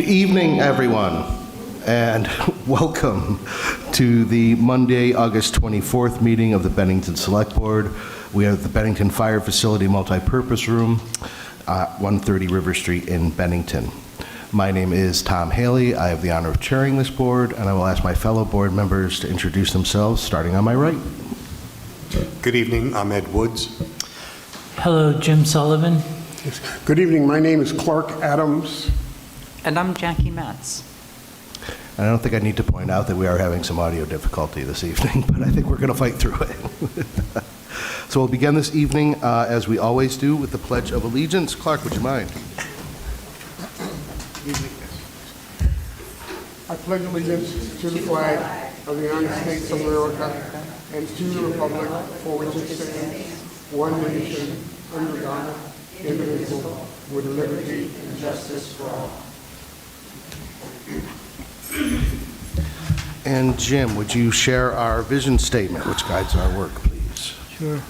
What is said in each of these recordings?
evening, everyone, and welcome to the Monday, August 24th meeting of the Bennington Select Board. We are at the Bennington Fire Facility Multipurpose Room, 130 River Street in Bennington. My name is Tom Haley. I have the honor of chairing this board, and I will ask my fellow board members to introduce themselves, starting on my right. Good evening, I'm Ed Woods. Hello, Jim Sullivan. Good evening, my name is Clark Adams. And I'm Jackie Metz. And I don't think I need to point out that we are having some audio difficulty this evening, but I think we're going to fight through it. So we'll begin this evening, as we always do, with the Pledge of Allegiance. Clark, would you mind? I pledge allegiance to the flag of the United States of America and to the republic for which it stands, one nation, under God, indivisible, with liberty and justice for all. And Jim, would you share our vision statement, which guides our work, please? Sure.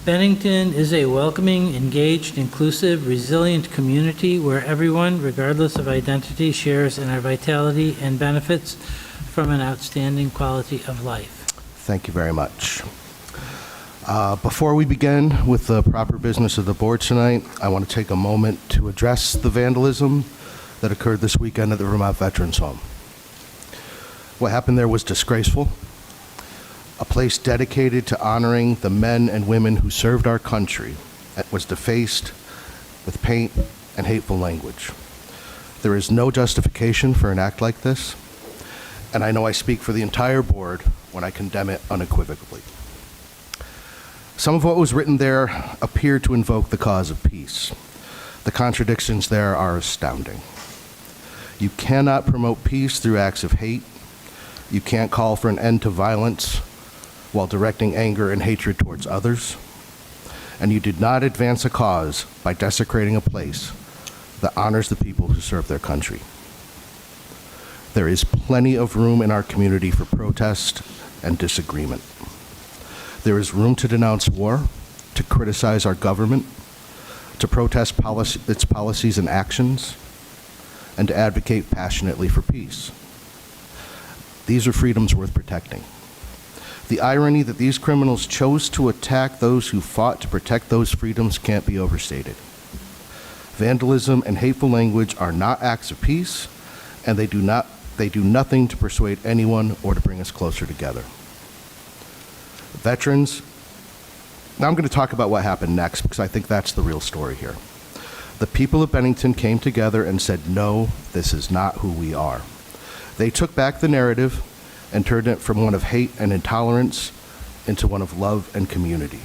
Bennington is a welcoming, engaged, inclusive, resilient community where everyone, regardless of identity, shares in our vitality and benefits from an outstanding quality of life. Thank you very much. Before we begin with the proper business of the board tonight, I want to take a moment to address the vandalism that occurred this weekend at the Vermont Veterans Home. What happened there was disgraceful. A place dedicated to honoring the men and women who served our country was defaced with paint and hateful language. There is no justification for an act like this, and I know I speak for the entire board when I condemn it unequivocally. Some of what was written there appeared to invoke the cause of peace. The contradictions there are astounding. You cannot promote peace through acts of hate. You can't call for an end to violence while directing anger and hatred towards others. And you did not advance a cause by desecrating a place that honors the people who serve their country. There is plenty of room in our community for protest and disagreement. There is room to denounce war, to criticize our government, to protest its policies and actions, and to advocate passionately for peace. These are freedoms worth protecting. The irony that these criminals chose to attack those who fought to protect those freedoms can't be overstated. Vandalism and hateful language are not acts of peace, and they do nothing to persuade anyone or to bring us closer together. Veterans, now I'm going to talk about what happened next because I think that's the real story here. The people of Bennington came together and said, no, this is not who we are. They took back the narrative and turned it from one of hate and intolerance into one of love and community.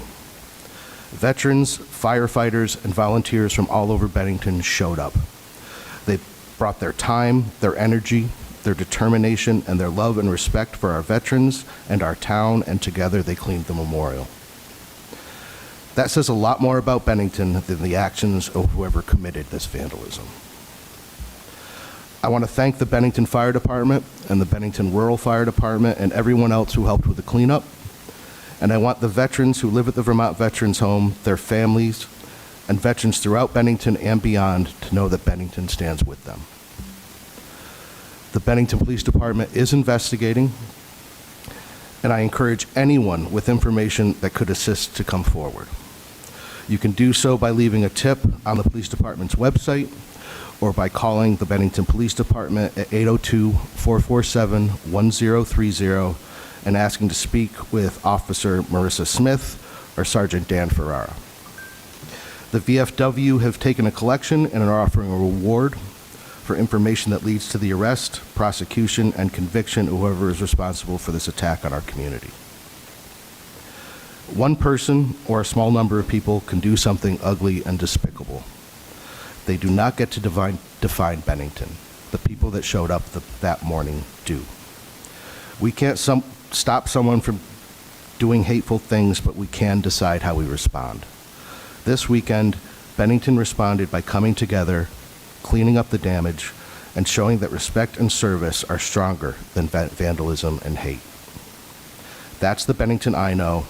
Veterans, firefighters, and volunteers from all over Bennington showed up. They brought their time, their energy, their determination, and their love and respect for our veterans and our town, and together they cleaned the memorial. That says a lot more about Bennington than the actions of whoever committed this vandalism. I want to thank the Bennington Fire Department and the Bennington Rural Fire Department and everyone else who helped with the cleanup. And I want the veterans who live at the Vermont Veterans Home, their families, and veterans throughout Bennington and beyond to know that Bennington stands with them. The Bennington Police Department is investigating, and I encourage anyone with information that could assist to come forward. You can do so by leaving a tip on the police department's website or by calling the Bennington Police Department at 802-447-1030 and asking to speak with Officer Marissa Smith or Sergeant Dan Ferrara. The VFW have taken a collection and are offering a reward for information that leads to the arrest, prosecution, and conviction of whoever is responsible for this attack on our community. One person or a small number of people can do something ugly and despicable. They do not get to define Bennington. The people that showed up that morning do. We can't stop someone from doing hateful things, but we can decide how we respond. This weekend, Bennington responded by coming together, cleaning up the damage, and showing that respect and service are stronger than vandalism and hate. That's the Bennington I know,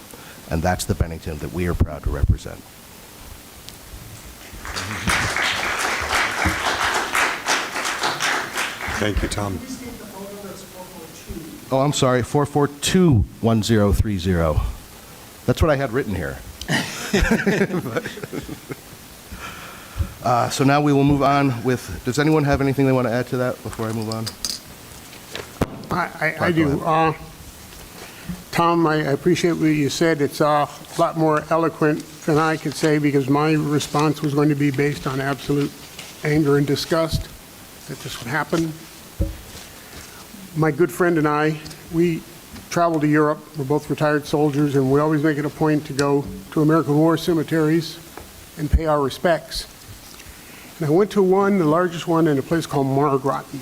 and that's the Bennington that we are proud to represent. Thank you, Tom. Oh, I'm sorry, 442-1030. That's what I had written here. So now we will move on with, does anyone have anything they want to add to that before I move on? I do. Tom, I appreciate what you said. It's a lot more eloquent than I could say because my response was going to be based on absolute anger and disgust that this would happen. My good friend and I, we travel to Europe. We're both retired soldiers, and we always make it a point to go to American war cemeteries and pay our respects. And I went to one, the largest one, in a place called Margraten.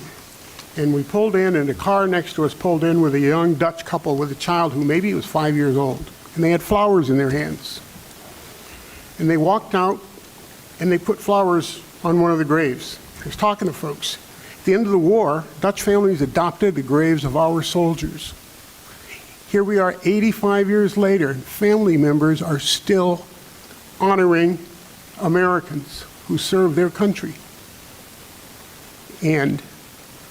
And we pulled in, and the car next to us pulled in with a young Dutch couple with a child who maybe was 5 years old. And they had flowers in their hands. And they walked out, and they put flowers on one of the graves. I was talking to folks. At the end of the war, Dutch families adopted the graves of our soldiers. Here we are 85 years later, and family members are still honoring Americans who served their country. And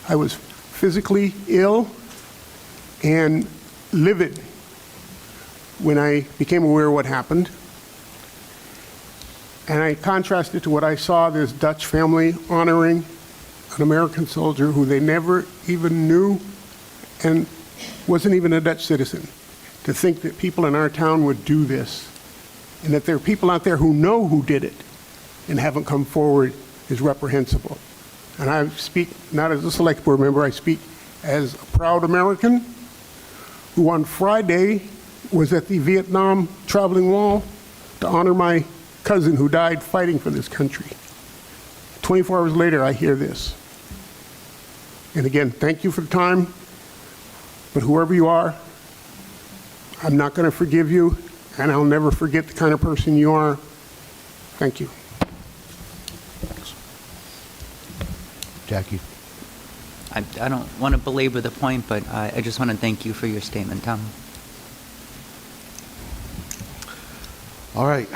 I was physically ill and livid when I became aware of what happened. And I contrasted to what I saw this Dutch family honoring an American soldier who they never even knew and wasn't even a Dutch citizen. To think that people in our town would do this and that there are people out there who know who did it and haven't come forward is reprehensible. And I speak not as a select board member, I speak as a proud American who on Friday was at the Vietnam Traveling Wall to honor my cousin who died fighting for this country. 24 hours later, I hear this. And again, thank you for the time, but whoever you are, I'm not going to forgive you, and I'll never forget the kind of person you are. Thank you. Jackie? I don't want to belabor the point, but I just want to thank you for your statement, Tom. All right,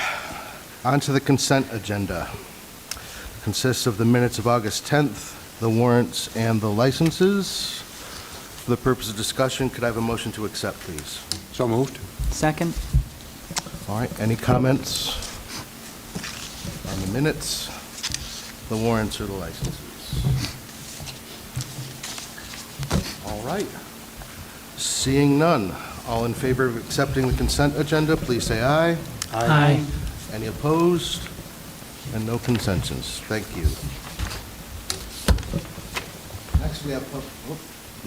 on to the consent agenda. Consists of the minutes of August 10th, the warrants, and the licenses. For the purpose of discussion, could I have a motion to accept, please? So moved. Second? All right, any comments on the minutes, the warrants, or the licenses? All right. Seeing none, all in favor of accepting the consent agenda, please say aye. Aye. Any opposed? And no consensus. Thank you.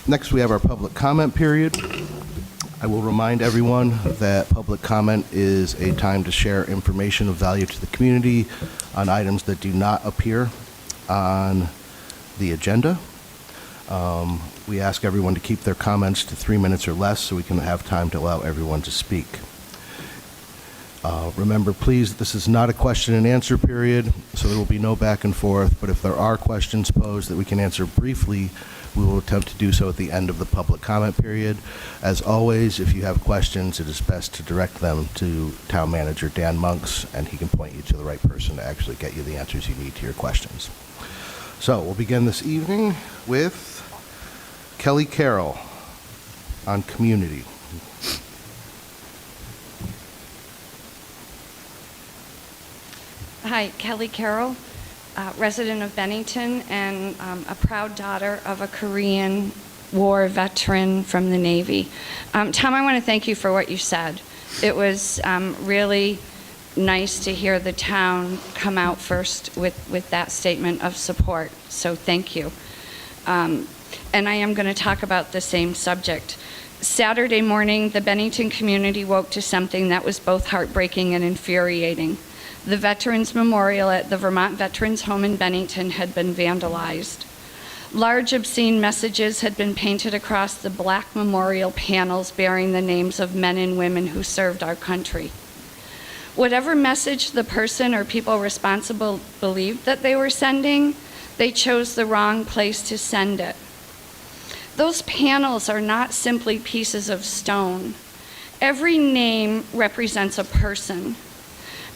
Next, we have our public comment period. I will remind everyone that public comment is a time to share information of value to the community on items that do not appear on the agenda. We ask everyone to keep their comments to 3 minutes or less so we can have time to allow everyone to speak. Remember, please, this is not a question and answer period, so there will be no back and forth, but if there are questions posed that we can answer briefly, we will attempt to do so at the end of the public comment period. As always, if you have questions, it is best to direct them to Town Manager Dan Monks, and he can point you to the right person to actually get you the answers you need to your questions. So we'll begin this evening with Kelly Carroll on community. Hi, Kelly Carroll, resident of Bennington and a proud daughter of a Korean War veteran from the Navy. Tom, I want to thank you for what you said. It was really nice to hear the town come out first with that statement of support, so thank you. And I am going to talk about the same subject. Saturday morning, the Bennington community woke to something that was both heartbreaking and infuriating. The Veterans Memorial at the Vermont Veterans Home in Bennington had been vandalized. Large obscene messages had been painted across the black memorial panels bearing the names of men and women who served our country. Whatever message the person or people responsible believed that they were sending, they chose the wrong place to send it. Those panels are not simply pieces of stone. Every name represents a person.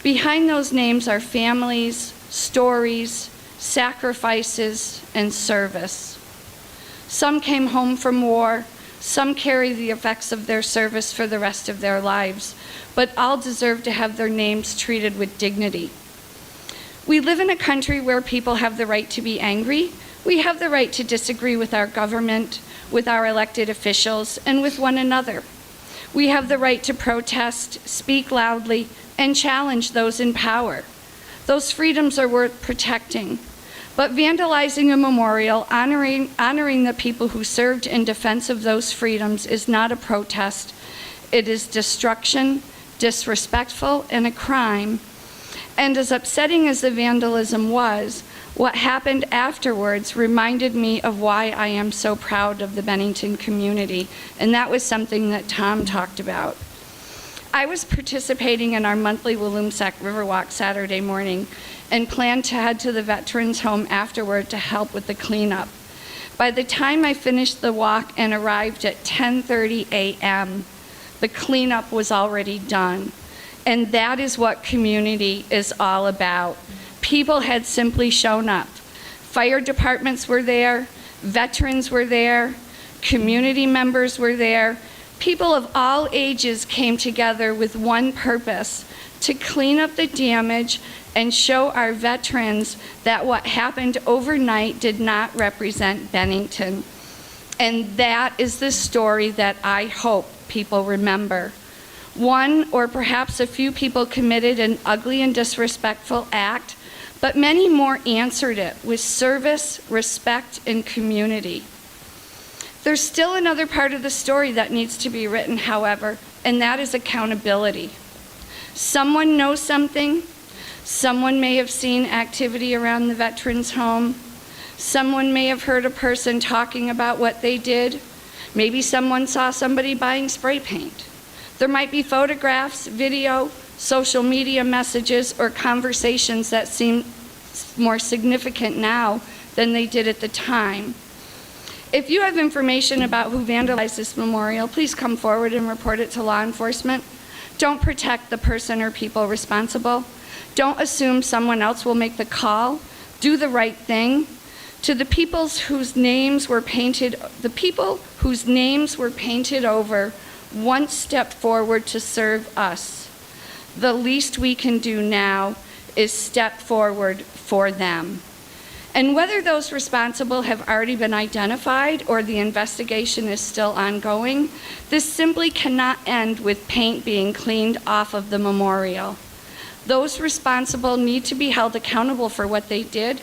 Behind those names are families, stories, sacrifices, and service. Some came home from war. Some carry the effects of their service for the rest of their lives, but all deserve to have their names treated with dignity. We live in a country where people have the right to be angry. We have the right to disagree with our government, with our elected officials, and with one another. We have the right to protest, speak loudly, and challenge those in power. Those freedoms are worth protecting. But vandalizing a memorial honoring the people who served in defense of those freedoms is not a protest. It is destruction, disrespectful, and a crime. And as upsetting as the vandalism was, what happened afterwards reminded me of why I am so proud of the Bennington community, and that was something that Tom talked about. I was participating in our monthly Walloomsac Riverwalk Saturday morning and planned to head to the Veterans Home afterward to help with the cleanup. By the time I finished the walk and arrived at 10:30 a.m., the cleanup was already done. And that is what community is all about. People had simply shown up. Fire departments were there, veterans were there, community members were there. People of all ages came together with one purpose: to clean up the damage and show our veterans that what happened overnight did not represent Bennington. And that is the story that I hope people remember. One or perhaps a few people committed an ugly and disrespectful act, but many more answered it with service, respect, and community. There's still another part of the story that needs to be written, however, and that is accountability. Someone knows something. Someone may have seen activity around the Veterans Home. Someone may have heard a person talking about what they did. Maybe someone saw somebody buying spray paint. There might be photographs, video, social media messages, or conversations that seem more significant now than they did at the time. If you have information about who vandalized this memorial, please come forward and report it to law enforcement. Don't protect the person or people responsible. Don't assume someone else will make the call. Do the right thing. To the people whose names were painted over, one step forward to serve us. The least we can do now is step forward for them. And whether those responsible have already been identified or the investigation is still ongoing, this simply cannot end with paint being cleaned off of the memorial. Those responsible need to be held accountable for what they did.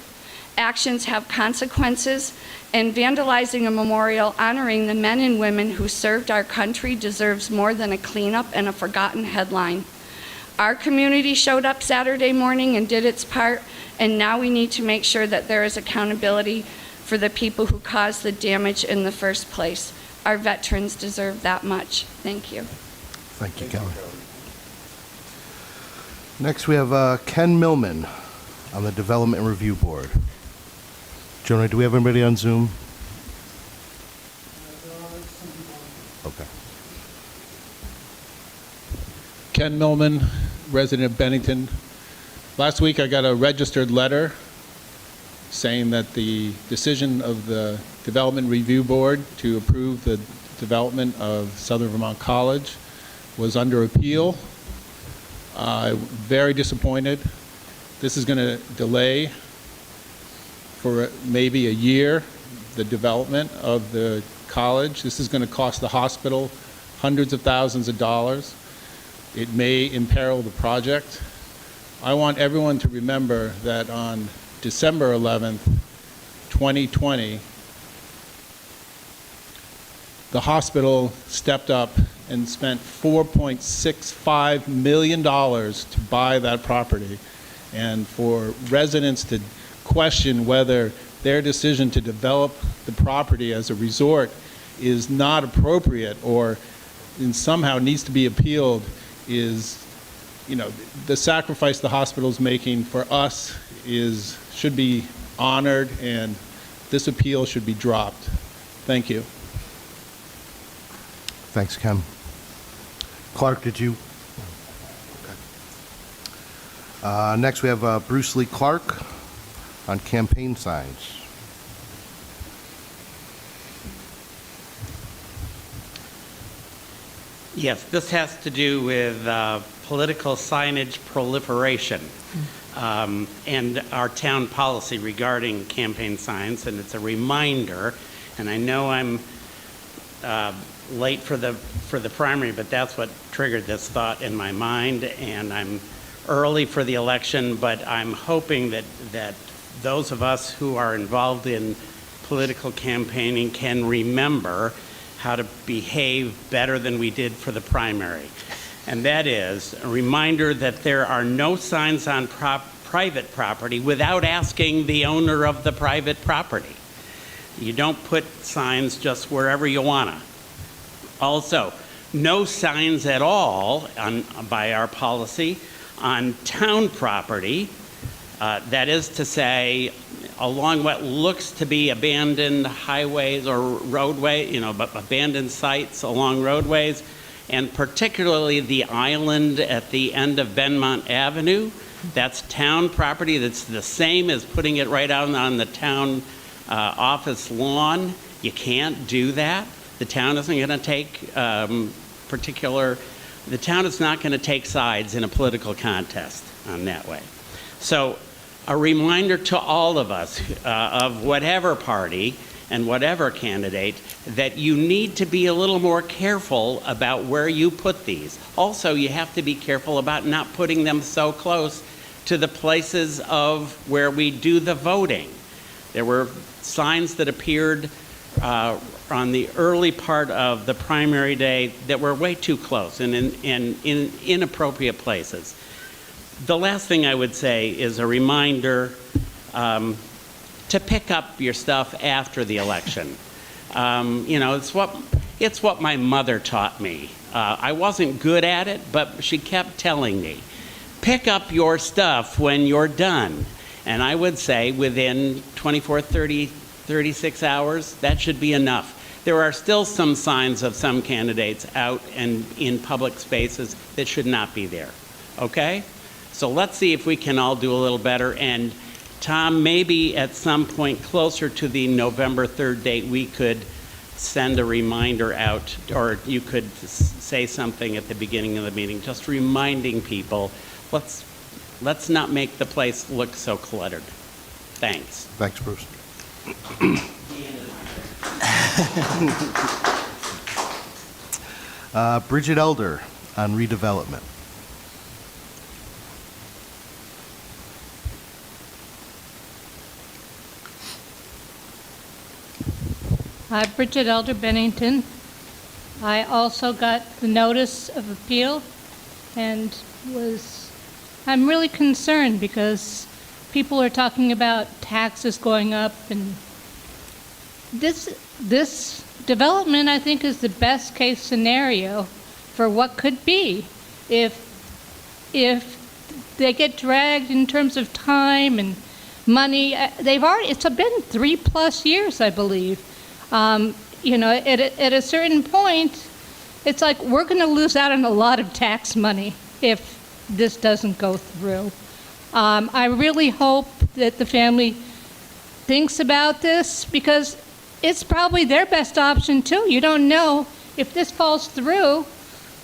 Actions have consequences, and vandalizing a memorial honoring the men and women who served our country deserves more than a cleanup and a forgotten headline. Our community showed up Saturday morning and did its part, and now we need to make sure that there is accountability for the people who caused the damage in the first place. Our veterans deserve that much. Thank you. Thank you, Kelly. Next, we have Ken Millman on the Development Review Board. Jonah, do we have anybody on Zoom? Okay. Ken Millman, resident of Bennington. Last week I got a registered letter saying that the decision of the Development Review Board to approve the development of Southern Vermont College was under appeal. Very disappointed. This is going to delay for maybe a year the development of the college. This is going to cost the hospital hundreds of thousands of dollars. It may imperil the project. I want everyone to remember that on December 11th, 2020, the hospital stepped up and spent $4.65 million to buy that property. And for residents to question whether their decision to develop the property as a resort is not appropriate or somehow needs to be appealed is, the sacrifice the hospital's making for us should be honored, and this appeal should be dropped. Thank you. Thanks, Ken. Clark, did you? Okay. Next, we have Bruce Lee Clark on campaign signs. Yes, this has to do with political signage proliferation and our town policy regarding campaign signs, and it's a reminder, and I know I'm late for the primary, but that's what triggered this thought in my mind, and I'm early for the election, but I'm hoping that those of us who are involved in political campaigning can remember how to behave better than we did for the primary. And that is a reminder that there are no signs on private property without asking the owner of the private property. You don't put signs just wherever you wanna. Also, no signs at all by our policy on town property. That is to say, along what looks to be abandoned highways or roadway, but abandoned sites along roadways, and particularly the island at the end of Benmont Avenue. That's town property. That's the same as putting it right out on the town office lawn. You can't do that. The town isn't going to take the town is not going to take sides in a political contest on that way. So a reminder to all of us of whatever party and whatever candidate that you need to be a little more careful about where you put these. Also, you have to be careful about not putting them so close to the places of where we do the voting. There were signs that appeared on the early part of the primary day that were way too close and in inappropriate places. The last thing I would say is a reminder to pick up your stuff after the election. It's what my mother taught me. I wasn't good at it, but she kept telling me, pick up your stuff when you're done. And I would say within 24, 30, 36 hours, that should be enough. There are still some signs of some candidates out and in public spaces that should not be there, okay? So let's see if we can all do a little better. And Tom, maybe at some point closer to the November 3rd date, we could send a reminder out, or you could say something at the beginning of the meeting, just reminding people, let's not make the place look so cluttered. Thanks. Thanks, Bruce. Bridget Elder on redevelopment. Bridget Elder, Bennington. I also got the notice of appeal and I'm really concerned because people are talking about taxes going up, and this development, I think, is the best case scenario for what could be if they get dragged in terms of time and money. It's been 3+ years, I believe. At a certain point, it's like we're going to lose out on a lot of tax money if this doesn't go through. I really hope that the family thinks about this because it's probably their best option too. You don't know if this falls through,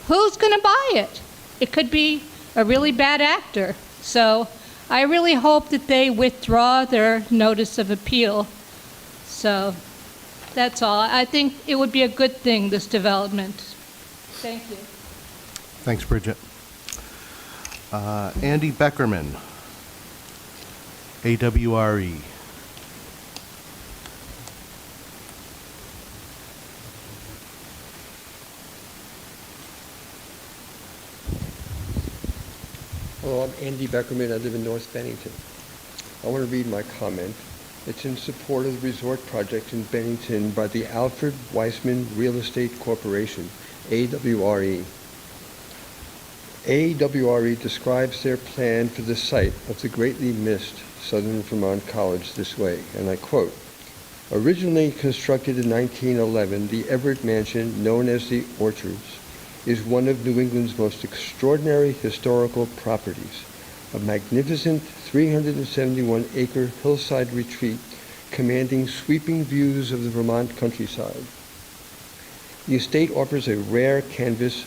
who's going to buy it? It could be a really bad actor. So I really hope that they withdraw their notice of appeal. So that's all. I think it would be a good thing, this development. Thank you. Thanks, Bridget. Andy Beckerman, AWRE. Hello, I'm Andy Beckerman. I live in North Bennington. I want to read my comment. It's in support of the resort project in Bennington by the Alfred Weissman Real Estate Corporation, AWRE. AWRE describes their plan for the site of the greatly missed Southern Vermont College this way, and I quote, "Originally constructed in 1911, the Everett Mansion, known as the Orchards, is one of New England's most extraordinary historical properties, a magnificent 371-acre hillside retreat commanding sweeping views of the Vermont countryside. The estate offers a rare canvas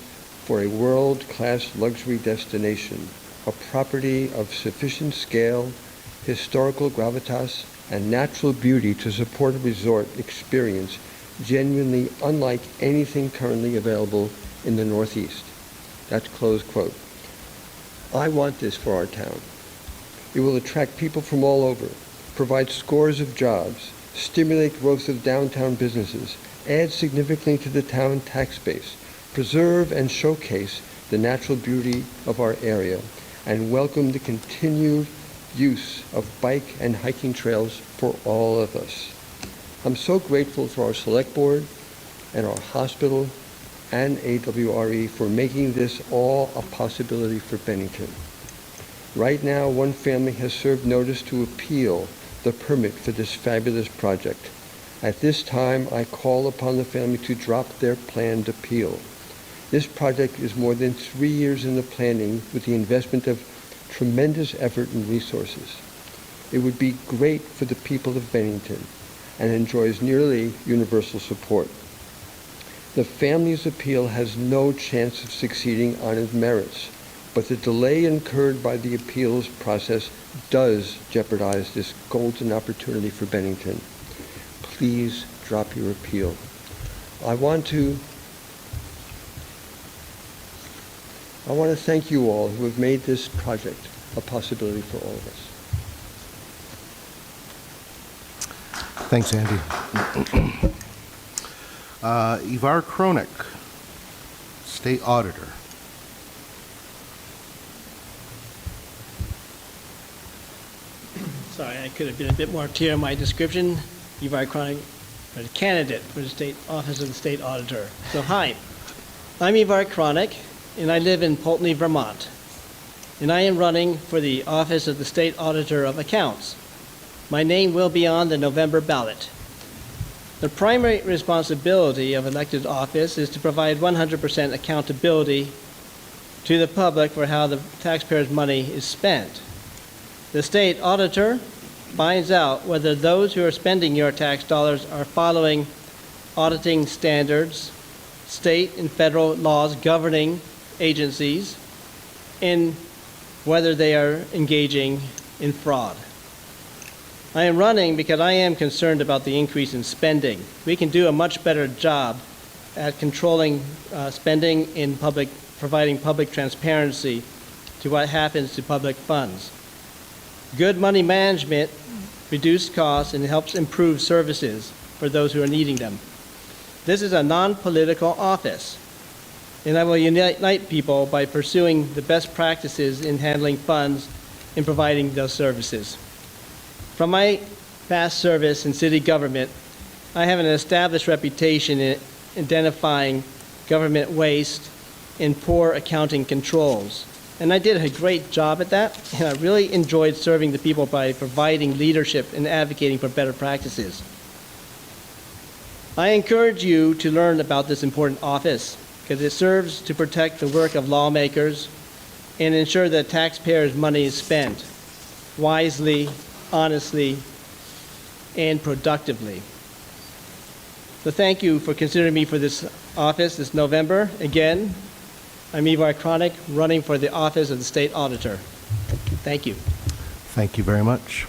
for a world-class luxury destination, a property of sufficient scale, historical gravitas, and natural beauty to support a resort experience genuinely unlike anything currently available in the Northeast. That's close quote. I want this for our town. It will attract people from all over, provide scores of jobs, stimulate growth of downtown businesses, add significantly to the town tax base, preserve and showcase the natural beauty of our area, and welcome the continued use of bike and hiking trails for all of us. I'm so grateful for our select board and our hospital and AWRE for making this all a possibility for Bennington. Right now, one family has served notice to appeal the permit for this fabulous project. At this time, I call upon the family to drop their planned appeal. This project is more than 3 years in the planning with the investment of tremendous effort and resources. It would be great for the people of Bennington and enjoys nearly universal support. The family's appeal has no chance of succeeding on its merits, but the delay incurred by the appeals process does jeopardize this golden opportunity for Bennington. Please drop your appeal. I want to thank you all who have made this project a possibility for all of us. Thanks, Andy. Ivar Kronik, State Auditor. Sorry, I could have been a bit more clear in my description. Ivar Kronik, a candidate for the State Office of the State Auditor. So hi, I'm Ivar Kronik, and I live in Pulteney, Vermont. And I am running for the Office of the State Auditor of Accounts. My name will be on the November ballot. The primary responsibility of elected office is to provide 100% accountability to the public for how the taxpayers' money is spent. The state auditor finds out whether those who are spending your tax dollars are following auditing standards, state and federal laws governing agencies, and whether they are engaging in fraud. I am running because I am concerned about the increase in spending. We can do a much better job at controlling spending in public, providing public transparency to what happens to public funds. Good money management reduces costs and helps improve services for those who are needing them. This is a non-political office, and I will unite people by pursuing the best practices in handling funds and providing those services. From my past service in city government, I have an established reputation in identifying government waste and poor accounting controls. And I did a great job at that, and I really enjoyed serving the people by providing leadership and advocating for better practices. I encourage you to learn about this important office because it serves to protect the work of lawmakers and ensure that taxpayers' money is spent wisely, honestly, and productively. So thank you for considering me for this office this November. Again, I'm Ivar Kronik, running for the office of the State Auditor. Thank you. Thank you very much.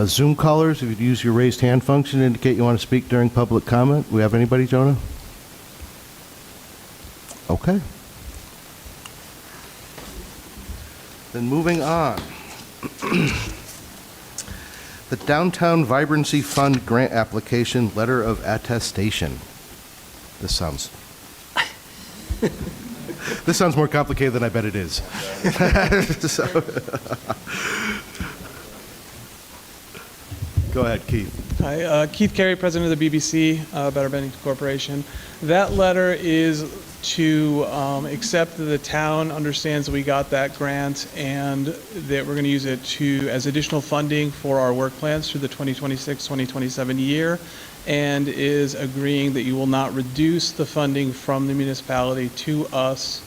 Zoom callers, if you'd use your raised hand function to indicate you want to speak during public comment. We have anybody, Jonah? Okay. Then moving on. The Downtown Vibrancy Fund Grant Application Letter of Attestation. This sounds more complicated than I bet it is. So, go ahead, Keith. Hi, Keith Carey, President of the BBC, Better Bennington Corporation. That letter is to accept that the town understands that we got that grant and that we're going to use it as additional funding for our work plans through the 2026-2027 year, and is agreeing that you will not reduce the funding from the municipality to us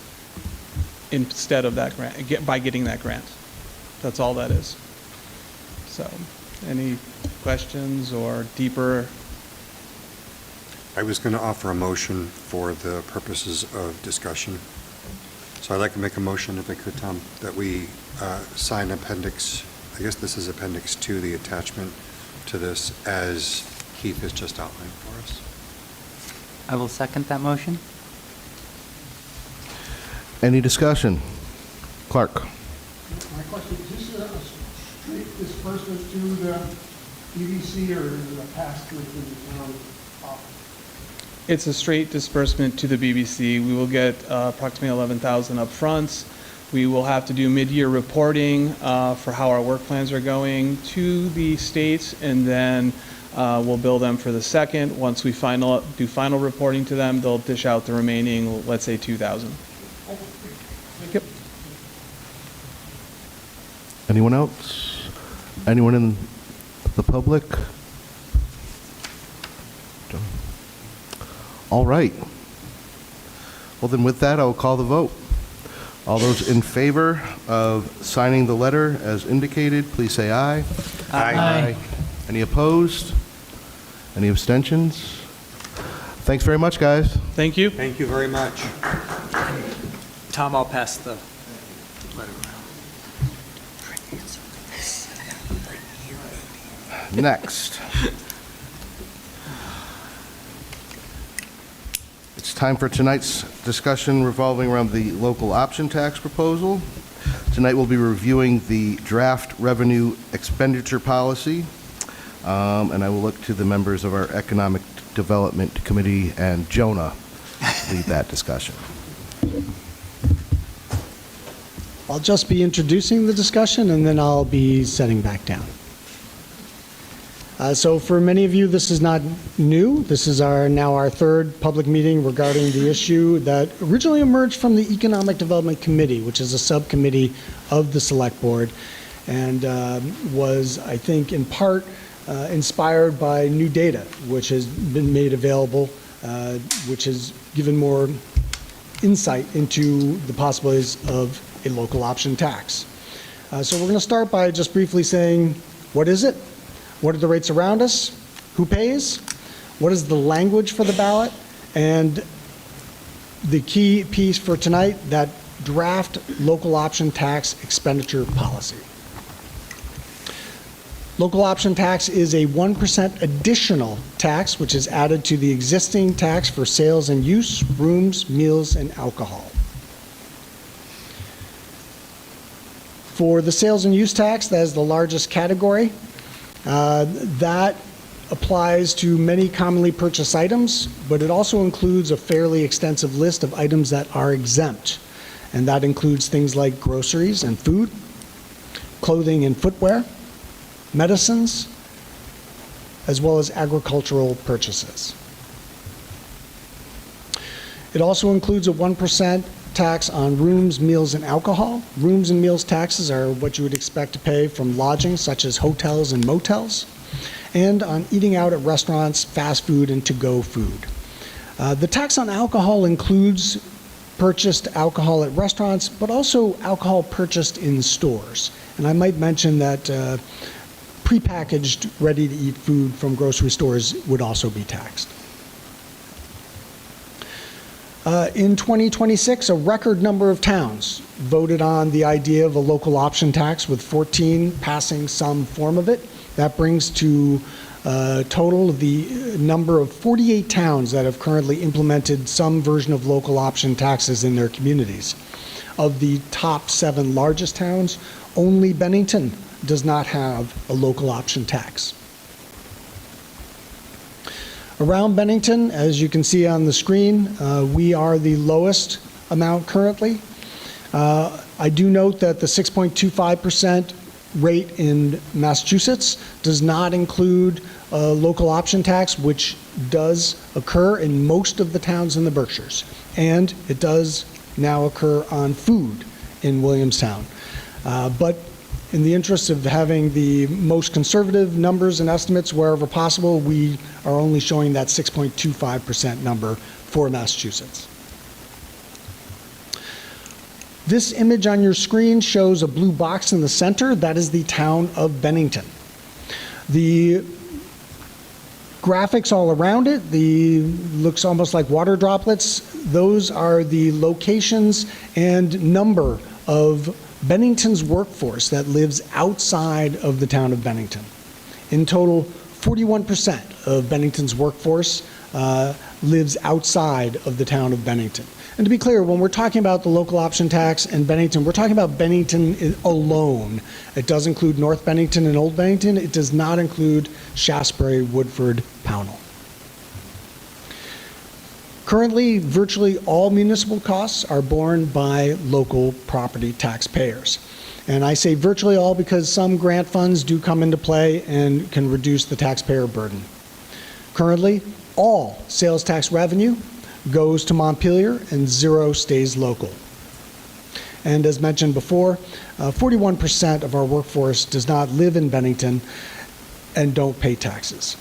instead of that grant, by getting that grant. That's all that is. So, any questions or deeper I was going to offer a motion for the purposes of discussion. So I'd like to make a motion, if I could, Tom, that we sign appendix, I guess this is appendix 2, the attachment to this, as Keith has just outlined for us. I will second that motion. Any discussion? Clark? My question, is this a straight disbursement to the EDC or is it a pass-through to the town office? It's a straight disbursement to the BBC. We will get approximately 11,000 up front. We will have to do mid-year reporting for how our work plans are going to the states, and then we'll bill them for the second. Once we do final reporting to them, they'll dish out the remaining, let's say, 2,000. Yep. Anyone else? Anyone in the public? All right. Well, then with that, I'll call the vote. All those in favor of signing the letter as indicated, please say aye. Aye. Any opposed? Any abstentions? Thanks very much, guys. Thank you. Thank you very much. Tom, I'll pass the letter around. Next. It's time for tonight's discussion revolving around the local option tax proposal. Tonight we'll be reviewing the draft revenue expenditure policy, and I will look to the members of our Economic Development Committee and Jonah lead that discussion. I'll just be introducing the discussion and then I'll be setting back down. So for many of you, this is not new. This is now our third public meeting regarding the issue that originally emerged from the Economic Development Committee, which is a subcommittee of the Select Board, and was, I think, in part inspired by new data, which has been made available, which has given more insight into the possibilities of a local option tax. So we're going to start by just briefly saying, what is it? What are the rates around us? Who pays? What is the language for the ballot? And the key piece for tonight, that draft local option tax expenditure policy. Local option tax is a 1% additional tax which is added to the existing tax for sales and use, rooms, meals, and alcohol. For the sales and use tax, that is the largest category. That applies to many commonly purchased items, but it also includes a fairly extensive list of items that are exempt. And that includes things like groceries and food, clothing and footwear, medicines, as well as agricultural purchases. It also includes a 1% tax on rooms, meals, and alcohol. Rooms and meals taxes are what you would expect to pay from lodging, such as hotels and motels, and on eating out at restaurants, fast food, and to-go food. The tax on alcohol includes purchased alcohol at restaurants, but also alcohol purchased in stores. And I might mention that prepackaged, ready-to-eat food from grocery stores would also be taxed. In 2026, a record number of towns voted on the idea of a local option tax, with 14 passing some form of it. That brings to total the number of 48 towns that have currently implemented some version of local option taxes in their communities. Of the top 7 largest towns, only Bennington does not have a local option tax. Around Bennington, as you can see on the screen, we are the lowest amount currently. I do note that the 6.25% rate in Massachusetts does not include a local option tax, which does occur in most of the towns in the Berkshires. And it does now occur on food in Williamstown. But in the interest of having the most conservative numbers and estimates wherever possible, we are only showing that 6.25% number for Massachusetts. This image on your screen shows a blue box in the center. That is the town of Bennington. The graphics all around it, looks almost like water droplets. Those are the locations and number of Bennington's workforce that lives outside of the town of Bennington. In total, 41% of Bennington's workforce lives outside of the town of Bennington. And to be clear, when we're talking about the local option tax in Bennington, we're talking about Bennington alone. It does include North Bennington and Old Bennington. It does not include Shaftesbury, Woodford, Pownell. Currently, virtually all municipal costs are borne by local property taxpayers. And I say virtually all because some grant funds do come into play and can reduce the taxpayer burden. Currently, all sales tax revenue goes to Montpelier and zero stays local. And as mentioned before, 41% of our workforce does not live in Bennington and don't pay taxes.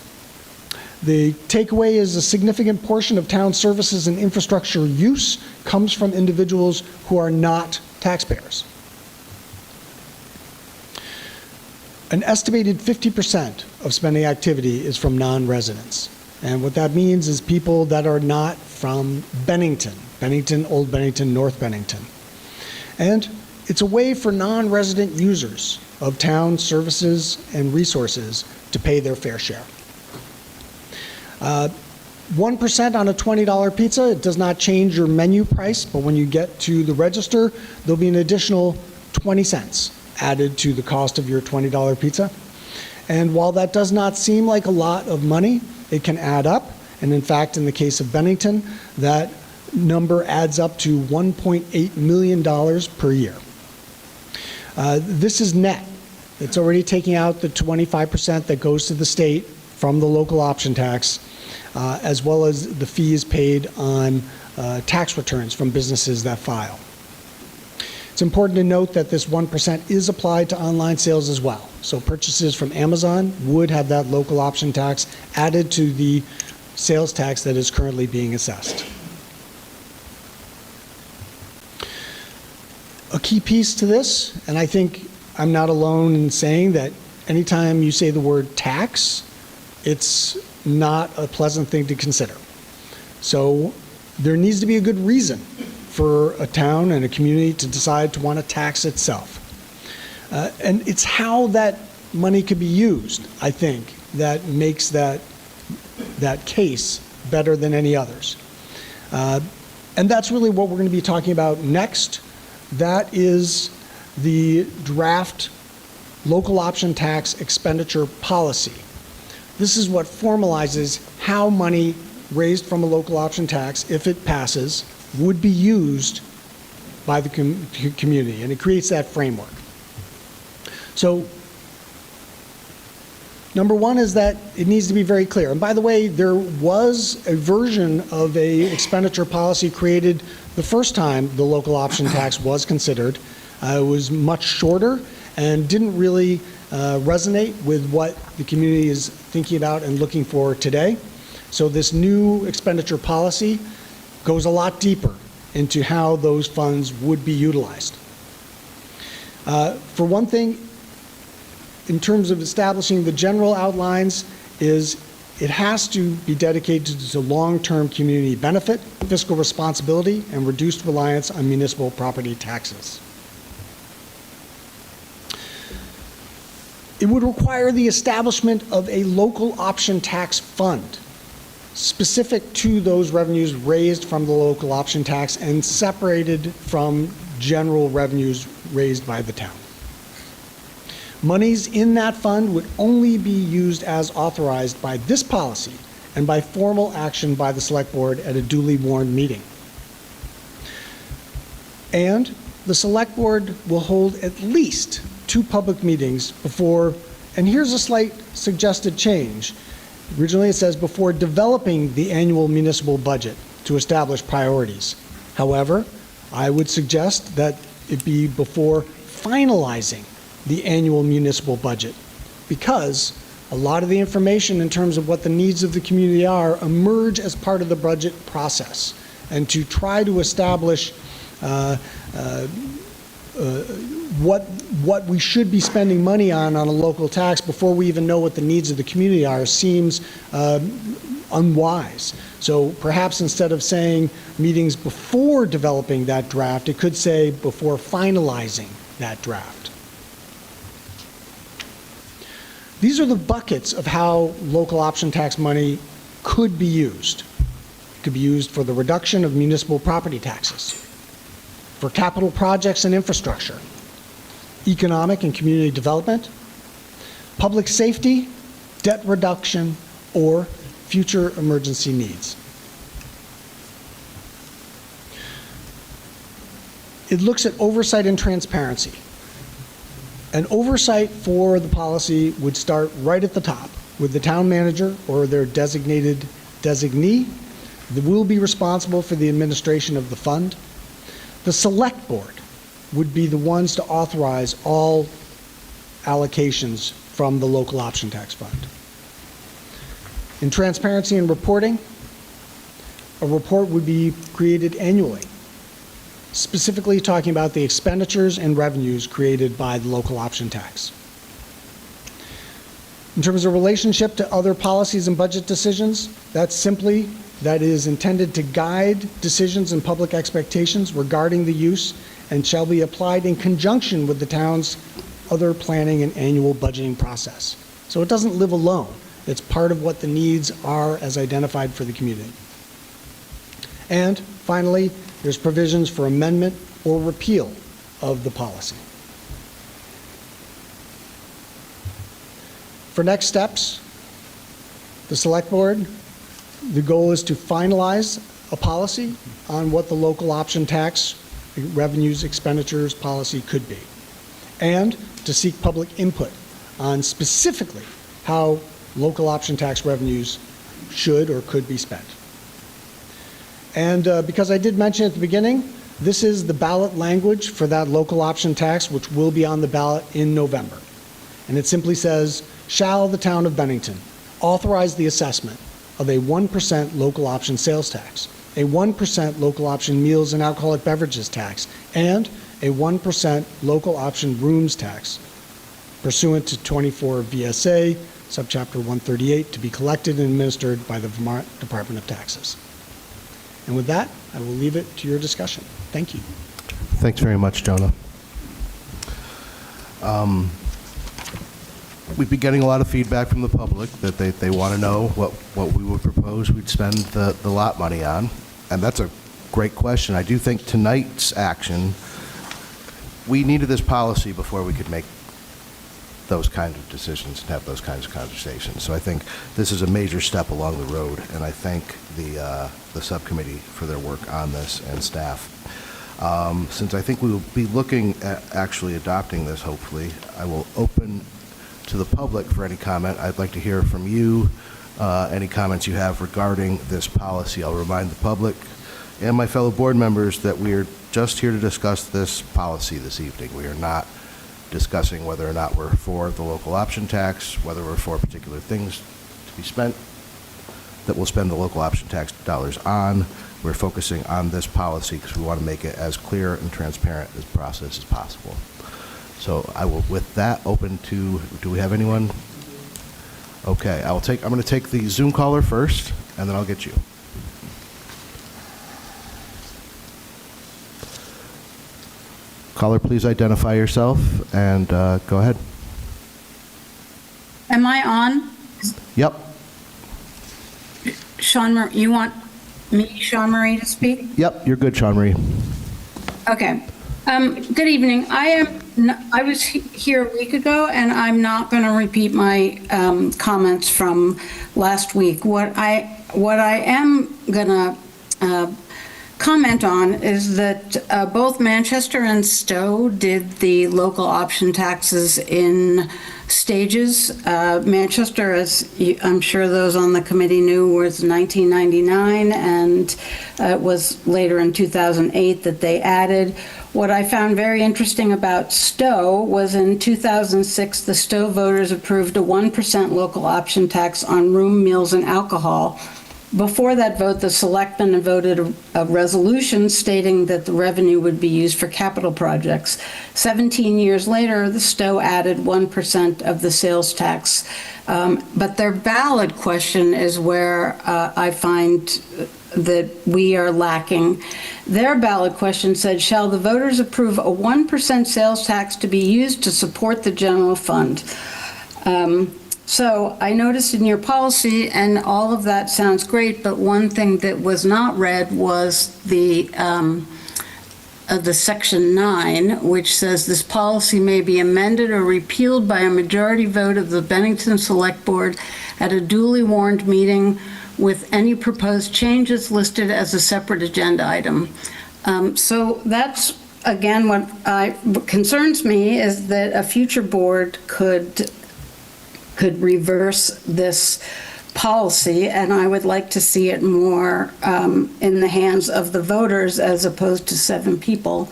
The takeaway is a significant portion of town services and infrastructure use comes from individuals who are not taxpayers. An estimated 50% of spending activity is from non-residents. And what that means is people that are not from Bennington, Bennington, Old Bennington, North Bennington. And it's a way for non-resident users of town services and resources to pay their fair share. 1% on a $20 pizza, it does not change your menu price, but when you get to the register, there'll be an additional 20 cents added to the cost of your $20 pizza. And while that does not seem like a lot of money, it can add up. And in fact, in the case of Bennington, that number adds up to $1.8 million per year. This is net. It's already taking out the 25% that goes to the state from the local option tax, as well as the fees paid on tax returns from businesses that file. It's important to note that this 1% is applied to online sales as well. So purchases from Amazon would have that local option tax added to the sales tax that is currently being assessed. A key piece to this, and I think I'm not alone in saying that anytime you say the word tax, it's not a pleasant thing to consider. So there needs to be a good reason for a town and a community to decide to want to tax itself. And it's how that money could be used, I think, that makes that case better than any others. And that's really what we're going to be talking about next. That is the draft local option tax expenditure policy. This is what formalizes how money raised from a local option tax, if it passes, would be used by the community, and it creates that framework. So, number one is that it needs to be very clear. And by the way, there was a version of a expenditure policy created the first time the local option tax was considered. It was much shorter and didn't really resonate with what the community is thinking about and looking for today. So this new expenditure policy goes a lot deeper into how those funds would be utilized. For one thing, in terms of establishing the general outlines, is it has to be dedicated to long-term community benefit, fiscal responsibility, and reduced reliance on municipal property taxes. It would require the establishment of a local option tax fund specific to those revenues raised from the local option tax and separated from general revenues raised by the town. Monies in that fund would only be used as authorized by this policy and by formal action by the Select Board at a duly warned meeting. And the Select Board will hold at least 2 public meetings before, and here's a slight suggested change. Originally it says before developing the annual municipal budget to establish priorities. However, I would suggest that it be before finalizing the annual municipal budget, because a lot of the information in terms of what the needs of the community are emerge as part of the budget process. And to try to establish what we should be spending money on a local tax before we even know what the needs of the community are seems unwise. So perhaps instead of saying meetings before developing that draft, it could say before finalizing that draft. These are the buckets of how local option tax money could be used. It could be used for the reduction of municipal property taxes, for capital projects and infrastructure, economic and community development, public safety, debt reduction, or future emergency needs. It looks at oversight and transparency. An oversight for the policy would start right at the top with the town manager or their designated designee that will be responsible for the administration of the fund. The select board would be the ones to authorize all allocations from the local option tax fund. In transparency and reporting, a report would be created annually, specifically talking about the expenditures and revenues created by the local option tax. In terms of relationship to other policies and budget decisions, that is intended to guide decisions and public expectations regarding the use and shall be applied in conjunction with the town's other planning and annual budgeting process. So it doesn't live alone. It's part of what the needs are as identified for the community. And finally, there's provisions for amendment or repeal of the policy. For next steps, the select board, the goal is to finalize a policy on what the local option tax revenues expenditures policy could be, and to seek public input on specifically how local option tax revenues should or could be spent. And because I did mention at the beginning, this is the ballot language for that local option tax, which will be on the ballot in November. And it simply says, shall the town of Bennington authorize the assessment of a 1% local option sales tax, a 1% local option meals and alcoholic beverages tax, and a 1% local option rooms tax pursuant to 24 VSA, subchapter 138, to be collected and administered by the Vermont Department of Taxes. And with that, I will leave it to your discussion. Thank you. Thanks very much, Jonah. We've been getting a lot of feedback from the public that they want to know what we would propose we'd spend the lot money on, and that's a great question. I do think tonight's action, we needed this policy before we could make those kinds of decisions and have those kinds of conversations. So I think this is a major step along the road, and I thank the subcommittee for their work on this and staff. Since I think we will be looking at actually adopting this, hopefully, I will open to the public for any comment. I'd like to hear from you, any comments you have regarding this policy. I'll remind the public and my fellow board members that we are just here to discuss this policy this evening. We are not discussing whether or not we're for the local option tax, whether we're for particular things to be spent that we'll spend the local option tax dollars on. We're focusing on this policy because we want to make it as clear and transparent as process as possible. So I will, with that, open to, do we have anyone? Okay, I'm going to take the Zoom caller first, and then I'll get you. Caller, please identify yourself and go ahead. Am I on? Yep. You want me, Sean Marie, to speak? Yep, you're good, Sean Marie. Okay. Good evening. I was here a week ago, and I'm not going to repeat my comments from last week. What I am going to comment on is that both Manchester and Stowe did the local option taxes in stages. Manchester, as I'm sure those on the committee knew, was 1999, and it was later in 2008 that they added. What I found very interesting about Stowe was in 2006, the Stowe voters approved a 1% local option tax on room, meals, and alcohol. Before that vote, the selectmen voted a resolution stating that the revenue would be used for capital projects. 17 years later, the Stowe added 1% of the sales tax. But their ballot question is where I find that we are lacking. Their ballot question said, shall the voters approve a 1% sales tax to be used to support the general fund? So I noticed in your policy, and all of that sounds great, but one thing that was not read was the Section 9, which says this policy may be amended or repealed by a majority vote of the Bennington Select Board at a duly warned meeting with any proposed changes listed as a separate agenda item. So that's, again, what concerns me is that a future board could reverse this policy, and I would like to see it more in the hands of the voters as opposed to 7 people.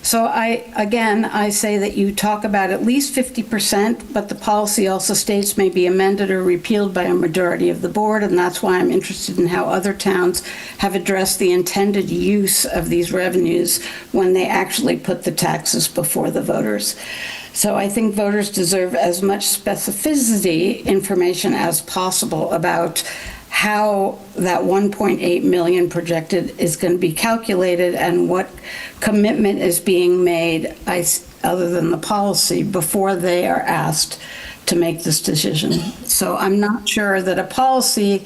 So I say that you talk about at least 50%, but the policy also states may be amended or repealed by a majority of the board, and that's why I'm interested in how other towns have addressed the intended use of these revenues when they actually put the taxes before the voters. So I think voters deserve as much specificity information as possible about how that 1.8 million projected is going to be calculated and what commitment is being made other than the policy before they are asked to make this decision. So I'm not sure that a policy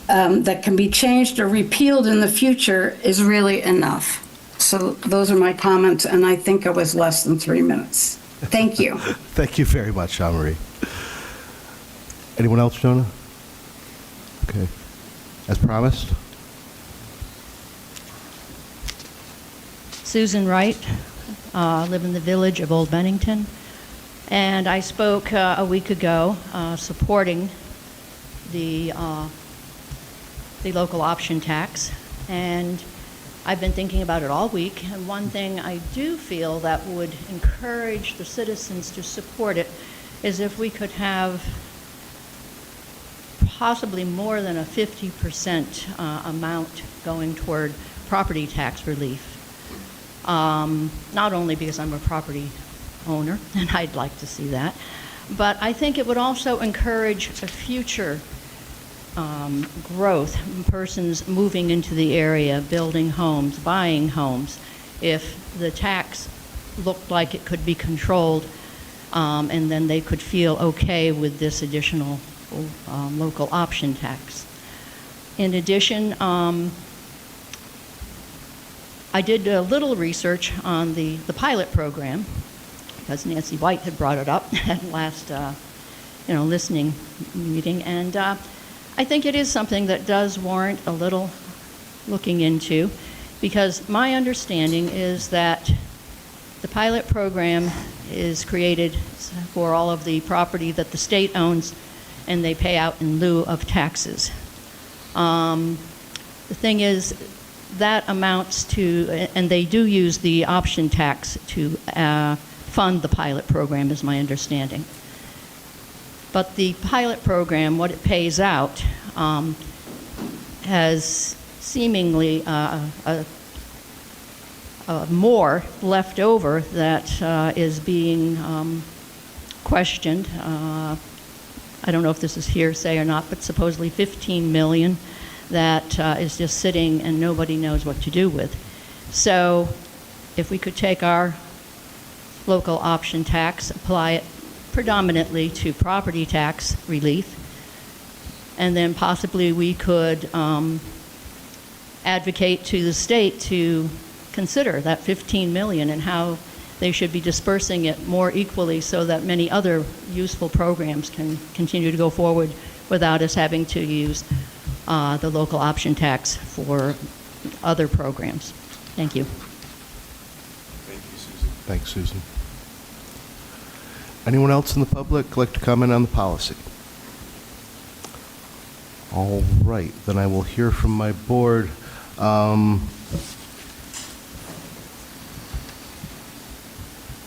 that can be changed or repealed in the future is really enough. So those are my comments, and I think I was less than 3 minutes. Thank you. Thank you very much, Jean-Marie. Anyone else, Jonah? Okay. As promised. Susan Wright, live in the village of Old Bennington, and I spoke a week ago supporting the local option tax, and I've been thinking about it all week, and one thing I do feel that would encourage the citizens to support it is if we could have possibly more than a 50% amount going toward property tax relief. Not only because I'm a property owner, and I'd like to see that, but I think it would also encourage a future growth, persons moving into the area, building homes, buying homes, if the tax looked like it could be controlled, and then they could feel okay with this additional local option tax. In addition, I did a little research on the pilot program, because Nancy White had brought it up at last listening meeting, and I think it is something that does warrant a little looking into, because my understanding is that the pilot program is created for all of the property that the state owns and they pay out in lieu of taxes. The thing is, that amounts to, and they do use the option tax to fund the pilot program, is my understanding. But the pilot program, what it pays out, has seemingly more left over that is being questioned. I don't know if this is hearsay or not, but supposedly 15 million that is just sitting and nobody knows what to do with. So if we could take our local option tax, apply it predominantly to property tax relief, and then possibly we could advocate to the state to consider that 15 million and how they should be dispersing it more equally so that many other useful programs can continue to go forward without us having to use the local option tax for other programs. Thank you. Thank you, Susan. Thanks, Susan. Anyone else in the public like to comment on the policy? All right, then I will hear from my board.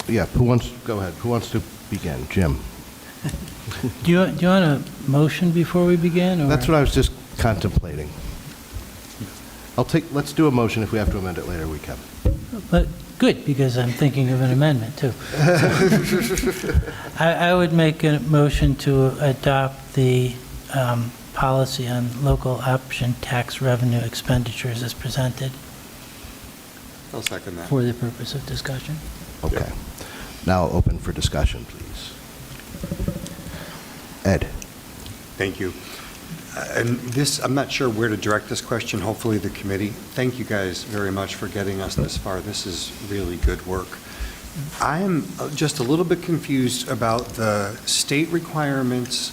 Yeah, go ahead. Who wants to begin? Jim. Do you want a motion before we begin? Or? That's what I was just contemplating. Let's do a motion. If we have to amend it later, we can. But good, because I'm thinking of an amendment, too. I would make a motion to adopt the policy on local option tax revenue expenditures as presented I'll second that. for the purpose of discussion. Okay. Now open for discussion, please. Ed? Thank you. And this, I'm not sure where to direct this question, hopefully the committee. Thank you guys very much for getting us this far. This is really good work. I am just a little bit confused about the state requirements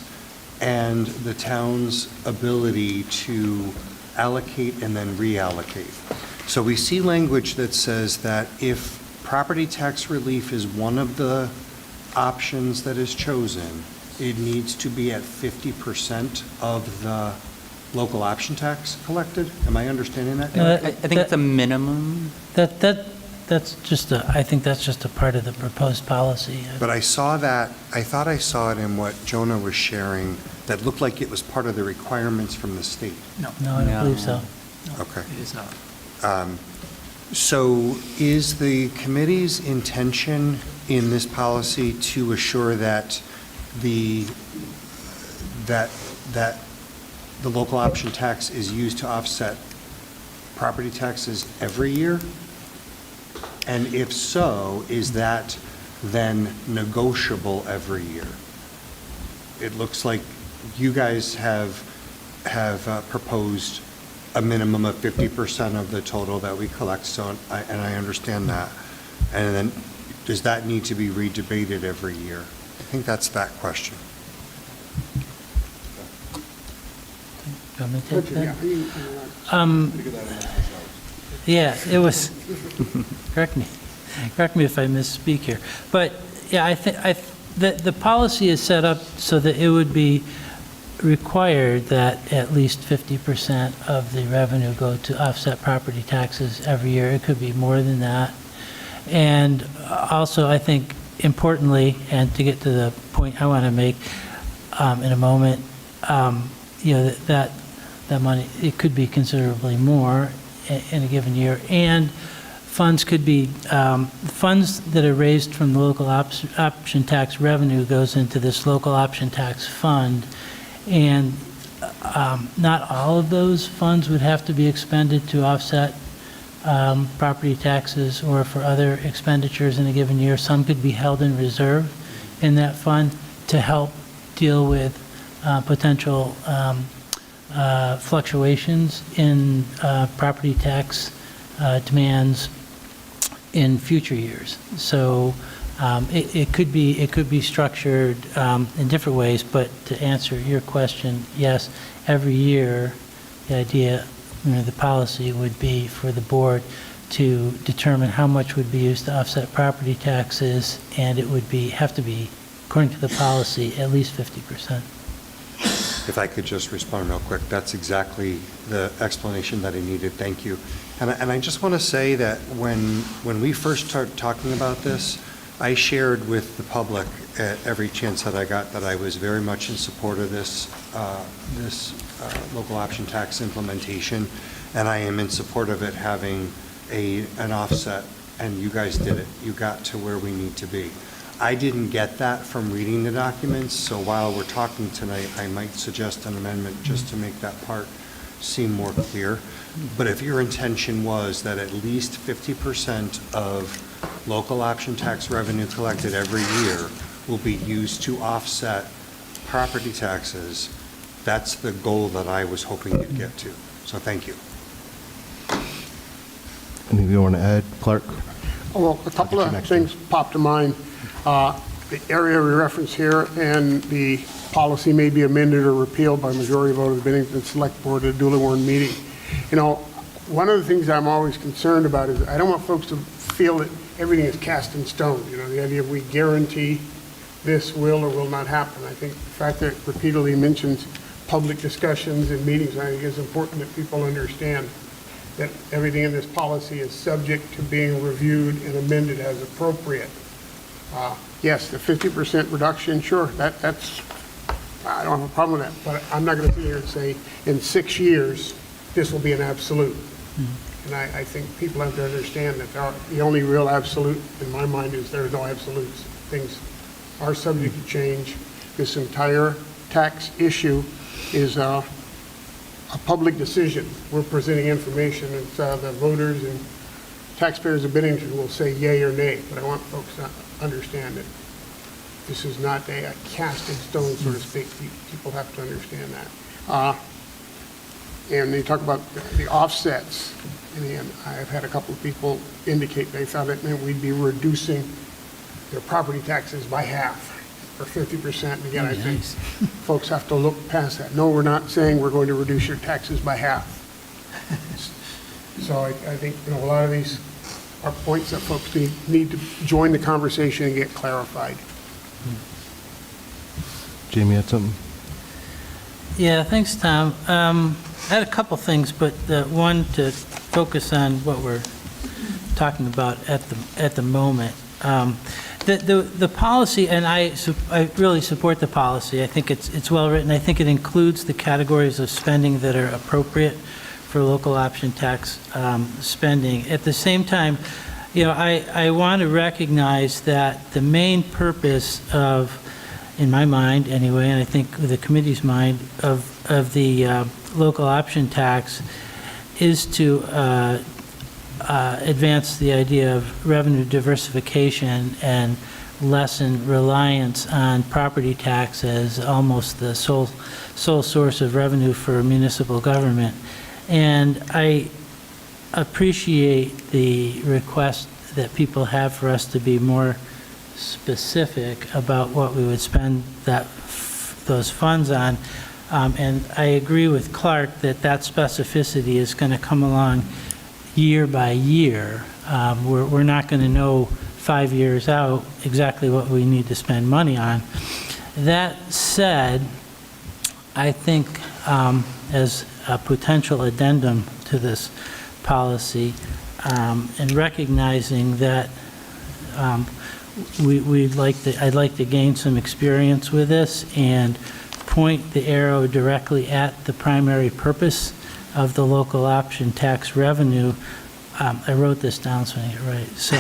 and the town's ability to allocate and then reallocate. So we see language that says that if property tax relief is one of the options that is chosen, it needs to be at 50% of the local option tax collected? Am I understanding that? I think it's a minimum. That's just I think that's just a part of the proposed policy. But I saw that, I thought I saw it in what Jonah was sharing, that looked like it was part of the requirements from the state. No, I don't believe so. Okay. It is not. So is the committee's intention in this policy to assure that the local option tax is used to offset property taxes every year? And if so, is that then negotiable every year? It looks like you guys have proposed a minimum of 50% of the total that we collect, so, and I understand that. And then, does that need to be redebated every year? I think that's that question. Do you want me to take that? Yeah, Yeah, it was, correct me if I misspeak here. But, yeah, I think, the policy is set up so that it would be required that at least 50% of the revenue go to offset property taxes every year. It could be more than that. And also, I think, importantly, and to get to the point I want to make in a moment, that money, it could be considerably more in a given year. And funds could be, funds that are raised from the local option tax revenue goes into this local option tax fund. And not all of those funds would have to be expended to offset property taxes or for other expenditures in a given year. Some could be held in reserve in that fund to help deal with potential fluctuations in property tax demands in future years. So it could be structured in different ways, but to answer your question, yes, every year the idea, the policy would be for the board to determine how much would be used to offset property taxes, and it would have to be, according to the policy, at least 50%. If I could just respond real quick, that's exactly the explanation that I needed. Thank you. And I just want to say that when we first started talking about this, I shared with the public at every chance that I got that I was very much in support of this local option tax implementation, and I am in support of it having an offset, and you guys did it. You got to where we need to be. I didn't get that from reading the documents, so while we're talking tonight, I might suggest an amendment just to make that part seem more clear. But if your intention was that at least 50% of local option tax revenue collected every year will be used to offset property taxes, that's the goal that I was hoping you'd get to. So thank you. Anything you want to add, Clark? Well, a couple of things popped to mind. The area we reference here and the policy may be amended or repealed by majority vote of the Bennington Select Board at a duly warned meeting. One of the things I'm always concerned about is I don't want folks to feel that everything is cast in stone. The idea of we guarantee this will or will not happen. I think the fact that it repeatedly mentions public discussions and meetings, I think it's important that people understand that everything in this policy is subject to being reviewed and amended as appropriate. Yes, the 50% reduction, sure, that's I don't have a problem with that, but I'm not going to sit here and say, in 6 years, this will be an absolute. And I think people have to understand that the only real absolute, in my mind, is there are no absolutes. Things are subject to change. This entire tax issue is a public decision. We're presenting information, and the voters and taxpayers of Bennington will say yay or nay, but I want folks to understand that this is not a cast in stone, so to speak. People have to understand that. And they talk about the offsets, and I've had a couple of people indicate they thought it meant we'd be reducing their property taxes by half, or 50%. And again, I think folks have to look past that. No, we're not saying we're going to reduce your taxes by half. So I think, a lot of these are points that folks need to join the conversation and get clarified. Jamie had something? Yeah, thanks, Tom. I had a couple things, but one to focus on what we're talking about at the moment. The policy, and I really support the policy. I think it's well written. I think it includes the categories of spending that are appropriate for local option tax spending. At the same time, I want to recognize that the main purpose of, in my mind anyway, and I think the committee's mind, of the local option tax is to advance the idea of revenue diversification and lessen reliance on property tax as almost the sole source of revenue for municipal government. And I appreciate the request that people have for us to be more specific about what we would spend those funds on. And I agree with Clark that specificity is going to come along year by year. We're not going to know 5 years out exactly what we need to spend money on. That said, I think as a potential addendum to this policy, and recognizing that I'd like to gain some experience with this and point the arrow directly at the primary purpose of the local option tax revenue. I wrote this down so I get it right. So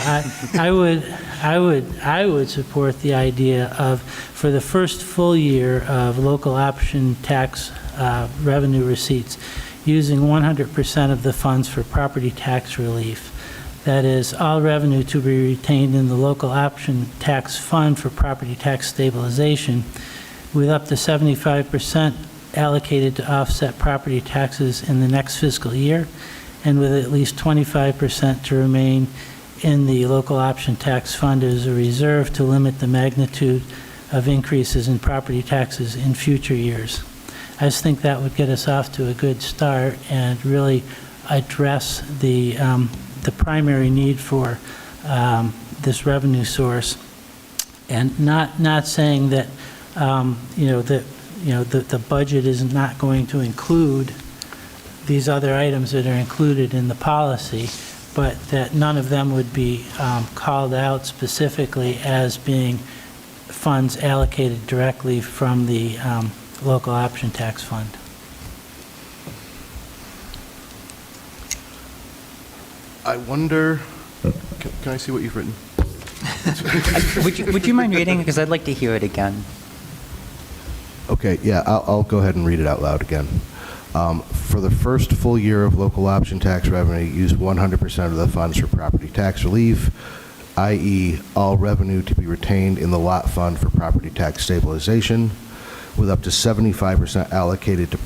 I would support the idea of, for the first full year of local option tax revenue receipts, using 100% of the funds for property tax relief. That is, all revenue to be retained in the local option tax fund for property tax stabilization, with up to 75% allocated to offset property taxes in the next fiscal year, and with at least 25% to remain in the local option tax fund as a reserve to limit the magnitude of increases in property taxes in future years. I just think that would get us off to a good start and really address the primary need for this revenue source, and not saying that the budget is not going to include these other items that are included in the policy, but that none of them would be called out specifically as being funds allocated directly from the local option tax fund. I wonder, can I see what you've written? Would you mind reading? Because I'd like to hear it again. Okay, yeah, I'll go ahead and read it out loud again. For the first full year of local option tax revenue, use 100% of the funds for property tax relief, i.e. all revenue to be retained in the lot fund for property tax stabilization, with up to 75% allocated to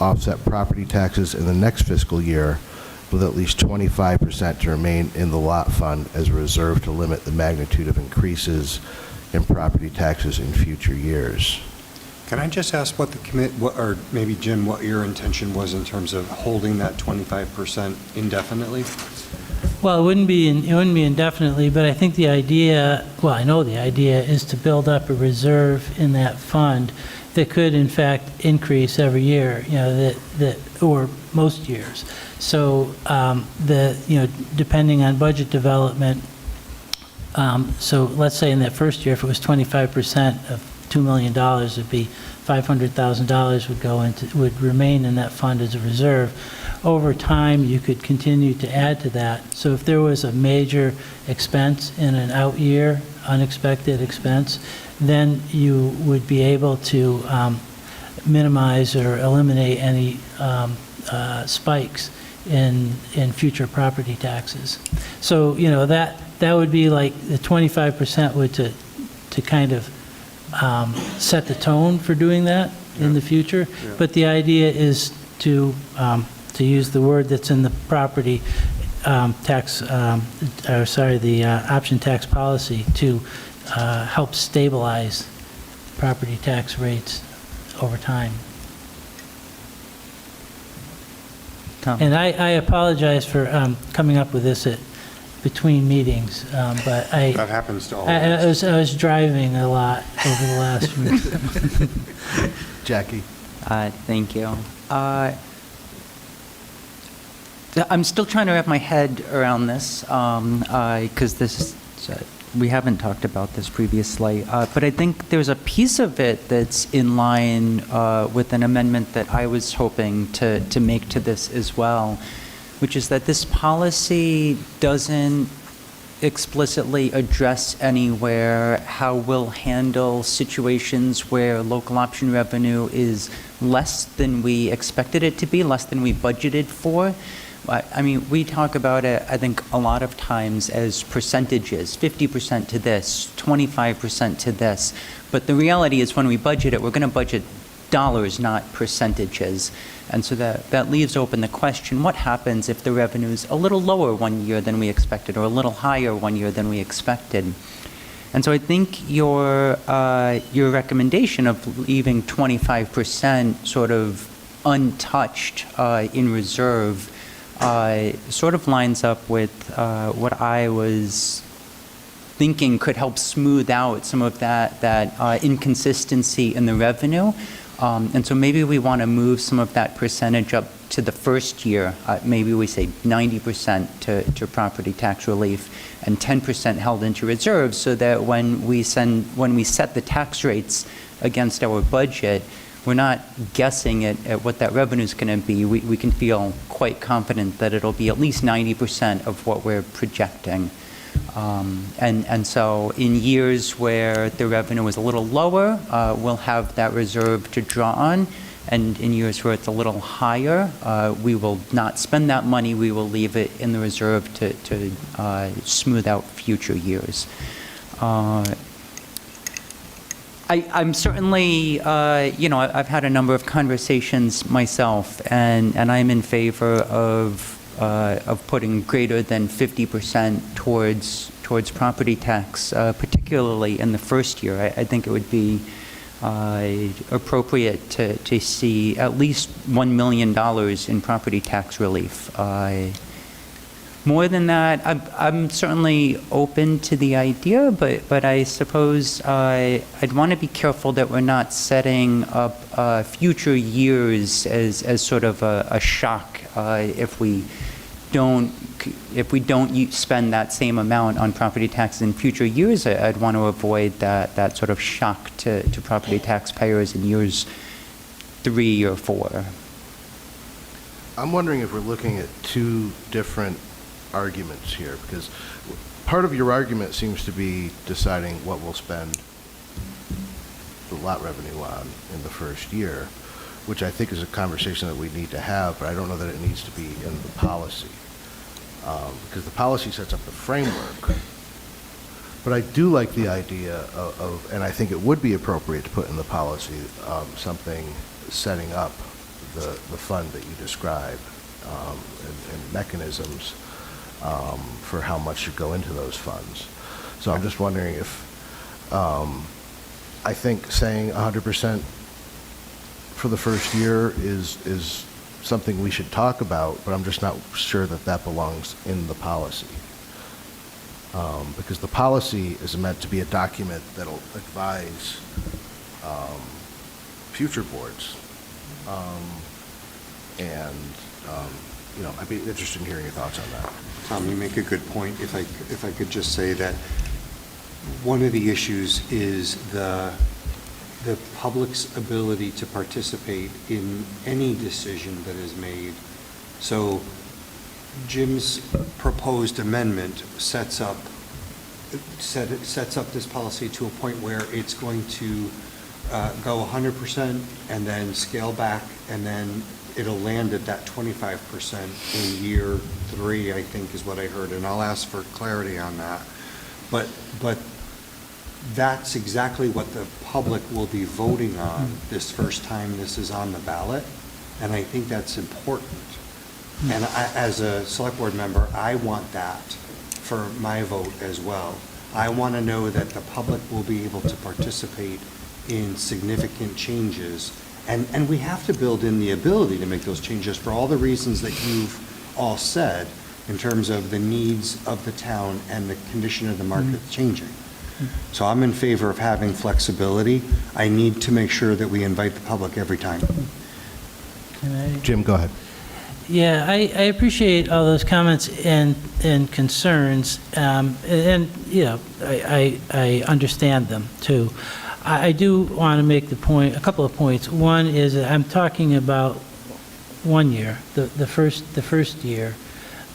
offset property taxes in the next fiscal year, with at least 25% to remain in the lot fund as a reserve to limit the magnitude of increases in property taxes in future years. Can I just ask what or maybe Jim, what your intention was in terms of holding that 25% indefinitely? Well, it wouldn't be indefinitely, but I think the idea, well, I know the idea is to build up a reserve in that fund that could, in fact, increase every year, or most years. So depending on budget development, so let's say in that first year, if it was 25% of $2 million, it'd be $500,000 would remain in that fund as a reserve. Over time, you could continue to add to that. So if there was a major expense in an out year, unexpected expense, then you would be able to minimize or eliminate any spikes in future property taxes. So, you know, that would be like the 25% would to kind of set the tone for doing that in the future. Yeah. But the idea is to use the word that's in the property tax, the option tax policy to help stabilize property tax rates over time. Tom? And I apologize for coming up with this between meetings, but That happens to all of us. I was driving a lot over the last week. Jackie? Thank you. I'm still trying to wrap my head around this, because we haven't talked about this previously, but I think there's a piece of it that's in line with an amendment that I was hoping to make to this as well, which is that this policy doesn't explicitly address anywhere how we'll handle situations where local option revenue is less than we expected it to be, less than we budgeted for. I mean, we talk about it, I think, a lot of times as percentages, 50% to this, 25% to this. But the reality is when we budget it, we're going to budget dollars, not percentages. And so that leaves open the question, what happens if the revenue is a little lower one year than we expected or a little higher one year than we expected? And so I think your recommendation of leaving 25% sort of untouched in reserve sort of lines up with what I was thinking could help smooth out some of that inconsistency in the revenue. And so maybe we want to move some of that percentage up to the first year. Maybe we say 90% to property tax relief and 10% held into reserves, so that when we set the tax rates against our budget, we're not guessing at what that revenue is going to be. We can feel quite confident that it'll be at least 90% of what we're projecting. And so in years where the revenue is a little lower, we'll have that reserve to draw on. And in years where it's a little higher, we will not spend that money. We will leave it in the reserve to smooth out future years. I'm certainly, I've had a number of conversations myself, and I'm in favor of putting greater than 50% towards property tax, particularly in the first year. I think it would be appropriate to see at least $1 million in property tax relief. More than that, I'm certainly open to the idea, but I suppose I'd want to be careful that we're not setting up future years as sort of a shock if we don't spend that same amount on property taxes in future years. I'd want to avoid that sort of shock to property taxpayers in years 3 or 4. I'm wondering if we're looking at two different arguments here, because part of your argument seems to be deciding what we'll spend the lot revenue on in the first year, which I think is a conversation that we need to have, but I don't know that it needs to be in the policy, because the policy sets up the framework. But I do like the idea of, and I think it would be appropriate to put in the policy, something setting up the fund that you described, and mechanisms for how much should go into those funds. So I'm just wondering if, I think saying 100% for the first year is something we should talk about, but I'm just not sure that belongs in the policy. Because the policy is meant to be a document that'll advise future boards. I'd be interested in hearing your thoughts on that. Tom, you make a good point. If I could just say that one of the issues is the the public's ability to participate in any decision that is made. So Jim's proposed amendment sets up this policy to a point where it's going to go 100% and then scale back, and then it'll land at that 25% in year 3, I think is what I heard, and I'll ask for clarity on that. But that's exactly what the public will be voting on this first time this is on the ballot, and I think that's important. And as a select board member, I want that for my vote as well. I want to know that the public will be able to participate in significant changes, and we have to build in the ability to make those changes for all the reasons that you've all said in terms of the needs of the town and the condition of the market changing. So I'm in favor of having flexibility. I need to make sure that we invite the public every time. Jim, go ahead. Yeah, I appreciate all those comments and concerns, and you know, I understand them too. I do want to make a couple of points. One is that I'm talking about 1 year, the first year,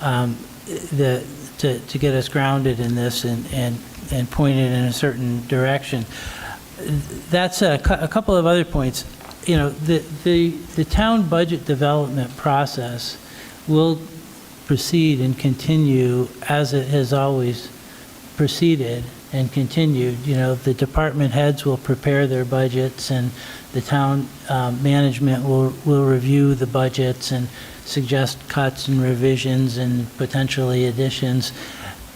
to get us grounded in this and pointed in a certain direction. That's a couple of other points. You know, the town budget development process will proceed and continue as it has always proceeded and continued. You know, the department heads will prepare their budgets, and the town management will review the budgets and suggest cuts and revisions and potentially additions.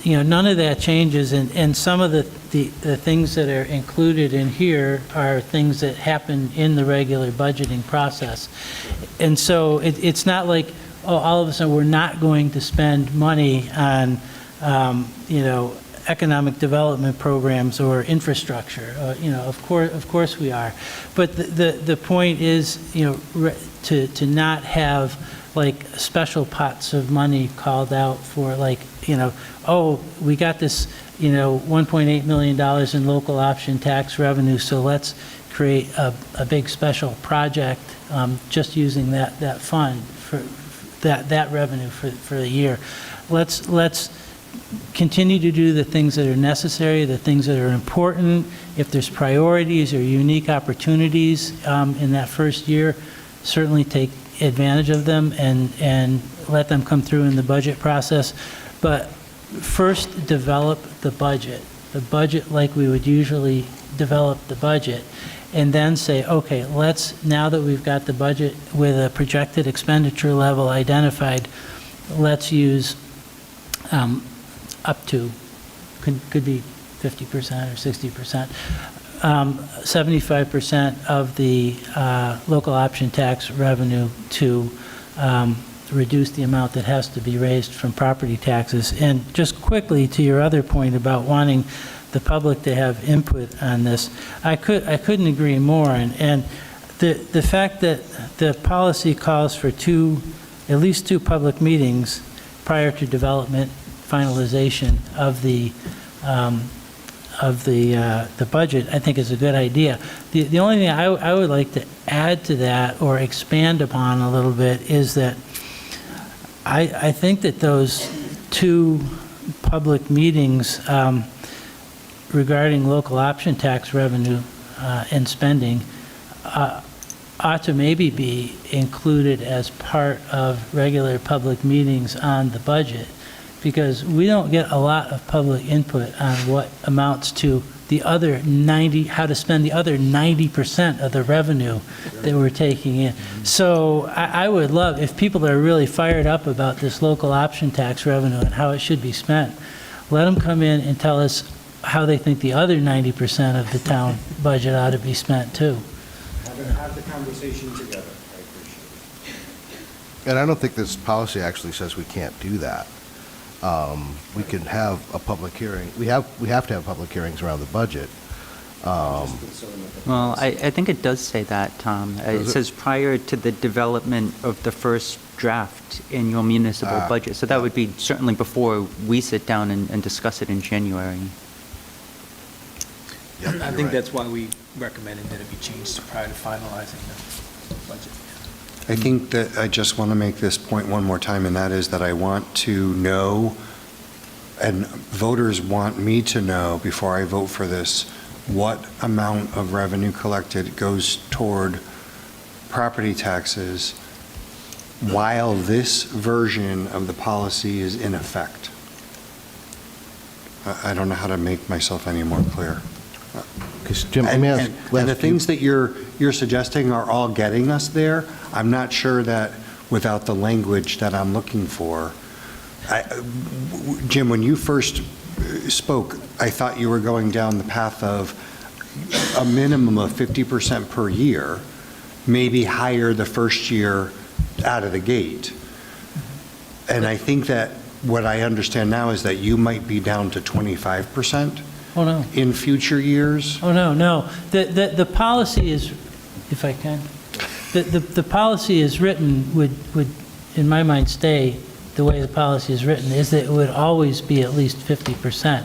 You know, none of that changes, and some of the things that are included in here are things that happen in the regular budgeting process. And so it's not like, oh, all of a sudden we're not going to spend money on, you know, economic development programs or infrastructure. You know, of course we are. But the point is, you know, to not have like special pots of money called out for, like, you know, oh, we got this, you know, $1.8 million in local option tax revenue, so let's create a big special project just using that fund for that revenue for the year. Let's continue to do the things that are necessary, the things that are important. If there's priorities or unique opportunities in that first year, certainly take advantage of them and let them come through in the budget process. But first, develop the budget like we would usually develop the budget, and then say, okay, now that we've got the budget with a projected expenditure level identified, let's use up to, could be 50% or 60%, 75% of the local option tax revenue to reduce the amount that has to be raised from property taxes. And just quickly to your other point about wanting the public to have input on this, I couldn't agree more. And the fact that the policy calls for at least two public meetings prior to development finalization of the budget, I think is a good idea. The only thing I would like to add to that or expand upon a little bit is that I think that those two public meetings regarding local option tax revenue and spending ought to maybe be included as part of regular public meetings on the budget, because we don't get a lot of public input on what amounts to the other 90, how to spend the other 90% of the revenue that we're taking in. So I would love, if people are really fired up about this local option tax revenue and how it should be spent, let them come in and tell us how they think the other 90% of the town budget ought to be spent too. Have the conversation together. I appreciate it. And I don't think this policy actually says we can't do that. We can have a public hearing. We have to have public hearings around the budget. Well, I think it does say that, Tom. It says prior to the development of the first draft annual municipal budget. So that would be certainly before we sit down and discuss it in January. I think that's why we recommending that it be changed prior to finalizing the budget. I think that I just want to make this point one more time, and that is that I want to know, and voters want me to know before I vote for this, what amount of revenue collected goes toward property taxes while this version of the policy is in effect. I don't know how to make myself any more clear. Because Jim, let me ask. And the things that you're suggesting are all getting us there. I'm not sure that without the language that I'm looking for. Jim, when you first spoke, I thought you were going down the path of a minimum of 50% per year, maybe higher the first year out of the gate. And I think that what I understand now is that you might be down to 25%. Oh, no. In future years? Oh, no. The policy is, if I can, the policy is written would, in my mind, stay the way the policy is written, is that it would always be at least 50%.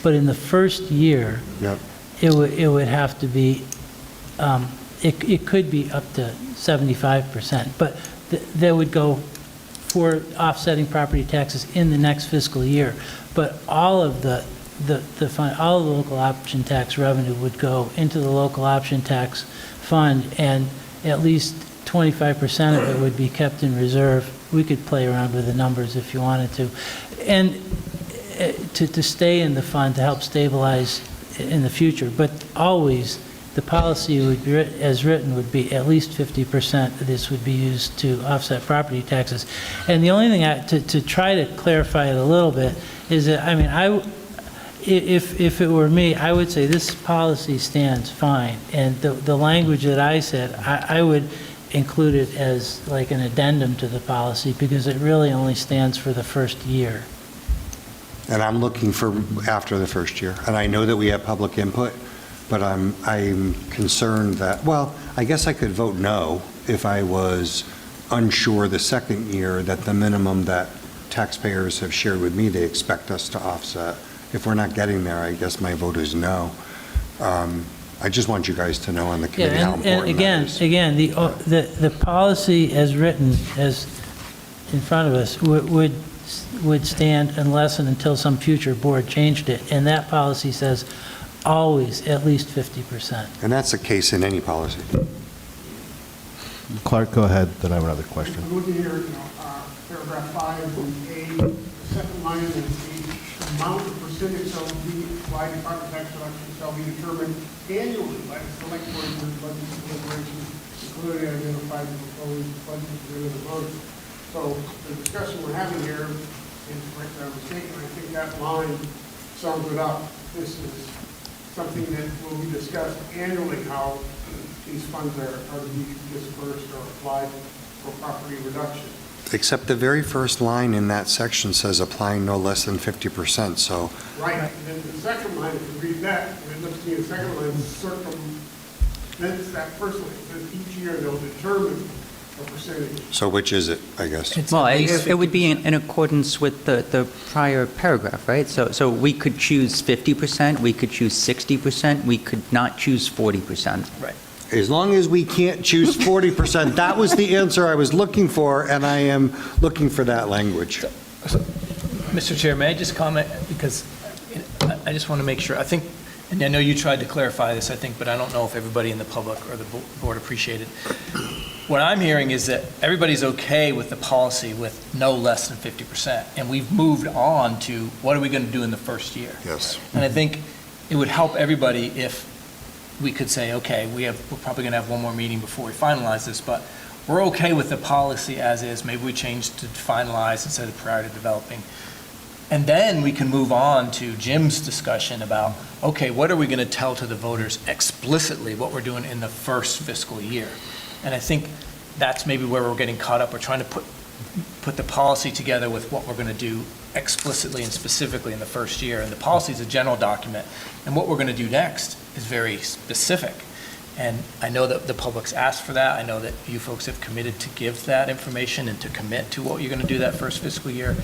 But in the first year, Yep. it would have to be, it could be up to 75%. But that would go for offsetting property taxes in the next fiscal year. But all of the fund, all of the local option tax revenue would go into the local option tax fund, and at least 25% of it would be kept in reserve. We could play around with the numbers if you wanted to. And to stay in the fund to help stabilize in the future. But always, the policy would be, as written, would be at least 50% of this would be used to offset property taxes. And the only thing, to try to clarify it a little bit, is that, I mean, if it were me, I would say this policy stands fine. And the language that I said, I would include it as like an addendum to the policy, because it really only stands for the first year. And I'm looking for after the first year. And I know that we have public input, but I'm concerned that, well, I guess I could vote no if I was unsure the second year that the minimum that taxpayers have shared with me they expect us to offset. If we're not getting there, I guess my vote is no. I just want you guys to know on the committee how important that is. Again, the policy as written, as in front of us, would stand unless and until some future board changed it. And that policy says always at least 50%. And that's the case in any policy. Clark, go ahead, then I have another question. I'm looking here, paragraph 5 and A, the second line is the amount of percentage shall be applied to property tax reduction shall be determined annually by the select board in the budget deliberations, including identified the proposed budget for the vote. So the discussion we're having here, and correct me if I'm mistaken, I think that line sums it up. This is something that will be discussed annually, how these funds are to be dispersed or applied for property reduction. Except the very first line in that section says applying no less than 50%, so. Right, and then the second line, if you read that, and it looks to me the second line circumvents that first line. It says each year they'll determine a percentage. So which is it, I guess? Well, it would be in accordance with the prior paragraph, right? So we could choose 50%, we could choose 60%, we could not choose 40%. Right. As long as we can't choose 40%, that was the answer I was looking for, and I am looking for that language. Mr. Chair, may I just comment? Because I just want to make sure, I think, and I know you tried to clarify this, I think, but I don't know if everybody in the public or the board appreciated. What I'm hearing is that everybody's okay with the policy with no less than 50%, and we've moved on to what are we going to do in the first year? Yes. And I think it would help everybody if we could say, okay, we're probably going to have one more meeting before we finalize this, but we're okay with the policy as is. Maybe we change to finalize instead of prior to developing. And then we can move on to Jim's discussion about, okay, what are we going to tell to the voters explicitly what we're doing in the first fiscal year? And I think that's maybe where we're getting caught up. We're trying to put the policy together with what we're going to do explicitly and specifically in the first year. And the policy is a general document. And what we're going to do next is very specific. And I know that the public's asked for that. I know that you folks have committed to give that information and to commit to what you're going to do that first fiscal year.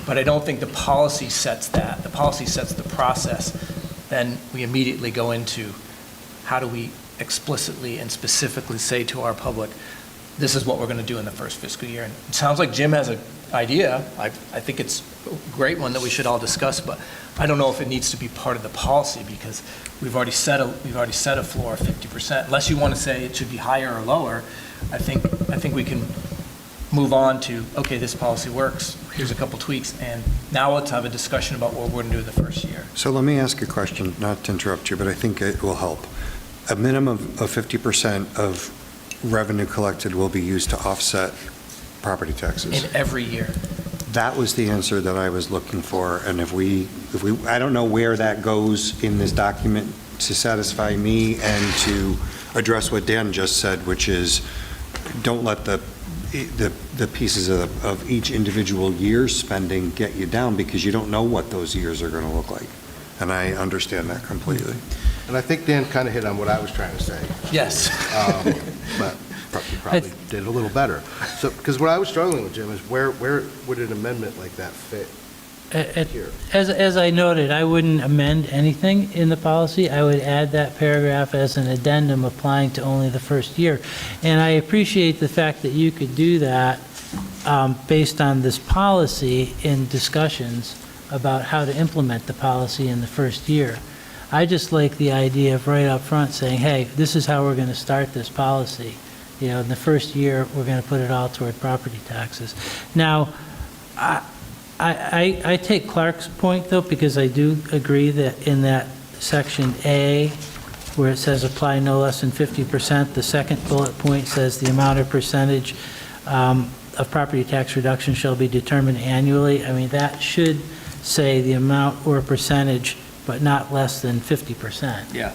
But I don't think the policy sets that. The policy sets the process. Then we immediately go into how do we explicitly and specifically say to our public, this is what we're going to do in the first fiscal year. And it sounds like Jim has an idea. I think it's a great one that we should all discuss, but I don't know if it needs to be part of the policy because we've already set a floor of 50%. Unless you want to say it should be higher or lower, I think we can move on to, okay, this policy works, here's a couple tweaks, and now let's have a discussion about what we're going to do in the first year. So let me ask a question, not to interrupt you, but I think it will help. A minimum of 50% of revenue collected will be used to offset property taxes. In every year. That was the answer that I was looking for, and if we, I don't know where that goes in this document to satisfy me and to address what Dan just said, which is, don't let the pieces of each individual year's spending get you down because you don't know what those years are going to look like. And I understand that completely. And I think Dan kind of hit on what I was trying to say. Yes. But you probably did a little better. So, because what I was struggling with, Jim, is where would an amendment like that fit here? As I noted, I wouldn't amend anything in the policy. I would add that paragraph as an addendum applying to only the first year. And I appreciate the fact that you could do that based on this policy in discussions about how to implement the policy in the first year. I just like the idea of right up front saying, hey, this is how we're going to start this policy. You know, in the first year, we're going to put it all toward property taxes. Now, I take Clark's point, though, because I do agree that in that section A, where it says apply no less than 50%, the second bullet point says the amount or percentage of property tax reduction shall be determined annually. I mean, that should say the amount or percentage, but not less than 50%. Yeah.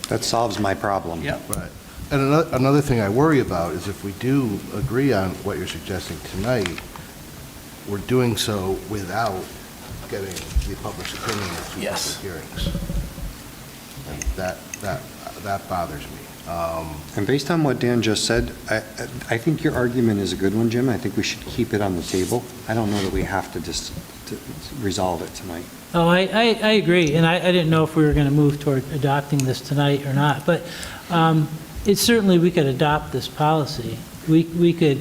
That solves my problem. Yeah. Right. And another thing I worry about is if we do agree on what you're suggesting tonight, we're doing so without getting the public's opinion at two public hearings. And that bothers me. And based on what Dan just said, I think your argument is a good one, Jim. I think we should keep it on the table. I don't know that we have to just resolve it tonight. Oh, I agree, and I didn't know if we were going to move toward adopting this tonight or not, but it's certainly we could adopt this policy. We could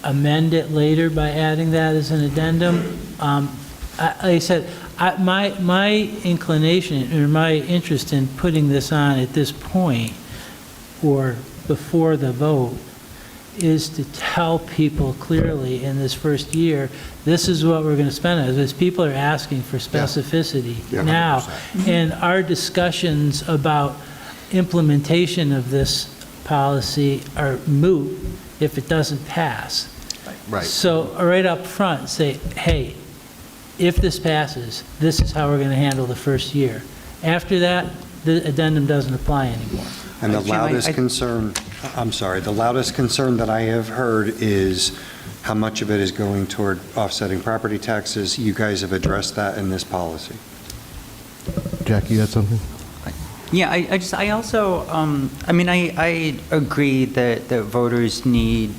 amend it later by adding that as an addendum. Like I said, my inclination or my interest in putting this on at this point or before the vote is to tell people clearly in this first year, this is what we're going to spend on. Because people are asking for specificity now. 100%. And our discussions about implementation of this policy are moot if it doesn't pass. Right. So right up front, say, hey, if this passes, this is how we're going to handle the first year. After that, the addendum doesn't apply anymore. And the loudest concern, I'm sorry, the loudest concern that I have heard is how much of it is going toward offsetting property taxes. You guys have addressed that in this policy. Jackie, you had something? Yeah, I also, I agree that voters need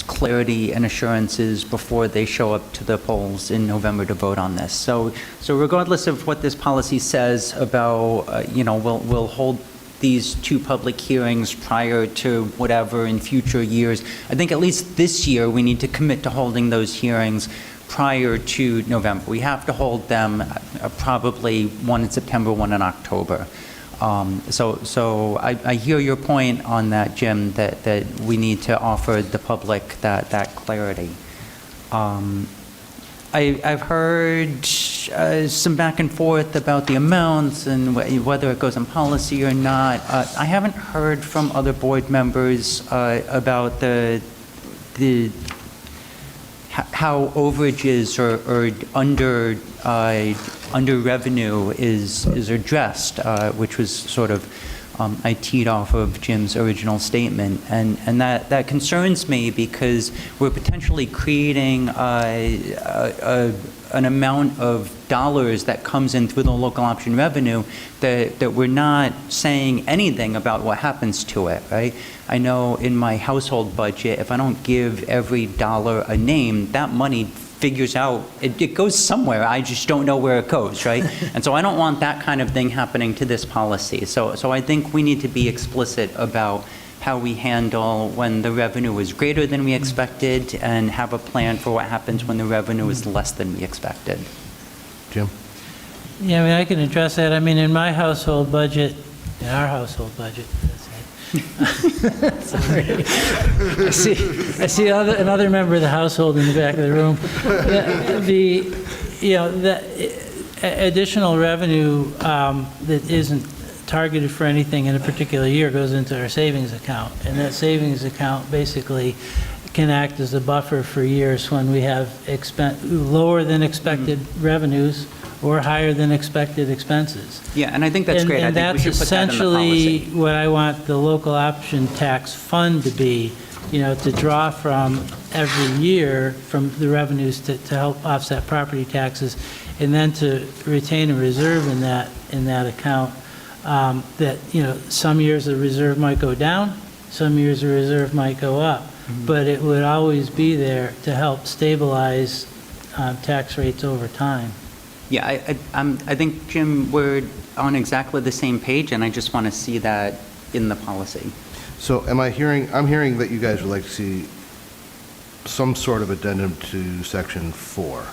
clarity and assurances before they show up to the polls in November to vote on this. So regardless of what this policy says about, we'll hold these two public hearings prior to whatever in future years, I think at least this year we need to commit to holding those hearings prior to November. We have to hold them probably one in September, one in October. So I hear your point on that, Jim, that we need to offer the public that clarity. I've heard some back and forth about the amounts and whether it goes in policy or not. I haven't heard from other board members about how overages or under revenue is addressed, which was sort of I teed off of Jim's original statement, and that concerns me because we're potentially creating a an amount of dollars that comes in through the local option revenue that we're not saying anything about what happens to it, right? I know in my household budget, if I don't give every dollar a name, that money figures out, it goes somewhere, I just don't know where it goes, right? And so I don't want that kind of thing happening to this policy. So I think we need to be explicit about how we handle when the revenue is greater than we expected and have a plan for what happens when the revenue is less than we expected. Jim? Yeah, I mean, I can address that. I mean, in my household budget, in our household budget, sorry. I see another member of the household in the back of the room. The additional revenue that isn't targeted for anything in a particular year goes into our savings account, and that savings account basically can act as a buffer for years when we have lower than expected revenues or higher than expected expenses. Yeah, and I think that's great. I think we should put that in the policy. That's essentially what I want the local option tax fund to be, to draw from every year from the revenues to help offset property taxes, and then to retain a reserve in that account. That, some years the reserve might go down, some years the reserve might go up, but it would always be there to help stabilize tax rates over time. Yeah, I think, Jim, we're on exactly the same page, and I just want to see that in the policy. So I'm hearing that you guys would like to see some sort of addendum to section 4.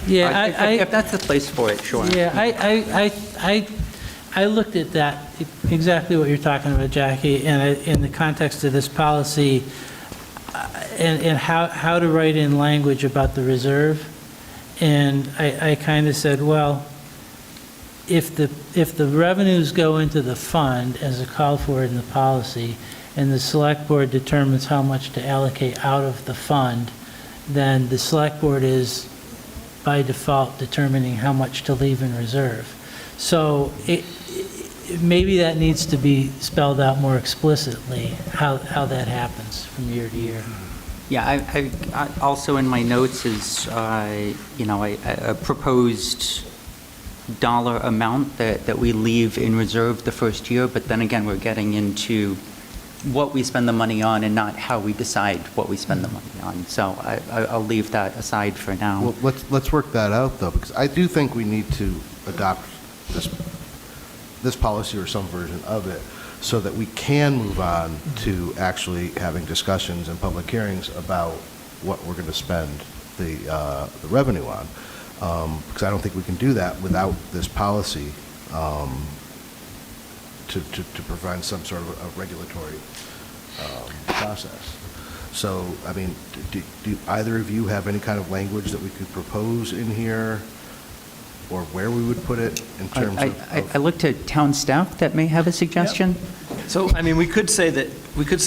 Yeah, if that's the place for it, sure. Yeah, I looked at that, exactly what you're talking about, Jackie, and in the context of this policy, and how to write in language about the reserve. And I kind of said, well, if the revenues go into the fund as a call for it in the policy, and the select board determines how much to allocate out of the fund, then the select board is by default determining how much to leave in reserve. So maybe that needs to be spelled out more explicitly, how that happens from year to year. Yeah, I also in my notes is, a proposed dollar amount that we leave in reserve the first year, but then again, we're getting into what we spend the money on and not how we decide what we spend the money on. So I'll leave that aside for now. Well, let's work that out, though, because I do think we need to adopt this policy or some version of it so that we can move on to actually having discussions and public hearings about what we're going to spend the revenue on. Because I don't think we can do that without this policy to provide some sort of a regulatory process. So, I mean, do either of you have any kind of language that we could propose in here, or where we would put it in terms of... I looked at town staff that may have a suggestion. Yep. So, I mean, we could say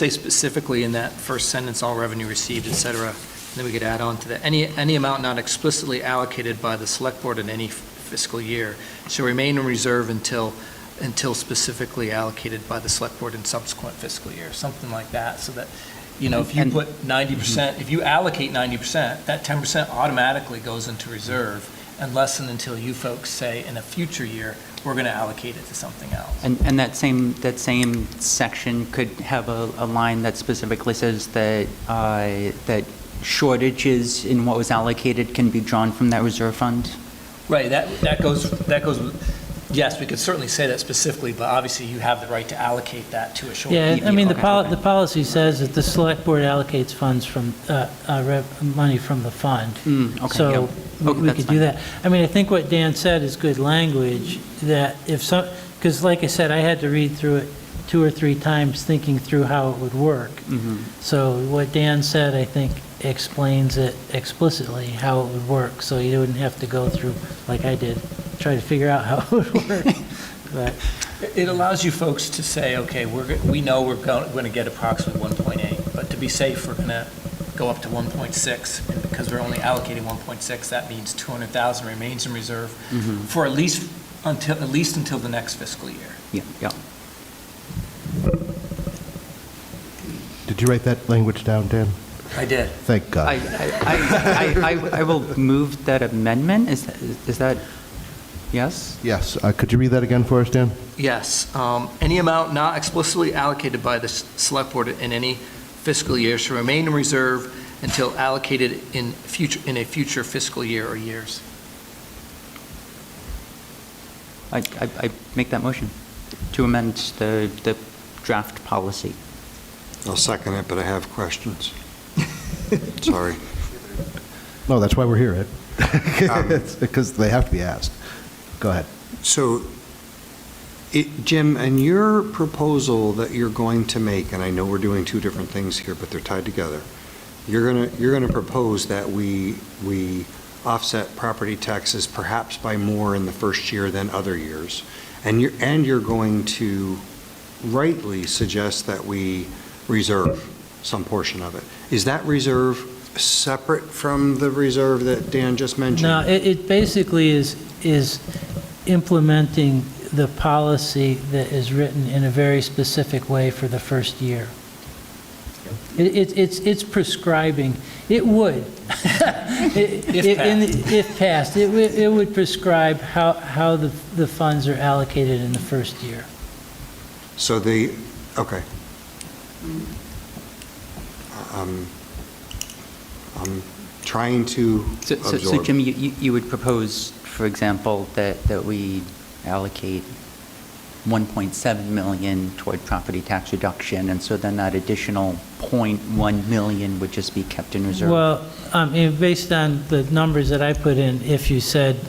specifically in that first sentence, all revenue received, et cetera, and then we could add on to that, any amount not explicitly allocated by the select board in any fiscal year shall remain in reserve until specifically allocated by the select board in subsequent fiscal year, something like that, so that, if you put 90%, if you allocate 90%, that 10% automatically goes into reserve, unless and until you folks say in a future year, we're going to allocate it to something else. And that same section could have a line that specifically says that that shortages in what was allocated can be drawn from that reserve fund? Right, that goes yes, we could certainly say that specifically, but obviously you have the right to allocate that to a shortage. Yeah, I mean, the policy says that the select board allocates funds from, money from the fund. Okay, So yeah. we could do that. I mean, I think what Dan said is good language, that because like I said, I had to read through it 2 or 3 times thinking through how it would work. So what Dan said, I think, explains it explicitly how it would work, so you wouldn't have to go through, like I did, try to figure out how it would work. But it allows you folks to say, okay, we know we're going to get approximately 1.8, but to be safe, we're going to go up to 1.6, and because we're only allocating 1.6, that means 200,000 remains in reserve for at least until the next fiscal year. Yeah. Did you write that language down, Dan? I did. Thank God. I will move that amendment. Is that, yes? Yes. Could you read that again for us, Dan? Yes. Any amount not explicitly allocated by the Select Board in any fiscal year shall remain in reserve until allocated in a future fiscal year or years. I make that motion to amend the draft policy. I'll second it, but I have questions. Sorry. No, that's why we're here, Ed. It's because they have to be asked. Go ahead. So, Jim, and your proposal that you're going to make, and I know we're doing two different things here, but they're tied together. You're gonna propose that we offset property taxes perhaps by more in the first year than other years, and you're going to rightly suggest that we reserve some portion of it. Is that reserve separate from the reserve that Dan just mentioned? No, it basically is implementing the policy that is written in a very specific way for the first year. It's prescribing, it would, if passed, it would prescribe how the funds are allocated in the first year. So okay. I'm trying to absorb. So Jim, you would propose, for example, that we allocate 1.7 million toward property tax reduction, and so then that additional 0.1 million would just be kept in reserve? Well, based on the numbers that I put in, if you said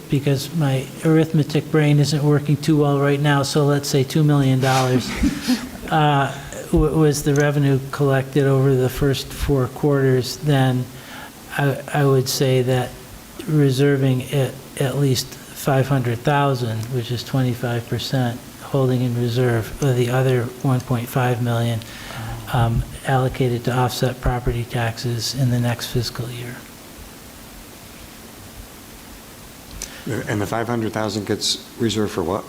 because my arithmetic brain isn't working too well right now, so let's say $2 million was the revenue collected over the first 4 quarters, then I would say that reserving at least 500,000, which is 25%, holding in reserve the other 1.5 million allocated to offset property taxes in the next fiscal year. And the 500,000 gets reserved for what?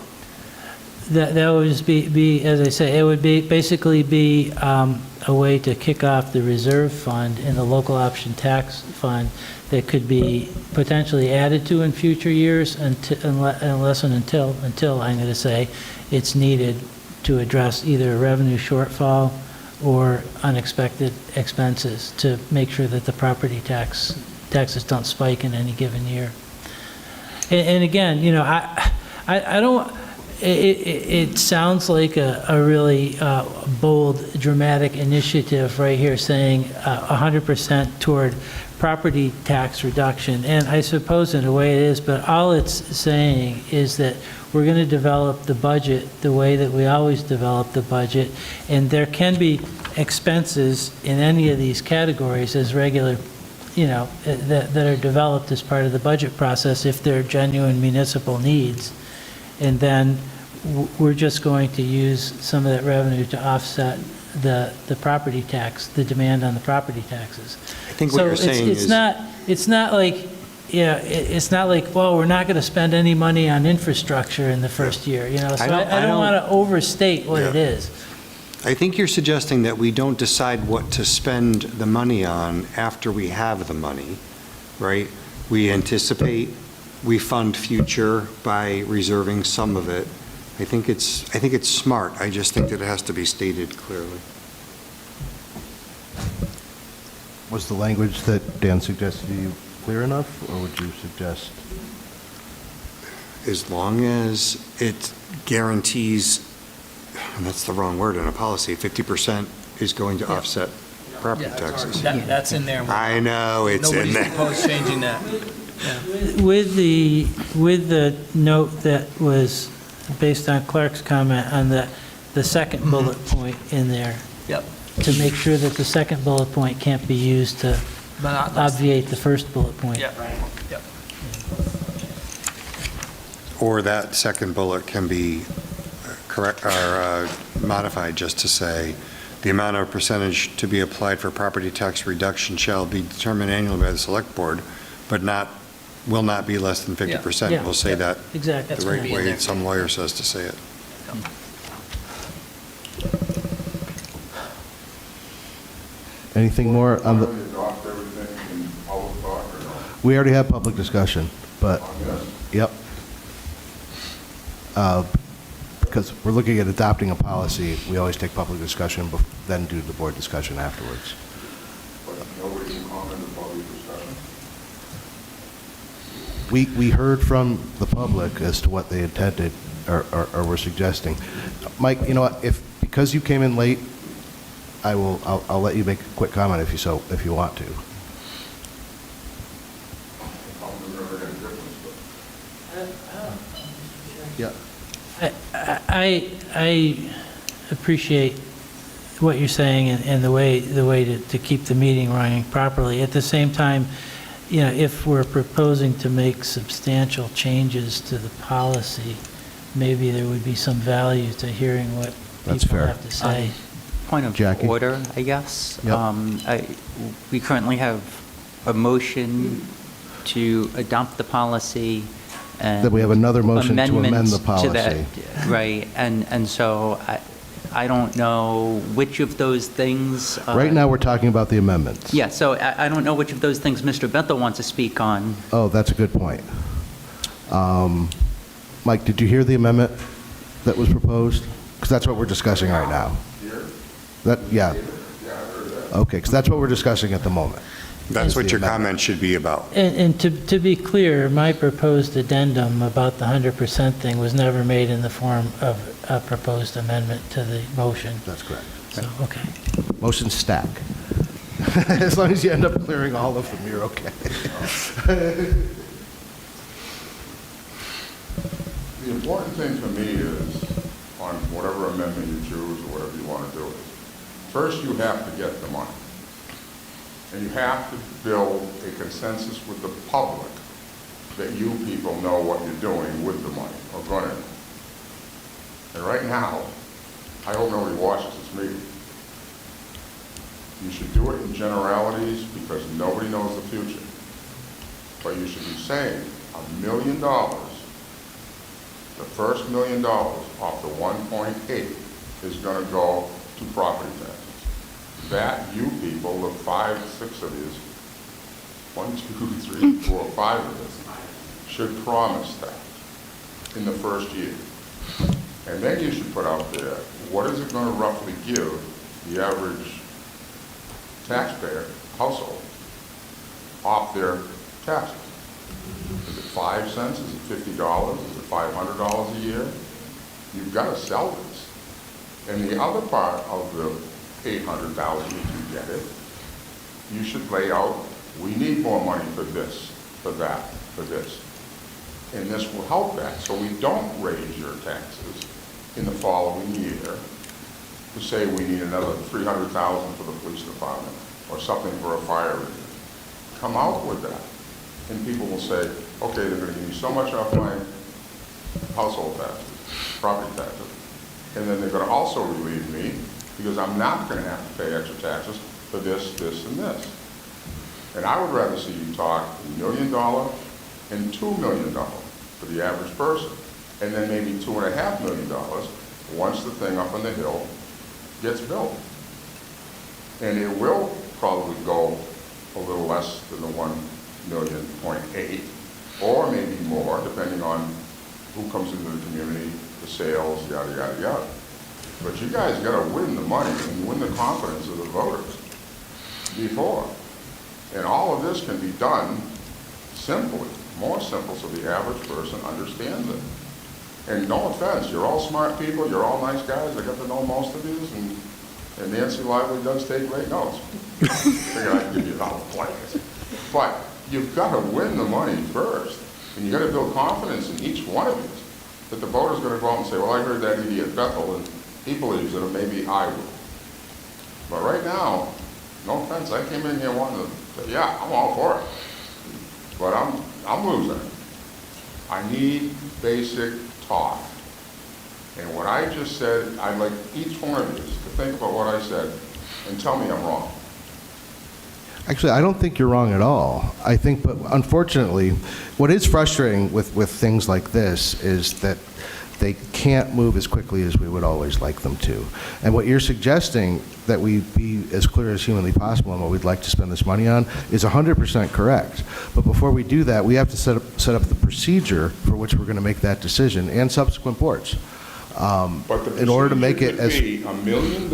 That would just be, as I say, it would basically be a way to kick off the reserve fund and the local option tax fund that could be potentially added to in future years unless and until I'm going to say it's needed to address either a revenue shortfall or unexpected expenses to make sure that the property taxes don't spike in any given year. And again, I don't. It sounds like a really bold, dramatic initiative right here, saying 100% toward property tax reduction. And I suppose in a way it is, but all it's saying is that we're going to develop the budget the way that we always develop the budget, and there can be expenses in any of these categories as regular, that are developed as part of the budget process if they're genuine municipal needs. And then we're just going to use some of that revenue to offset the property tax, the demand on the property taxes. I think what you're saying is... It's not like, it's not like, well, we're not going to spend any money on infrastructure in the first year, So I don't want to overstate what it is. I think you're suggesting that we don't decide what to spend the money on after we have the money, right? We anticipate, we fund future by reserving some of it. I think it's smart. I just think that it has to be stated clearly. Was the language that Dan suggested to you clear enough, or would you suggest? As long as it guarantees, and that's the wrong word in a policy, 50% is going to offset property taxes. That's in there. I know, it's in there. Nobody's proposed changing that. With the note that was based on Clark's comment on the second bullet point in there. Yep. To make sure that the second bullet point can't be used to obviate the first bullet point. Yeah, right. Yep. Or that second bullet can be correct or modified just to say, the amount of percentage to be applied for property tax reduction shall be determined annually by the Select Board, but will not be less than 50%. Yeah. We'll say that Exactly. the right way some lawyer says to say it. Anything more on the, Adopt everything in public talk or no? we already had public discussion, but, On this? yep. Because we're looking at adopting a policy, we always take public discussion, then do the board discussion afterwards. But nobody can comment in public discussion? We heard from the public as to what they intended or were suggesting. Mike, you know what, because you came in late, I'll let you make a quick comment if you want to. Probably never get a difference, but. Yeah. I appreciate what you're saying and the way to keep the meeting running properly. At the same time, you know, if we're proposing to make substantial changes to the policy, maybe there would be some value to hearing what That's people fair. have to say. Point of Jackie? order, I guess. Yep. We currently have a motion to adopt the policy and Then we have another motion to amend amendments the to that, policy. right, and so I don't know which of those things. Right now, we're talking about the amendments. Yeah, so I don't know which of those things Mr. Bethel wants to speak on. Oh, that's a good point. Mike, did you hear the amendment that was proposed? Because that's what we're discussing right now. Yeah. Okay, because that's what we're discussing at the moment. That's what your comment should be about. And to be clear, my proposed addendum about the 100% thing was never made in the form of a proposed amendment to the motion. That's correct. So, okay. Motions stack. As long as you end up clearing all of them, you're okay. The important thing for me is, on whatever amendment you choose or whatever you want to do, is first you have to get the money. And you have to build a consensus with the public that you people know what you're doing with the money, or going to. And right now, I hope nobody watches this meeting. You should do it in generalities because nobody knows the future. But you should be saying $1 million, the first $1 million off the 1.8 is going to go to property taxes. That you people, the 5, 6 of these, 1, 2, 3, 4, 5 of this, should promise that in the first year. And then you should put out there, what is it going to roughly give the average taxpayer, household, off their taxes? Is it 5 cents? Is it $50? Is it $500 a year? You've got to sell this. And the other part of the 800,000 if you get it, you should lay out, we need more money for this, for that, for this. And this will help that, so we don't raise your taxes in the following year to say we need another 300,000 for the police department or something for a fire engine. Come out with that. And people will say, okay, they're going to give me so much off my household taxes, property taxes, and then they're going to also relieve me because I'm not going to have to pay extra taxes for this, this, and this. And I would rather see you talk $1 million and $2 million for the average person, and then maybe $2.5 million once the thing up on the hill gets built. And it will probably go a little less than the 1.8 million, or maybe more, depending on who comes into the community, the sales, yada, yada, yada. But you guys got to win the money and win the confidence of the voters before. And all of this can be done simply, more simple, so the average person understands it. And no offense, you're all smart people, you're all nice guys, I got to know most of these, and Nancy Lively does take great notes. Figured I could give you a lot of plans. But you've got to win the money first, and you got to build confidence in each one of these, that the voter's going to go out and say, well, I heard that idiot Bethel, and he believes it, or maybe I will. But right now, no offense, I came in here wanting to say, yeah, I'm all for it. But I'm losing it. I need basic talk. And what I just said, I'd like each one of you to think about what I said and tell me I'm wrong. Actually, I don't think you're wrong at all. I think, but unfortunately, what is frustrating with things like this is that they can't move as quickly as we would always like them to. And what you're suggesting, that we be as clear as humanly possible on what we'd like to spend this money on, is 100% correct. But before we do that, we have to set up the procedure for which we're going to make that decision, and subsequent boards. But the in order to make it as... procedure could be $1 million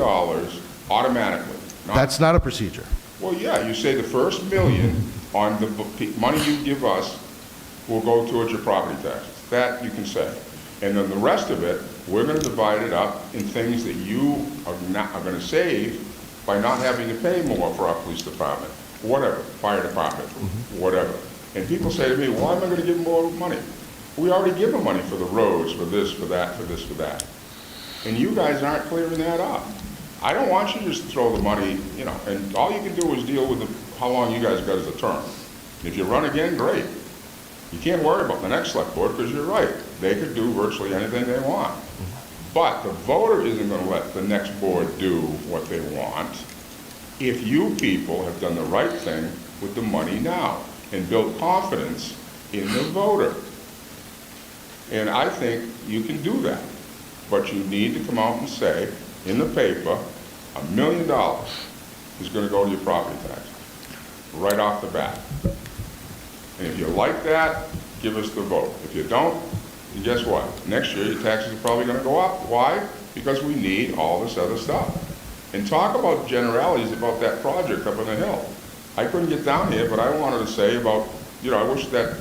automatically. That's not a procedure. Well, yeah, you say the first $1 million on the money you give us will go towards your property taxes. That you can say. And then the rest of it, we're going to divide it up in things that you are going to save by not having to pay more for our police department, whatever, fire department, whatever. And people say to me, why am I going to give them more money? We already give them money for the roads, for this, for that, for this, for that. And you guys aren't clearing that up. I don't want you to just throw the money, you know, and all you can do is deal with how long you guys got as a term. If you run again, great. You can't worry about the next select board, because you're right. They could do virtually anything they want. But the voter isn't going to let the next board do what they want if you people have done the right thing with the money now and built confidence in the voter. And I think you can do that. But you need to come out and say, in the paper, $1 million is going to go to your property taxes, right off the bat. And if you like that, give us the vote. If you don't, then guess what? Next year, your taxes are probably going to go up. Why? Because we need all this other stuff. And talk about generalities about that project up on the hill. I couldn't get down here, but I wanted to say about, you know, I wish that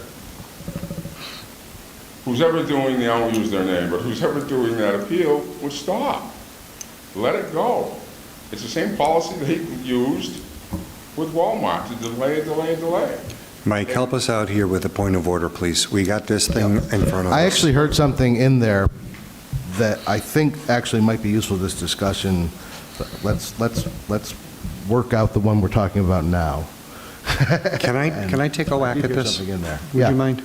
who's ever doing the, I won't use their name, but who's ever doing that appeal would stop. Let it go. It's the same policy they used with Walmart to delay, delay, delay. Mike, help us out here with a point of order, please. We got this thing in front of us. I actually heard something in there that I think actually might be useful to this discussion. Let's work out the one we're talking about now. Can I take a whack at this? Something in there. Would you mind?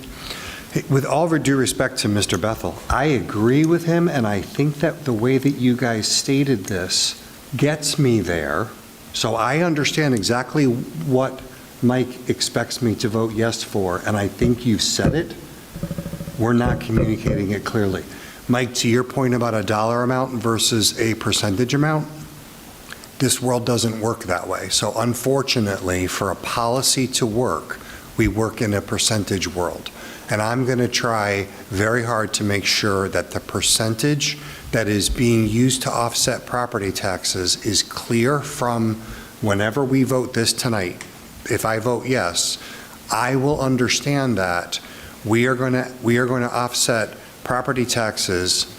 Hey, with all due respect to Mr. Bethel, I agree with him, and I think that the way that you guys stated this gets me there. So I understand exactly what Mike expects me to vote yes for, and I think you've said it. We're not communicating it clearly. Mike, to your point about a dollar amount versus a percentage amount, this world doesn't work that way. So unfortunately, for a policy to work, we work in a percentage world. And I'm going to try very hard to make sure that the percentage that is being used to offset property taxes is clear from whenever we vote this tonight. If I vote yes, I will understand that we are going to offset property taxes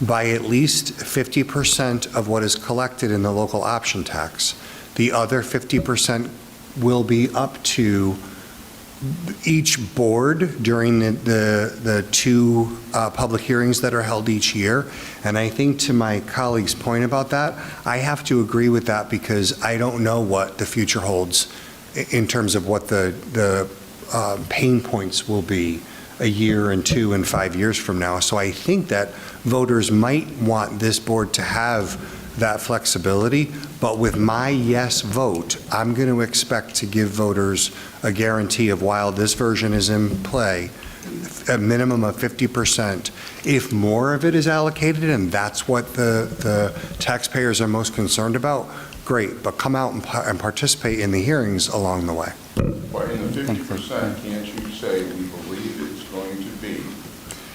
by at least 50% of what is collected in the local option tax. The other 50% will be up to each board during the two public hearings that are held each year. And I think, to my colleague's point about that, I have to agree with that, because I don't know what the future holds in terms of what the pain points will be a year and 2 and 5 years from now. So I think that voters might want this board to have that flexibility, but with my yes vote, I'm going to expect to give voters a guarantee of, while this version is in play, a minimum of 50%. If more of it is allocated, and that's what the taxpayers are most concerned about, great, but come out and participate in the hearings along the way. But in the 50%, can't you say we believe it's going to be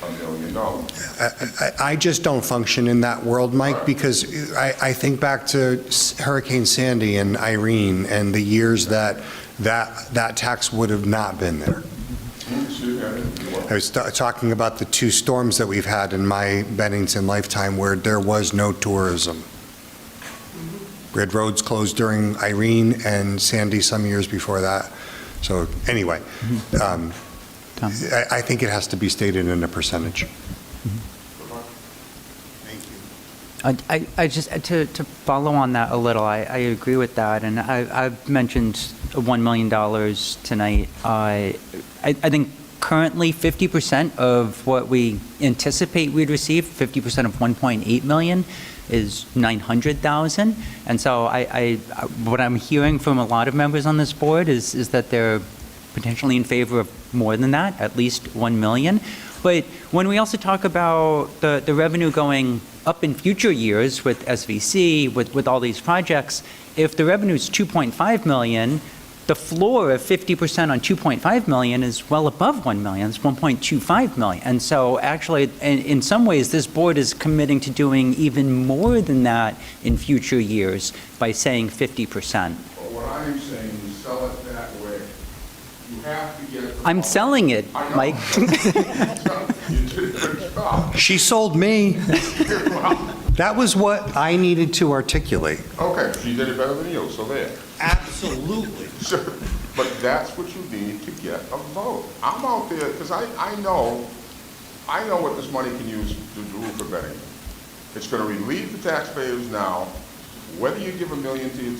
$1 million? I just don't function in that world, Mike, because I think back to Hurricane Sandy and Irene and the years that tax would have not been there. I was talking about the 2 storms that we've had in my Bennington lifetime where there was no tourism. We had roads closed during Irene and Sandy some years before that. So anyway, I think it has to be stated in a percentage. I just, to follow on that a little, I agree with that, and I've mentioned $1 million tonight. I think currently 50% of what we anticipate we'd receive, 50% of 1.8 million, is 900,000. And so what I'm hearing from a lot of members on this board is that they're potentially in favor of more than that, at least 1 million. But when we also talk about the revenue going up in future years with SVC, with all these projects, if the revenue is 2.5 million, the floor of 50% on 2.5 million is well above 1 million. It's 1.25 million. And so actually, in some ways, this board is committing to doing even more than that in future years by saying 50%. But what I'm saying is sell it that way. You have to get. I'm selling it, Mike. You did a good job. She sold me. That was what I needed to articulate. Okay, she did it better than you, so there. Absolutely. But that's what you need to get a vote. I'm out there, because I know what this money can use to do for Bennington. It's going to relieve the taxpayers now, whether you give $1 million to your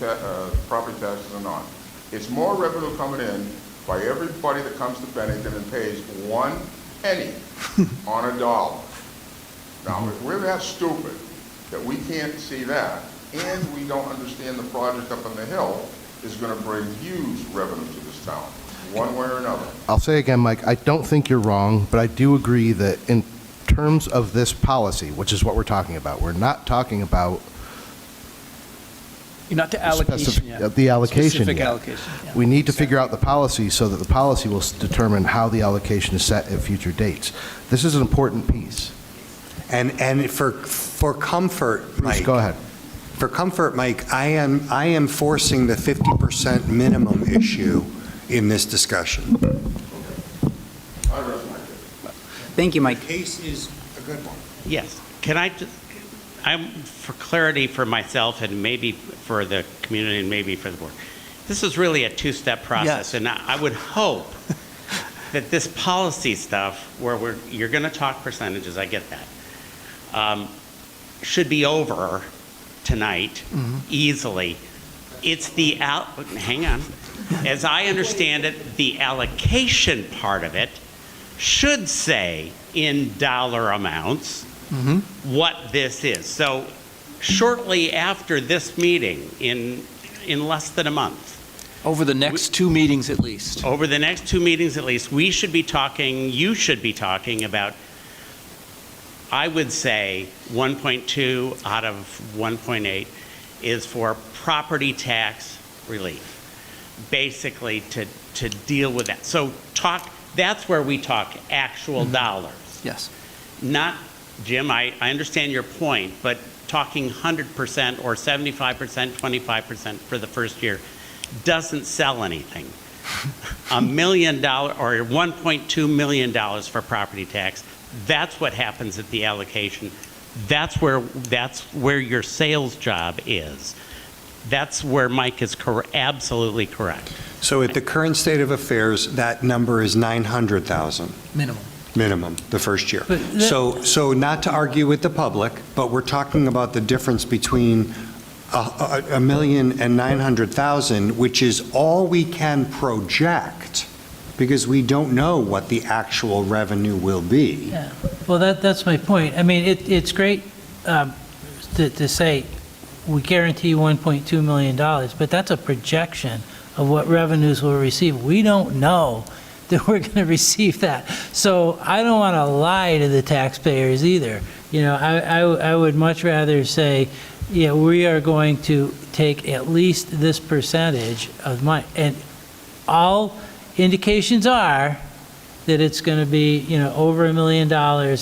property taxes or not. It's more revenue coming in by everybody that comes to Bennington and pays 1 penny on a dollar. Now, if we're that stupid that we can't see that, and we don't understand the project up on the hill is going to bring huge revenue to this town, one way or another. I'll say again, Mike, I don't think you're wrong, but I do agree that in terms of this policy, which is what we're talking about, we're not talking about You're not to allocation yet. the allocation Specific yet. allocation, yeah. We need to figure out the policy so that the policy will determine how the allocation is set at future dates. This is an important piece. And for comfort, Bruce, Mike. go ahead. For comfort, Mike, I am forcing the 50% minimum issue in this discussion. Thank you, Mike. The case is a good one. Yes. Can I just, for clarity for myself and maybe for the community and maybe for the board, this is really a two-step process. Yes. And I would hope that this policy stuff, where you're going to talk percentages, I get that, should be over tonight easily. It's the, hang on. As I understand it, the allocation part of it should say in dollar amounts what this is. So shortly after this meeting, in less than a month, Over the next 2 meetings at least. over the next 2 meetings at least, we should be talking, you should be talking about, I would say 1.2 out of 1.8 is for property tax relief, basically to deal with that. So that's where we talk actual dollars. Yes. Not, Jim, I understand your point, but talking 100% or 75%, 25% for the first year doesn't sell anything. $1 million or $1.2 million for property tax, that's what happens at the allocation. That's where your sales job is. That's where Mike is absolutely correct. So at the current state of affairs, that number is 900,000. Minimum, the first year. So not to argue with the public, but we're talking about the difference between $1,900,000, which is all we can project, because we don't know what the actual revenue will be. Yeah, well, that's my point. I mean, it's great to say we guarantee $1.2 million, but that's a projection of what revenues we'll receive. We don't know that we're going to receive that. So I don't want to lie to the taxpayers either. You know, I would much rather say, yeah, we are going to take at least this percentage of money. And all indications are that it's going to be, you know, over $1 million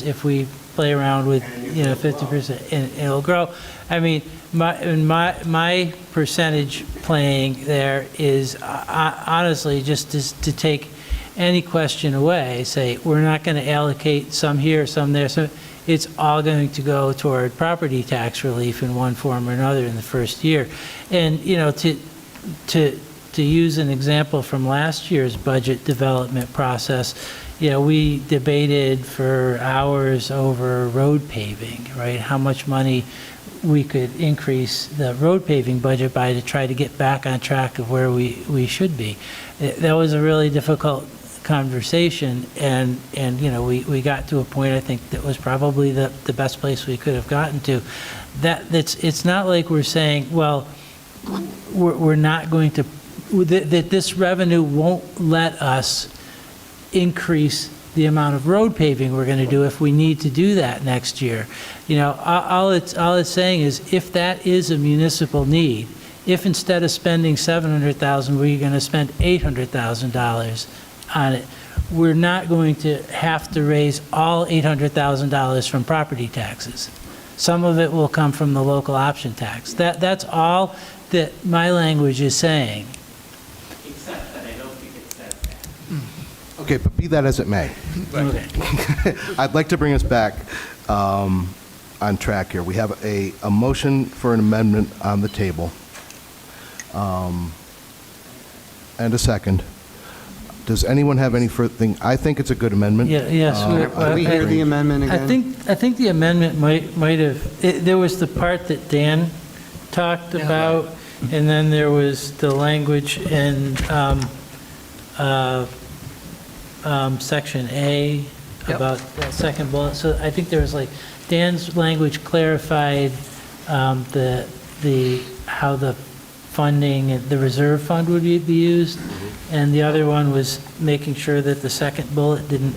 if we play around with, you know, 50%, and it'll grow. I mean, my percentage playing there is honestly just to take any question away, say we're not going to allocate some here, some there, so it's all going to go toward property tax relief in one form or another in the first year. And, you know, to use an example from last year's budget development process, you know, we debated for hours over road paving, right? How much money we could increase the road paving budget by to try to get back on track of where we should be. That was a really difficult conversation, and you know, we got to a point, I think, that was probably the best place we could have gotten to. It's not like we're saying, well, we're not going to, that this revenue won't let us increase the amount of road paving we're going to do if we need to do that next year. You know, all it's saying is if that is a municipal need, if instead of spending $700,000, we're going to spend $800,000 on it, we're not going to have to raise all $800,000 from property taxes. Some of it will come from the local option tax. That's all that my language is saying. Except that I don't think it says that. Okay, but be that as it may. Okay. I'd like to bring us back on track here. We have a motion for an amendment on the table, and a second. Does anyone have any further thing? I think it's a good amendment. Yes. Can we hear the amendment I again? think the amendment might have, there was the part that Dan talked about, and then there was the language in section A about that second bullet. So I think there was like, Dan's language clarified how the funding, the reserve fund would be used, and the other one was making sure that the second bullet didn't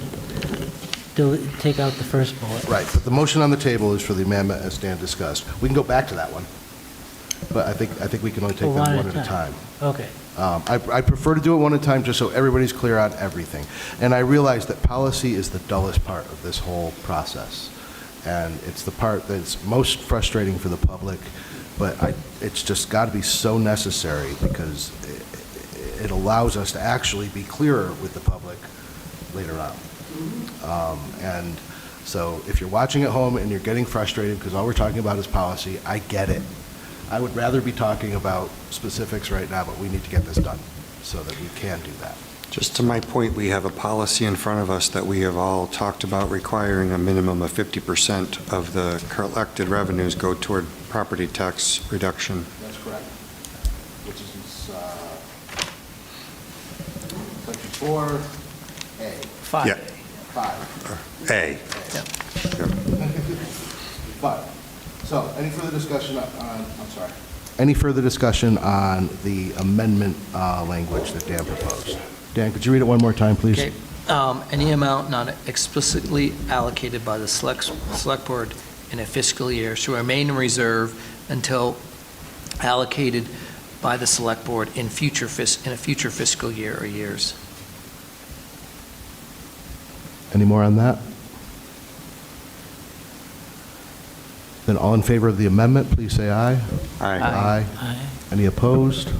take out the first bullet. Right, but the motion on the table is for the amendment as Dan discussed. We can go back to that one, but I think we can only take them one at a time. Okay. I prefer to do it one at a time, just so everybody's clear on everything. And I realize that policy is the dullest part of this whole process, and it's the part that's most frustrating for the public, but it's just got to be so necessary because it allows us to actually be clearer with the public later on. And so if you're watching at home and you're getting frustrated because all we're talking about is policy, I get it. I would rather be talking about specifics right now, but we need to get this done so that we can do that. Just to my point, we have a policy in front of us that we have all talked about requiring a minimum of 50% of the collected revenues go toward property tax reduction. That's correct. Which is section 4A. 5. Yeah. 5. A. But, so, any further discussion any further discussion on the amendment language that Dan proposed? Dan, could you read it one more time, please? Okay. Any amount not explicitly allocated by the select board in a fiscal year shall remain in reserve until allocated by the select board in a future fiscal year or years. Any more on that? Then all in favor of the amendment, please say aye. Aye. Aye. Any opposed? I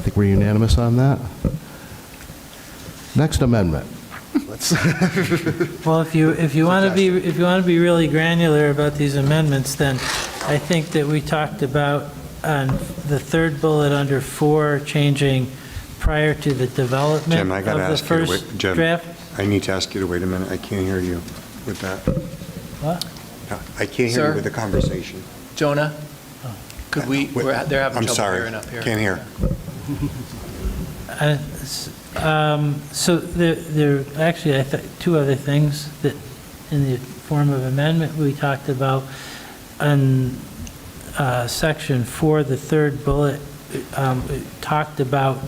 think we're unanimous on that. Next amendment. Let's Well, if you want to be really granular about these amendments, then I think that we talked about on the third bullet under 4, changing prior to the development Jim, I got to of the ask you to first wait. Jim, draft. I need to ask you to wait a minute. I can't hear you with that. What? I can't hear Sir? you with the conversation. Jonah, could they're having I'm trouble sorry. hearing up here. Can't hear. So there actually, I think, 2 other things that in the form of amendment we talked about. On section 4, the third bullet, it talked about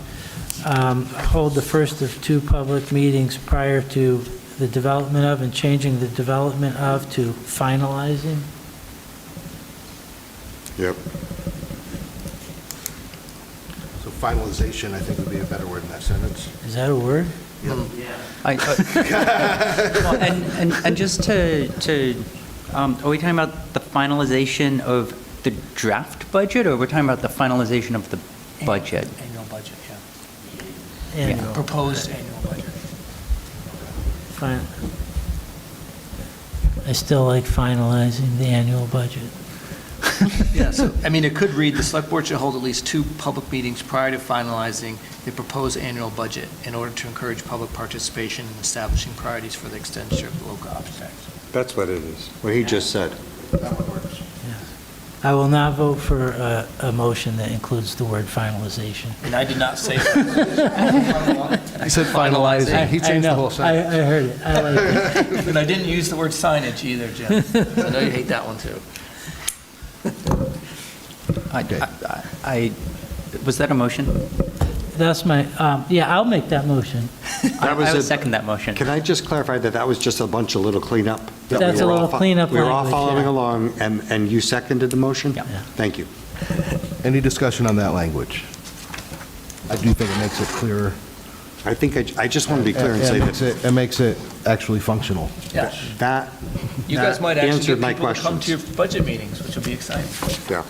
hold the first of 2 public meetings prior to the development of, and changing the development of to finalizing. Yep. So finalization, I think, would be a better word in that sentence. Is that a word? Well, and just to are we talking about the finalization of the draft budget, or we're talking about the finalization of the budget? Annual budget, yeah. Annual. Proposed annual budget. Fine. I still like finalizing the annual budget. Yeah, so, I mean, it could read, the select board should hold at least 2 public meetings prior to finalizing the proposed annual budget in order to encourage public participation in establishing priorities for the expenditure of the local option tax. That's what it is, what he just said. That one works. I will not vote for a motion that includes the word finalization. And I did not say that. He said finalizing. He changed the whole I sentence. heard it. I like it. And I didn't use the word signage either, Jim. I know you hate that one, too. Was that a motion? that's my, yeah, I'll make that motion. That was I would a- second that motion. Can I just clarify that that was just a bunch of little cleanup? that That's we a were all little cleanup We were all language, following yeah. along, and you seconded the motion? Yeah. Thank you. Any discussion on that language? I do think it makes it clearer. I think, I just want to be clear and say that It makes it actually functional. Yeah. that You guys might actually answered get my people to come to your questions. budget meetings, which will be exciting. Yeah.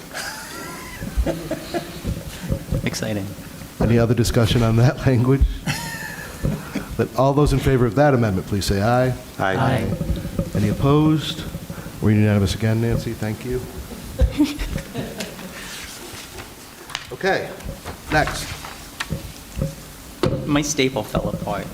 Exciting. Any other discussion on that language? But all those in favor of that amendment, please say aye. Aye. Any opposed? We're unanimous again, Nancy, thank you. Okay, next. My staple fell apart.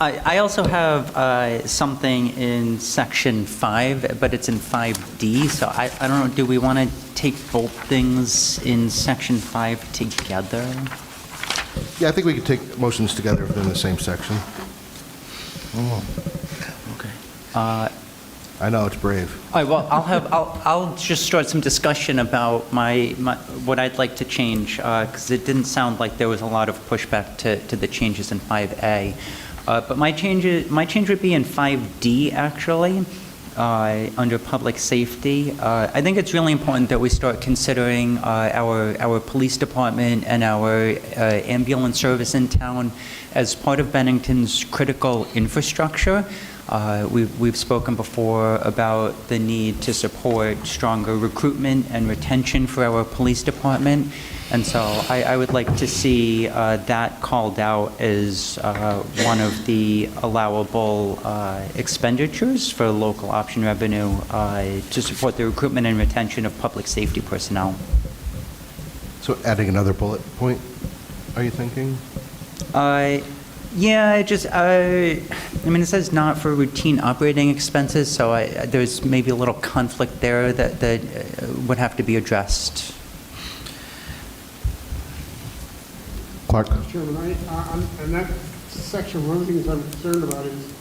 I also have something in section 5, but it's in 5D, so I don't know, do we want to take both things in section 5 together? Yeah, I think we could take motions together within the same section. Okay. I know, it's brave. All right, well, I'll just start some discussion about what I'd like to change, because it didn't sound like there was a lot of pushback to the changes in 5A. But my change would be in 5D, actually, under public safety. I think it's really important that we start considering our police department and our ambulance service in town as part of Bennington's critical infrastructure. We've spoken before about the need to support stronger recruitment and retention for our police department. And so I would like to see that called out as one of the allowable expenditures for local option revenue to support the recruitment and retention of public safety personnel. So adding another bullet point, are you thinking? Yeah, I mean, it says not for routine operating expenses, so there's maybe a little conflict there that would have to be addressed. Clark? Chairman, on that section, one of the things I'm concerned about is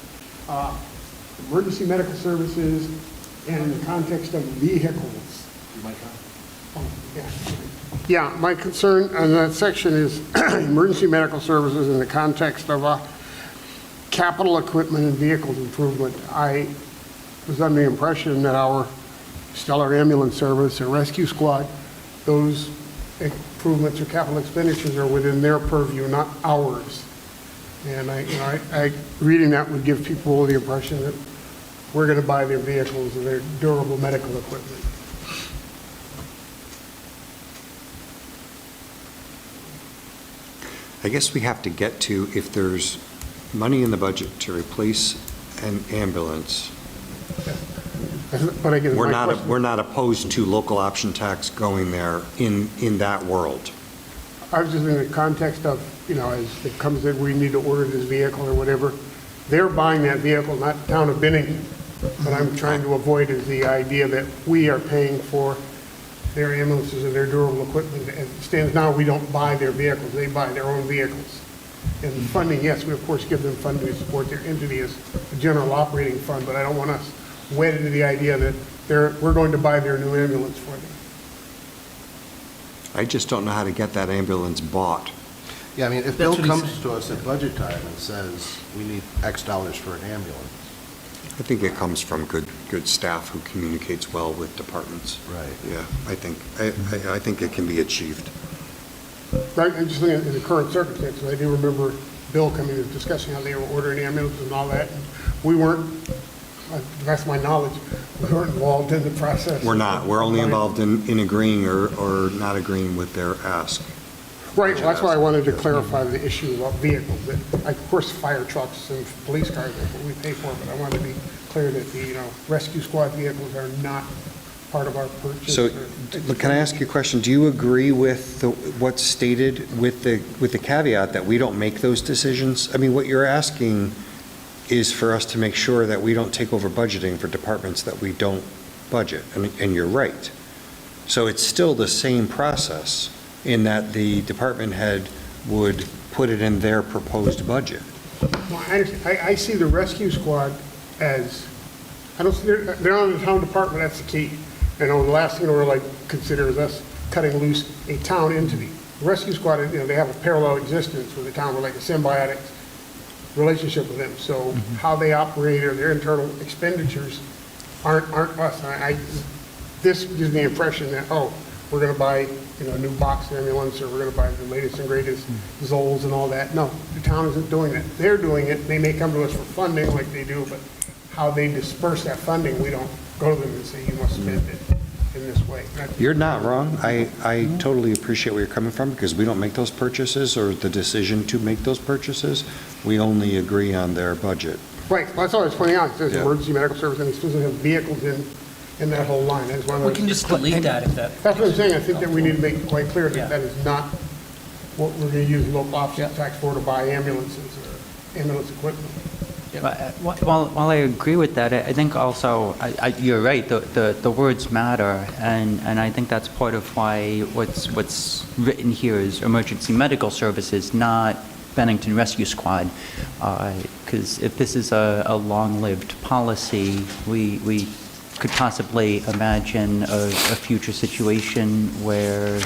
emergency medical services and in the context of vehicles. Oh, yeah. Yeah, my concern on that section is emergency medical services in the context of capital equipment and vehicles improvement. I was under the impression that our stellar ambulance service and rescue squad, those improvements or capital expenditures are within their purview, not ours. And I reading that would give people the impression that we're going to buy their vehicles and their durable medical equipment. I guess we have to get to, if there's money in the budget to replace an ambulance, But again, we're my question- not opposed to local option tax going there in that world. I was just in the context of, as it comes that we need to order this vehicle or whatever, they're buying that vehicle, not the town of Bennington. What I'm trying to avoid is the idea that we are paying for their ambulances and their durable equipment. As it stands now, we don't buy their vehicles, they buy their own vehicles. And funding, yes, we of course give them funding to support their entity as a general operating fund, but I don't want us wedded to the idea that we're going to buy their new ambulance for them. I just don't know how to get that ambulance bought. Yeah, I mean, if That's Bill what he comes to us at budget time and says, we need X dollars for an ambulance. I think it comes from good staff who communicates well with departments. Right. Yeah, I think it can be achieved. Right, I'm just thinking in the current circumstances, I do remember Bill coming and discussing how they were ordering ambulances and all that. And we weren't, that's my knowledge, we weren't involved in the process. We're not. We're only involved in agreeing or not agreeing with their ask. Right, well, that's why I wanted to clarify the issue about vehicles. That, of course, fire trucks and police cars, that's what we pay for, but I wanted to be clear that the, rescue squad vehicles are not part of our purchase. So, can I ask you a question? Do you agree with what's stated with the caveat that we don't make those decisions? I mean, what you're asking is for us to make sure that we don't take over budgeting for departments that we don't budget, and you're right. So it's still the same process in that the department head would put it in their proposed budget. Well, I understand. I see the rescue squad as, I don't see, they're not in the town department, that's the key. And the last thing we're like, consider is us cutting loose a town entity. The rescue squad, they have a parallel existence with the town, we're like a symbiotic relationship with them. So how they operate or their internal expenditures aren't us. This gives me the impression that, oh, we're going to buy, a new box ambulance, or we're going to buy the latest and greatest Zolls and all that. No, the town isn't doing that. They're doing it. They may come to us for funding like they do, but how they disperse that funding, we don't go to them and say, you must spend it in this way. You're not wrong. I totally appreciate where you're coming from, because we don't make those purchases or the decision to make those purchases. We only agree on their budget. Right, well, that's all I was pointing out. It says Yeah. emergency medical service, and it still doesn't have vehicles in that whole line. That's one of We those- can just delete that if that. That's what I'm saying. I think that we need to make it quite clear that Yeah. that is not what we're going to use local option tax for to buy ambulances or ambulance equipment. While I agree with that, I think also, you're right, the words matter, and I think that's part of why what's written here is emergency medical services, not Bennington Rescue Squad, because if this is a long-lived policy, we could possibly imagine a future situation where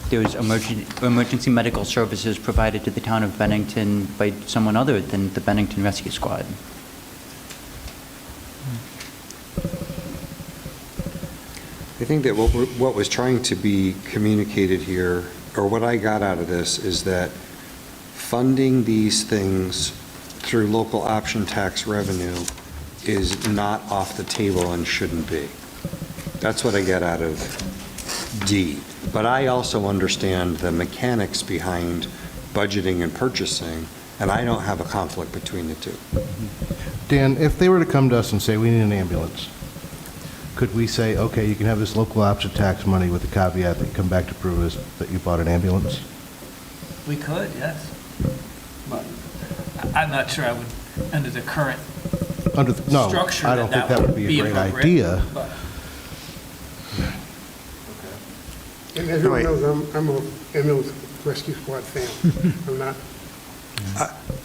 there's emergency medical services provided to the town of Bennington by someone other than the Bennington Rescue Squad. I think that what was trying to be communicated here, or what I got out of this, is that funding these things through local option tax revenue is not off the table and shouldn't be. That's what I get out of D. But I also understand the mechanics behind budgeting and purchasing, and I don't have a conflict between the two. Dan, if they were to come to us and say, we need an ambulance, could we say, okay, you can have this local option tax money with the caveat that you come back to prove us that you bought an ambulance? We could, yes. But I'm not sure I would, under the current No, structure, I don't think that would be a great appropriate, idea. but- And as everyone knows, I'm an ambulance rescue squad fan. I'm not.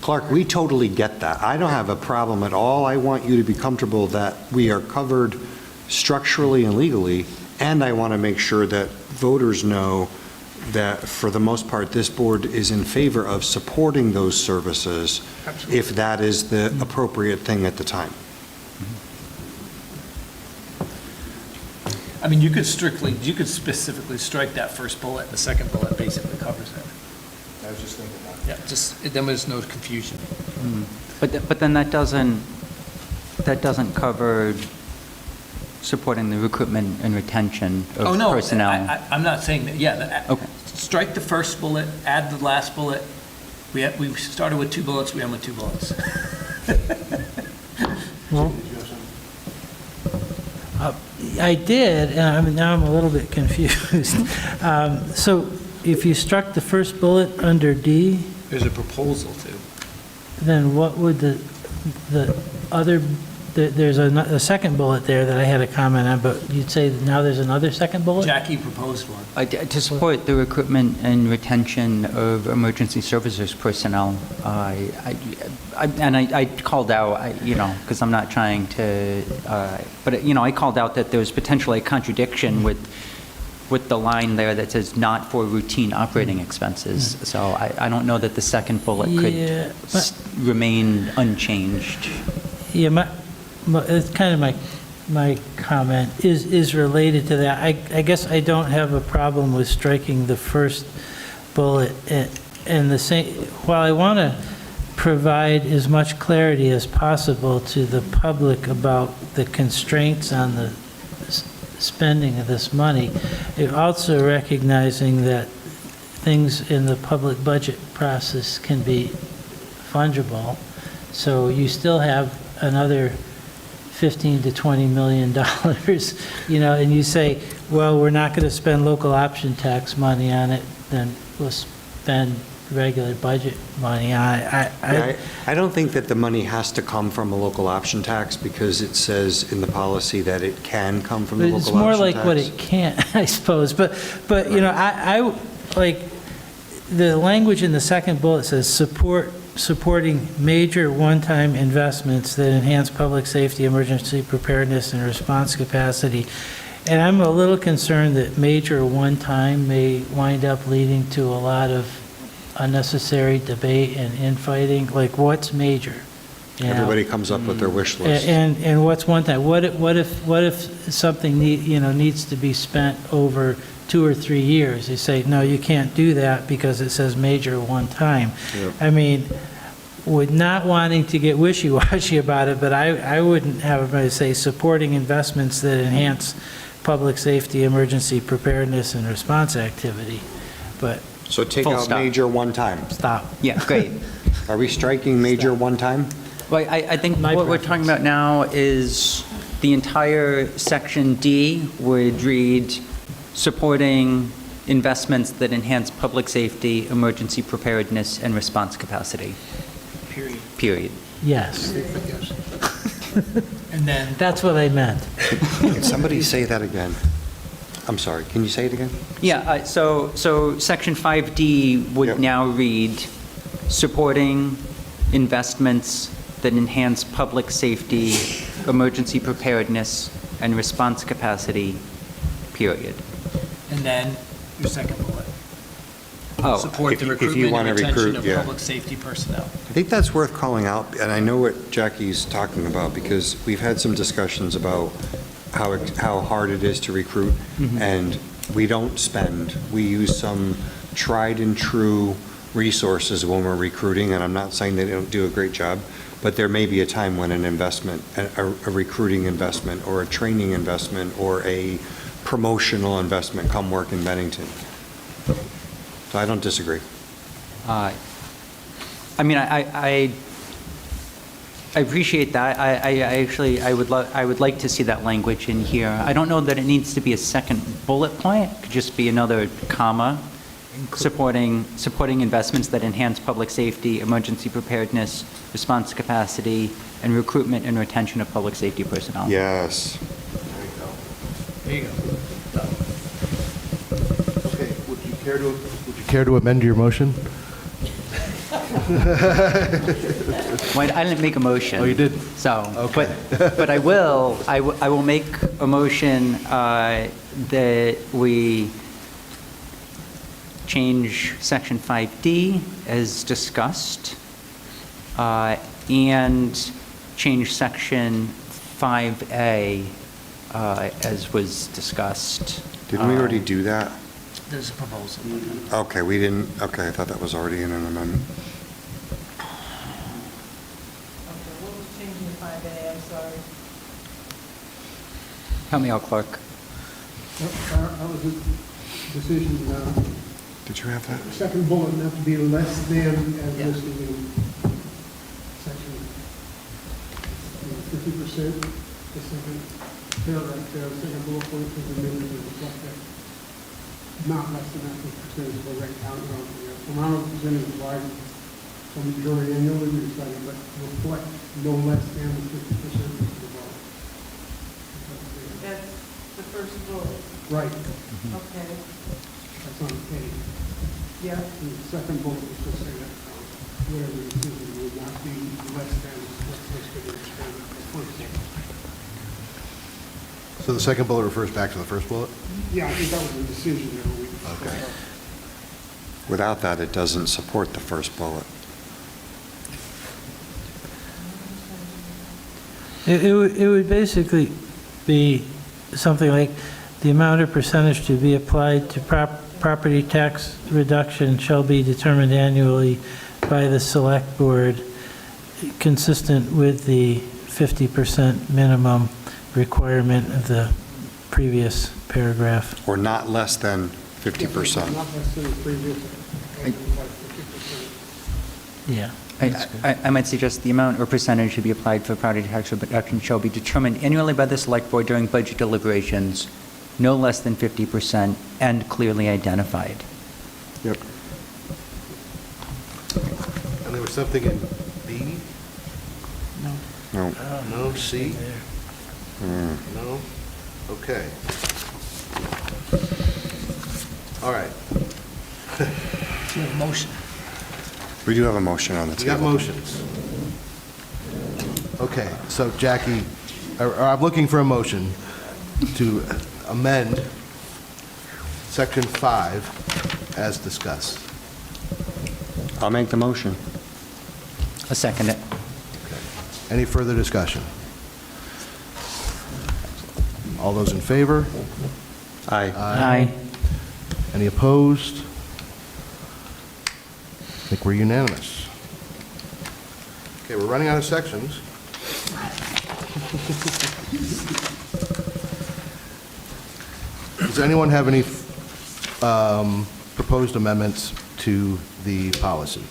Clark, we totally get that. I don't have a problem at all. I want you to be comfortable that we are covered structurally and legally, and I want to make sure that voters know that, for the most part, this board is in favor of supporting those services if that is the appropriate thing at the time. I mean, you could specifically strike that first bullet, the second bullet basically covers it. I was just thinking that. Yeah, then there's no confusion. But then that doesn't cover supporting the recruitment and retention of Oh, no, personnel. I'm not saying that, yeah. Okay. Strike the first bullet, add the last bullet. We started with 2 bullets, we end with 2 bullets. Well, I did, and now I'm a little bit confused. So if you struck the first bullet under D, There's a proposal to. then what would the other, there's a second bullet there that I had a comment on, but you'd say that now there's another second bullet? Jackie proposed one. To support the recruitment and retention of emergency services personnel, I called out, because I'm not trying to, but, I called out that there's potentially a contradiction with the line there that says not for routine operating expenses. So I don't know that the second bullet Yeah, could remain unchanged. Yeah, it's kind of my comment is related to that. I guess I don't have a problem with striking the first bullet and the same. While I want to provide as much clarity as possible to the public about the constraints on the spending of this money, you're also recognizing that things in the public budget process can be fungible. So you still have another $15 to $20 million, and you say, well, we're not going to spend local option tax money on it, then we'll spend regular budget money on it. I don't think that the money has to come from a local option tax, because it says in the policy that it can come from the local option tax. It's more like what it can't, I suppose. But I like the language in the second bullet says supporting major one-time investments that enhance public safety, emergency preparedness, and response capacity. And I'm a little concerned that major one time may wind up leading to a lot of unnecessary debate and infighting, like what's major? You know? Everybody comes up with their wish list. And what's one time? What if something needs to be spent over 2 or 3 years? They say, no, you can't do that because it says major one time. Yep. I mean, with not wanting to get wishy-washy about it, but I wouldn't have everybody say supporting investments that enhance public safety, emergency preparedness, and response activity. But So take Full out stop. major one time. stop. Yeah, great. Are we striking major one time? Well, I think My what we're talking preference. about now is the entire section D would read supporting investments that enhance public safety, emergency preparedness, and response capacity. Period. Yes, And then, that's what I meant. Can somebody say that again? I'm sorry, can you say it again? Yeah, so section 5D would Yep. now read supporting investments that enhance public safety, emergency preparedness, and response capacity, period. and then your second bullet. Oh, Support the if you recruitment wanna and retention recruit, of yeah. public safety personnel. I think that's worth calling out, and I know what Jackie's talking about, because we've had some discussions about how hard it is to recruit, and we don't spend. We use some tried-and-true resources when we're recruiting, and I'm not saying they don't do a great job, but there may be a time when an investment, a recruiting investment, or a training investment, or a promotional investment come work in Bennington. So I don't disagree. I mean, I appreciate that. I would like to see that language in here. I don't know that it needs to be a second bullet point. It could just be another comma, supporting investments that enhance public safety, emergency preparedness, response capacity, and recruitment and retention of public safety personnel. Yes. There you go. Okay, would you care to amend your motion? Well, I didn't make a motion. Oh, you did? So, Okay. but I will make a motion that we change section 5D as discussed, and change section 5A as was discussed. Didn't we already do that? There's a proposal. Okay, we didn't, okay, I thought that was already in an amendment. What was changing to 5A? I'm sorry. Help me out, clerk. That was a decision, Did you have that? second bullet not to be less than as listed in section 50%. The second paragraph there, second bullet point is amended to reflect that not less than that 50% is the correct count. The amount of percentage applied from the jury annually recited, but reflect no less than the 50% of the bar. That's the first bullet. Right, Okay. that's on the page. Yeah. And the second bullet was just say that whatever the decision will not be less than what's listed in the first bullet. So the second bullet refers back to the first bullet? Yeah, I think that was the decision that we. Okay. Without that, it doesn't support the first bullet. It would basically be something like the amount or percentage to be applied to property tax reduction shall be determined annually by the select board, consistent with the 50% minimum requirement of the previous paragraph. Or not less than 50%. Not less than the previous. Yeah. I might suggest the amount or percentage to be applied for property tax reduction shall be determined annually by the select board during budget deliberations, no less than 50% and clearly identified. Yep. And there was something in B? No. No, C? No? Okay. All right. You have a motion. We do have a motion on the We table. got motions. Okay, so Jackie, or I'm looking for a motion to amend Section 5 as discussed? I'll make the motion. A second it. Any further discussion? All those in favor? Aye. Aye. Any opposed? I think we're unanimous. Okay, we're running out of sections. Does anyone have any proposed amendments to the policy?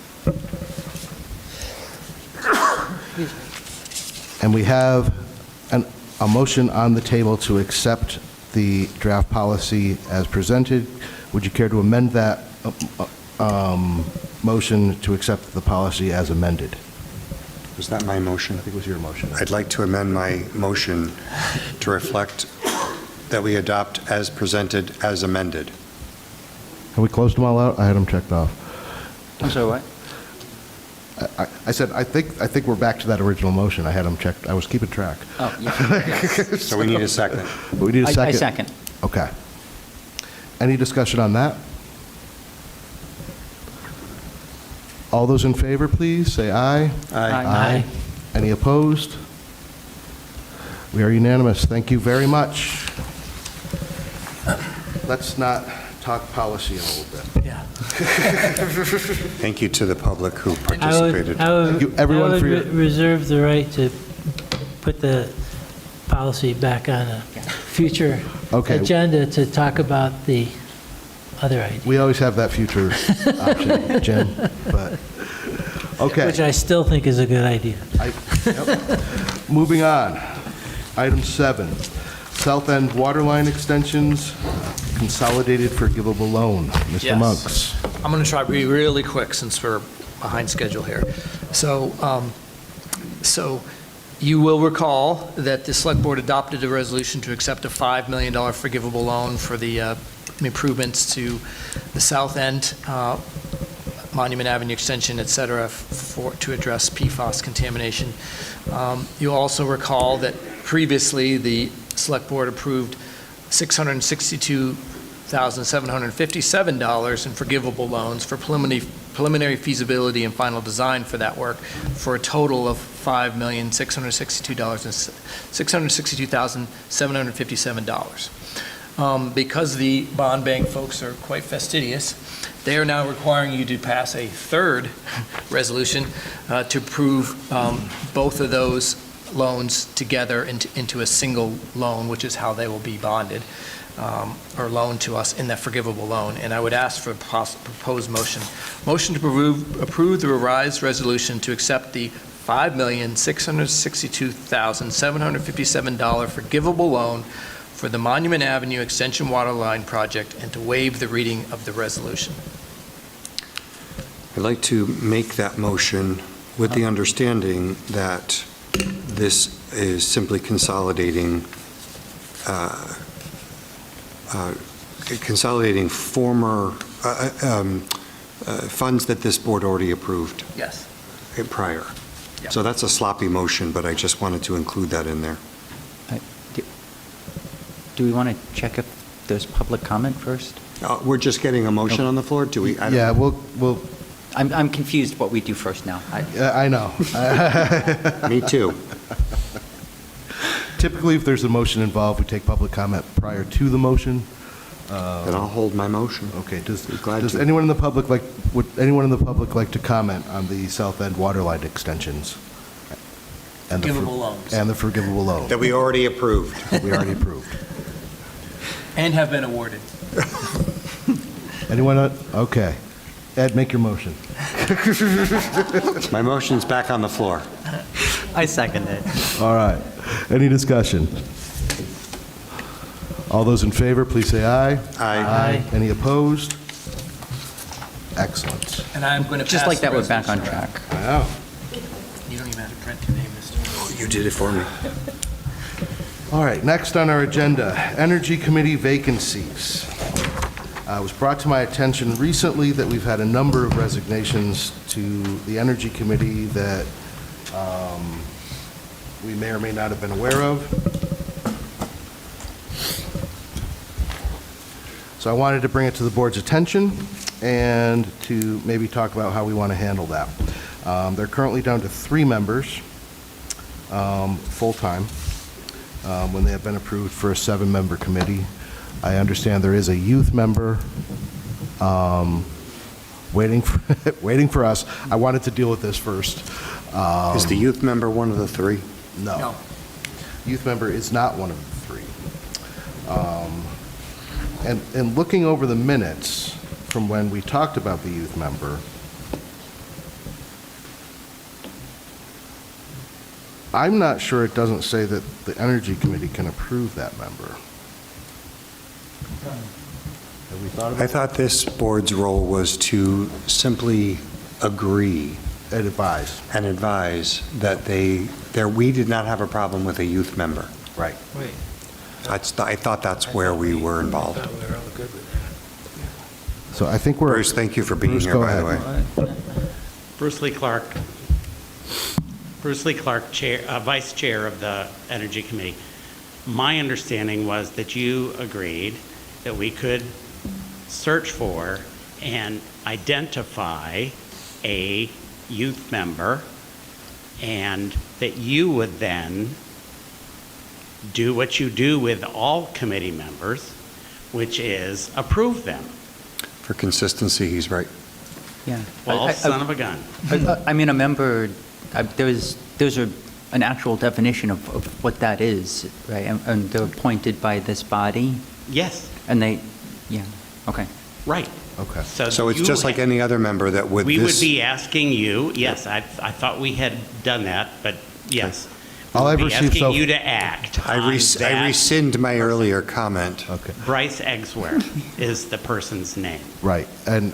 And we have a motion on the table to accept the draft policy as presented. Would you care to amend that motion to accept the policy as amended? Was that my motion? I think it was your motion. I'd like to amend my motion to reflect that we adopt as presented as amended. Have we closed them all out? I had them checked off. I'm sorry, what? I said, I think we're back to that original motion. I had them checked. I was keeping track. Oh, yeah. So we need a second. We need a second. I second. Okay. Any discussion on that? All those in favor, please, say aye. Aye. Any opposed? We are unanimous. Thank you very much. Let's not talk policy in a little bit. Yeah. Thank you to the public who participated. I would, Thank you, everyone, I would for your- reserve the right to put the policy back on a future Okay. agenda to talk about the other idea, We always have that future option, Jim, but, okay. which I still think is a good idea. Yep. Moving on. Item 7, South End Waterline Extensions, Consolidated Forgivable Loan. Mr. Yes. Monks. I'm going to try to be really quick since we're behind schedule here. So you will recall that the Select Board adopted a resolution to accept a $5 million forgivable loan for the improvements to the South End, Monument Avenue Extension, et cetera, to address PFAS contamination. You'll also recall that previously the Select Board approved $662,757 in forgivable loans for preliminary feasibility and final design for that work, for a total of $5,662,757. Because the bond bank folks are quite fastidious, they are now requiring you to pass a third resolution to approve both of those loans together into a single loan, which is how they will be bonded or loaned to us in that forgivable loan. And I would ask for a proposed motion. Motion to approve the revised resolution to accept the $5,662,757 forgivable loan for the Monument Avenue Extension Waterline Project and to waive the reading of the resolution. I'd like to make that motion with the understanding that this is simply consolidating former funds that this board already approved Yes. prior. Yep. So that's a sloppy motion, but I just wanted to include that in there. Do we want to check if there's public comment first? We're just getting a motion on the floor? Do we? I don't- Yeah, we'll, I'm confused what we do first now. I know. Me too. Typically, if there's a motion involved, we take public comment prior to the motion. Then I'll hold my motion. Okay, does Glad to. anyone in the public would anyone in the public like to comment on the South End Waterline extensions? And Forgivable loans. And the forgivable loan. That we already approved. We already approved. And have been awarded. Anyone? Okay. Ed, make your motion. My motion's back on the floor. I second it. All right. Any discussion? All those in favor, please say aye. Aye. Any opposed? Excellent. And I'm going to pass Just like that, the we're back on resolution track. I know. around. You don't even have to print your name, Mr. You did it for me. All right, next on our agenda, Energy Committee vacancies. It was brought to my attention recently that we've had a number of resignations to the Energy Committee that we may or may not have been aware of. So I wanted to bring it to the board's attention and to maybe talk about how we want to handle that. They're currently down to 3 members, full-time, when they have been approved for a 7-member committee. I understand there is a youth member waiting for us. I wanted to deal with this first. Is the youth member one of the 3? No. Youth member is not one of the 3. And looking over the minutes from when we talked about the youth member, I'm not sure it doesn't say that the Energy Committee can approve that member. Have we thought about I thought this board's role was to simply agree and advise that we did not have a problem with a youth member. Right. Wait. I thought that's where we were involved. So I think we're... Bruce, thank you for being Bruce, here, go by ahead. the way. Bruce Lee Clark, Vice Chair of the Energy Committee. My understanding was that you agreed that we could search for and identify a youth member, and that you would then do what you do with all committee members, which is approve them. For consistency, he's right. Yeah. Well, son of a gun. I mean, a member, there's an actual definition of what that is, right? And they're appointed by this body? Yes. And yeah, okay. Right. Okay. So it's just like any other member that would we would be asking you, yes, I thought we had done that, but yes. All I've We'd be received asking so... you to act I on rescind that. my earlier comment. Okay. Bryce Eggsware is the person's name. Right. And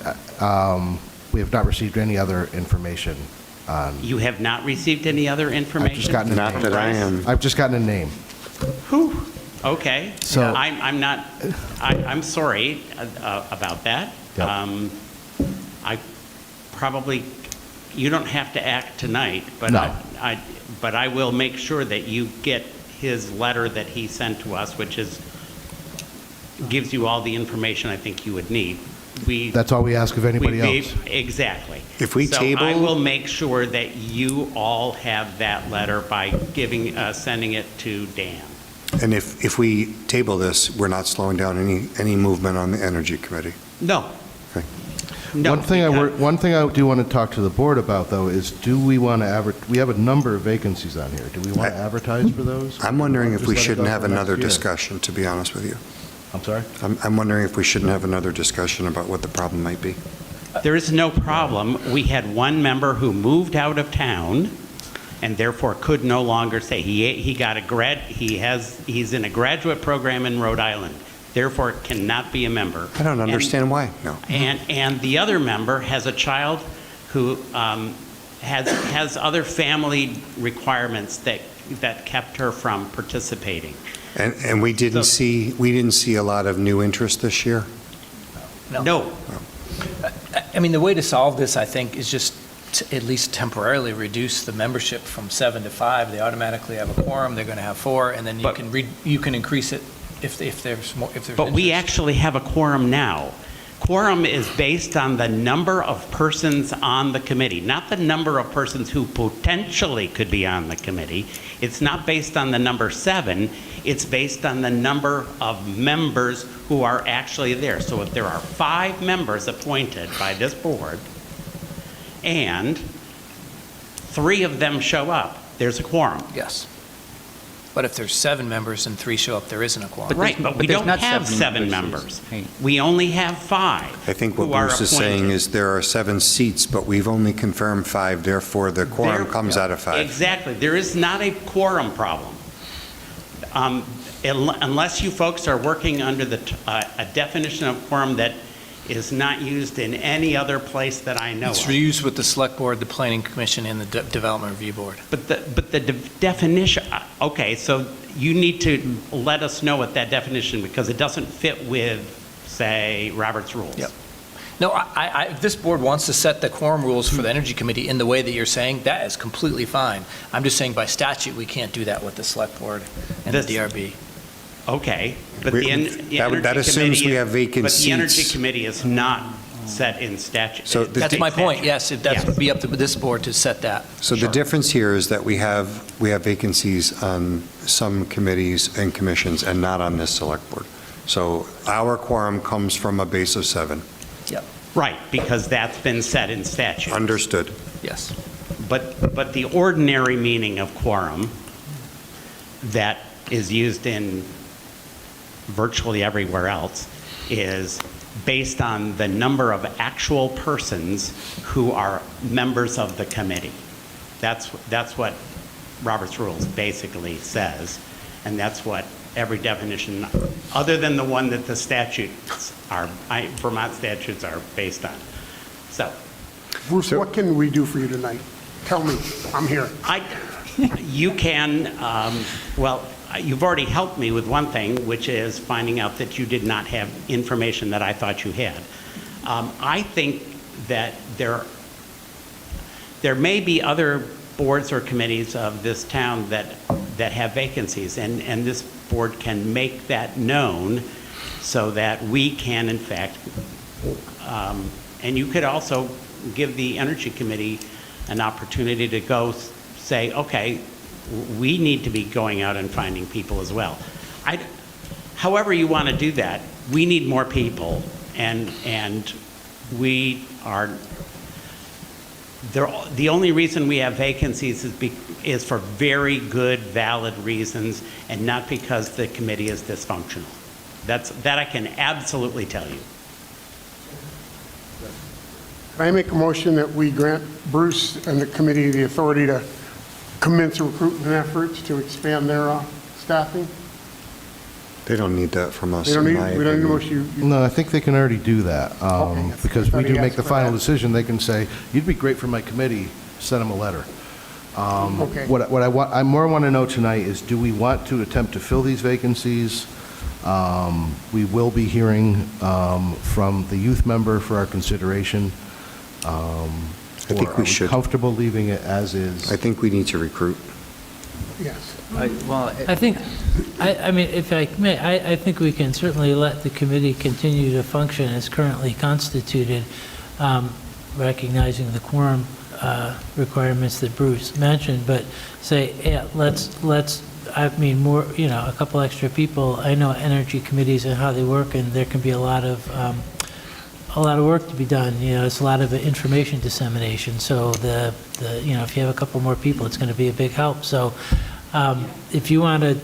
we have not received any other information on... You have not received any other information? I've just gotten a Not name. that I am. I've just gotten a name. Whew. Okay. So- I'm not, I'm sorry about that. Yep. I probably, you don't have to act tonight, but No. but I will make sure that you get his letter that he sent to us, which gives you all the information I think you would need. That's all we ask of anybody else. Exactly. If we So table- I will make sure that you all have that letter by sending it to Dan. And if we table this, we're not slowing down any movement on the Energy Committee. No. Okay. No, One thing because- I do want to talk to the board about, though, is do we want to we have a number of vacancies on here. Do we want to advertise for those? I'm wondering if Just we let it shouldn't go have for next another year? discussion, to be honest with you. I'm sorry? I'm wondering if we shouldn't have another discussion about what the problem might be. There is no problem. We had one member who moved out of town and therefore could no longer stay. He's in a graduate program in Rhode Island, therefore cannot be a member. I don't understand why, no. And the other member has a child who has other family requirements that kept her from participating. And we didn't see a lot of new interest this year? No. I mean, the way to solve this, I think, is just to at least temporarily reduce the membership from 7 to 5. They automatically have a quorum, they're going to have 4, and then you can increase it if there's more, if there's But we interest. actually have a quorum now. Quorum is based on the number of persons on the committee, not the number of persons who potentially could be on the committee. It's not based on the number 7, it's based on the number of members who are actually there. So if there are 5 members appointed by this board, and 3 of them show up, there's a quorum. Yes. But if there's 7 members and 3 show up, there isn't a quorum. Right, but we there's don't not have 7 7 members. members. Right. We only have 5. I think what who are Bruce is saying appointed. is there are 7 seats, but we've only confirmed 5, therefore the quorum comes out of 5. Exactly. There is not a quorum problem. Unless you folks are working under a definition of quorum that is not used in any other place that I know It's of. used with the Select Board, the Planning Commission, and the Development Review Board. But the definition, okay, so you need to let us know what that definition, because it doesn't fit with, say, Robert's Rules. Yep. No, if this board wants to set the quorum rules for the Energy Committee in the way that you're saying, that is completely fine. I'm just saying by statute, we can't do that with the Select Board and the DRB. Okay, but We- the Energy that assumes Committee- we have vacant But the Energy seats. Committee is not set in statute. So the- That's my point, statute. yes, that would be up to this board to set that. So the difference here is that we have vacancies on some committees and commissions and not on this select board. So our quorum comes from a base of 7. Right, because that's been set in statute. Understood. Yes. But the ordinary meaning of quorum that is used in virtually everywhere else is based on the number of actual persons who are members of the committee. That's what Robert's Rules basically says, and that's what every definition, other than the one that the statutes are, Vermont statutes are based on. So, Bruce, what can we do for you tonight? Tell me, I'm here. you can, well, you've already helped me with one thing, which is finding out that you did not have information that I thought you had. I think that there may be other boards or committees of this town that have vacancies, and this board can make that known so that we can, in fact, and you could also give the Energy Committee an opportunity to go say, okay, we need to be going out and finding people as well. However you want to do that, we need more people, and we are, the only reason we have vacancies is for very good, valid reasons, and not because the committee is dysfunctional. That I can absolutely tell you. Can I make a motion that we grant Bruce and the committee the authority to commence recruitment efforts to expand their staffing? They don't need that from us, We don't in need, my we don't need a opinion. motion. No, I think they can already do that. Okay. Because we I do thought he make the asked for final that. decision, they can say, you'd be great for my committee, send them a letter. Okay. What I more want to know tonight is, do we want to attempt to fill these vacancies? We will be hearing from the youth member for our consideration. I think we should. Comfortable leaving it as is? I think we need to recruit. Yes. I think, I mean, if I may, I think we can certainly let the committee continue to function as currently constituted, recognizing the quorum requirements that Bruce mentioned, but say, yeah, let's, I mean, more, a couple extra people. I know energy committees and how they work, and there can be a lot of work to be done. It's a lot of information dissemination. So if you have a couple more people, it's going to be a big help. So if you want to,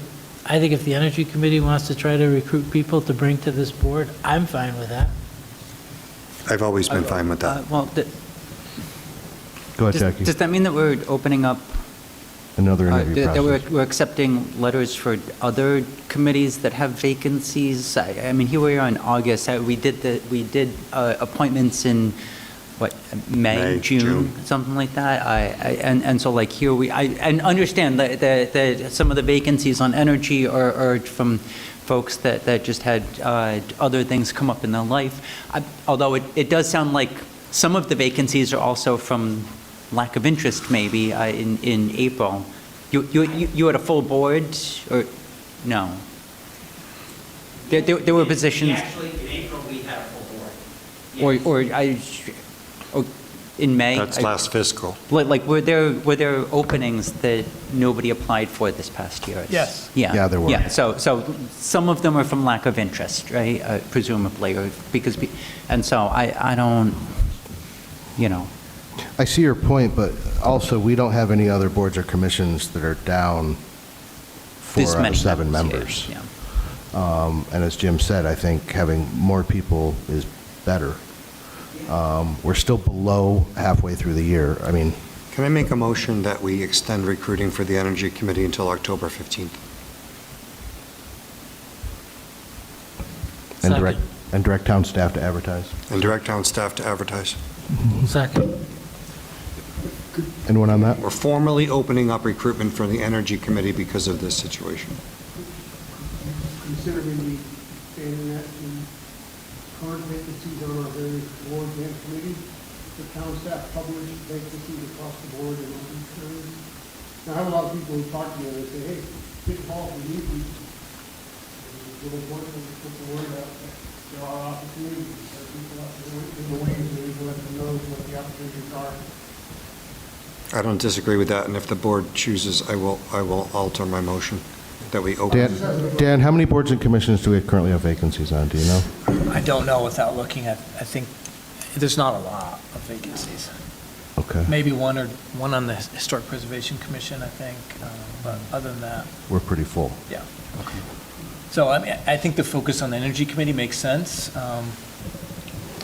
I think if the Energy Committee wants to try to recruit people to bring to this board, I'm fine with that. I've always been fine with that. Go ahead, Jackie. Does that mean that we're opening up, Another interview that process. we're accepting letters for other committees that have vacancies? I mean, here we are in August. We did appointments in, what, May, June, something like that. And so like here and understand that some of the vacancies on energy are from folks that just had other things come up in their life. Although it does sound like some of the vacancies are also from lack of interest, maybe, in April. You had a full board, or no? There were positions. Actually, in April, we had a full board. Or in May? That's last fiscal. Like, were there openings that nobody applied for this past year? Yes. Yeah, there were. Yeah, so some of them are from lack of interest, right, presumably, or because, and so I don't, I see your point, but also, we don't have any other boards or commissions that are down This 4 out many of 7 members, members. yeah. And as Jim said, I think having more people is better. We're still below halfway through the year. I mean, Can I make a motion that we extend recruiting for the Energy Committee until October 15th? and direct town staff to advertise. And direct town staff to advertise. Second. Anyone on that? We're formally opening up recruitment for the Energy Committee because of this situation. Considering the expanding that to current vacancies on our various boards and committees, the town staff publish vacancies across the board in all these areas. Now, I have a lot of people who talk to me and they say, hey, get involved, we need people. It's really important to put the word out that there are opportunities, that people have to do it in the wings, and even let them know what the opportunities are. I don't disagree with that, and if the board chooses, I will alter my motion that we open. Dan, how many boards and commissions do we currently have vacancies on, do you know? I don't know without looking at, I think there's not a lot of vacancies. Okay. Maybe one on the Historic Preservation Commission, I think, but other than that, We're pretty full. yeah. So I mean, I think the focus on the Energy Committee makes sense.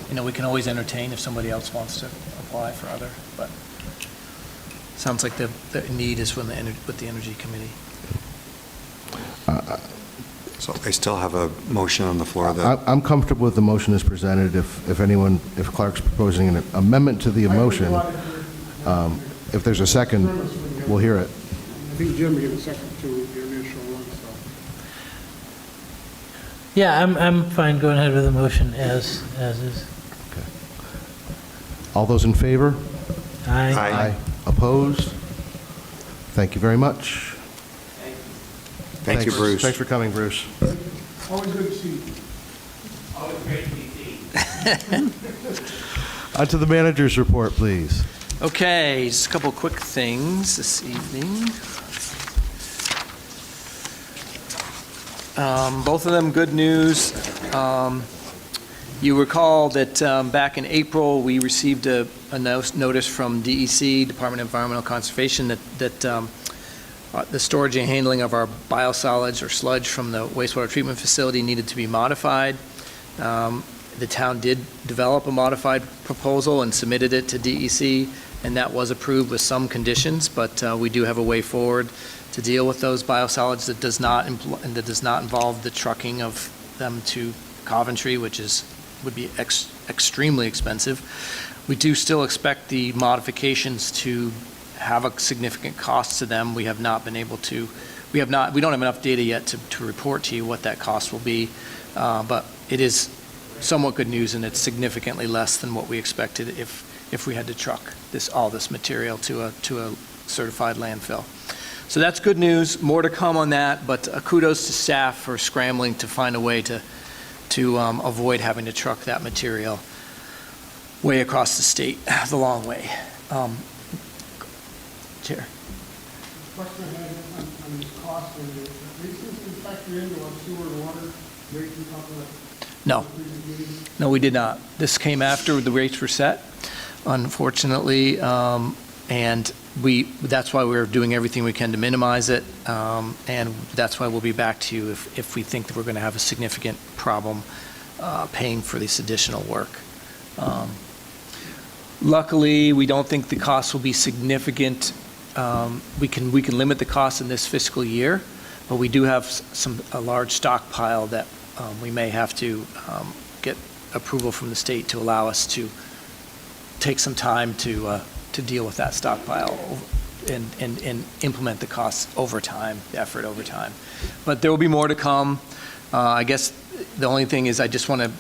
We can always entertain if somebody else wants to apply for other, but sounds like the need is with the Energy Committee. So I still have a motion on the floor that, I'm comfortable with the motion as presented. If Clark's proposing an amendment to the motion, if there's a second, we'll hear it. I think Jim gave a second to the initial one, so. Yeah, I'm fine going ahead with the motion as is. All those in favor? Aye. Aye. Opposed? Thank you very much. thank you, Bruce. Thanks for coming, Bruce. Always good to see you. On to the manager's report, please. Okay, just a couple quick things this evening. Both of them good news. You recall that back in April, we received a notice from DEC, Department of Environmental Conservation, that the storage and handling of our biosolids or sludge from the wastewater treatment facility needed to be modified. The town did develop a modified proposal and submitted it to DEC, and that was approved with some conditions, but we do have a way forward to deal with those biosolids that does not involve the trucking of them to Coventry, which would be extremely expensive. We do still expect the modifications to have a significant cost to them. We have not been able to, we don't have enough data yet to report to you what that cost will be, but it is somewhat good news, and it's significantly less than what we expected if we had to truck all this material to a certified landfill. So that's good news. More to come on that, but kudos to staff for scrambling to find a way to avoid having to truck that material way across the state, the long way. Chair. Question I had on these costs, and these things can factor into our sewer and water rates and stuff like No. No, we did not. This came after the rates were set, unfortunately, and that's why we're doing everything we can to minimize it, and that's why we'll be back to you if we think that we're going to have a significant problem paying for this additional work. Luckily, we don't think the cost will be significant. We can limit the cost in this fiscal year, but we do have a large stockpile that we may have to get approval from the state to allow us to take some time to deal with that stockpile and implement the costs over time, the effort over time. But there will be more to come. I guess the only thing is I just want to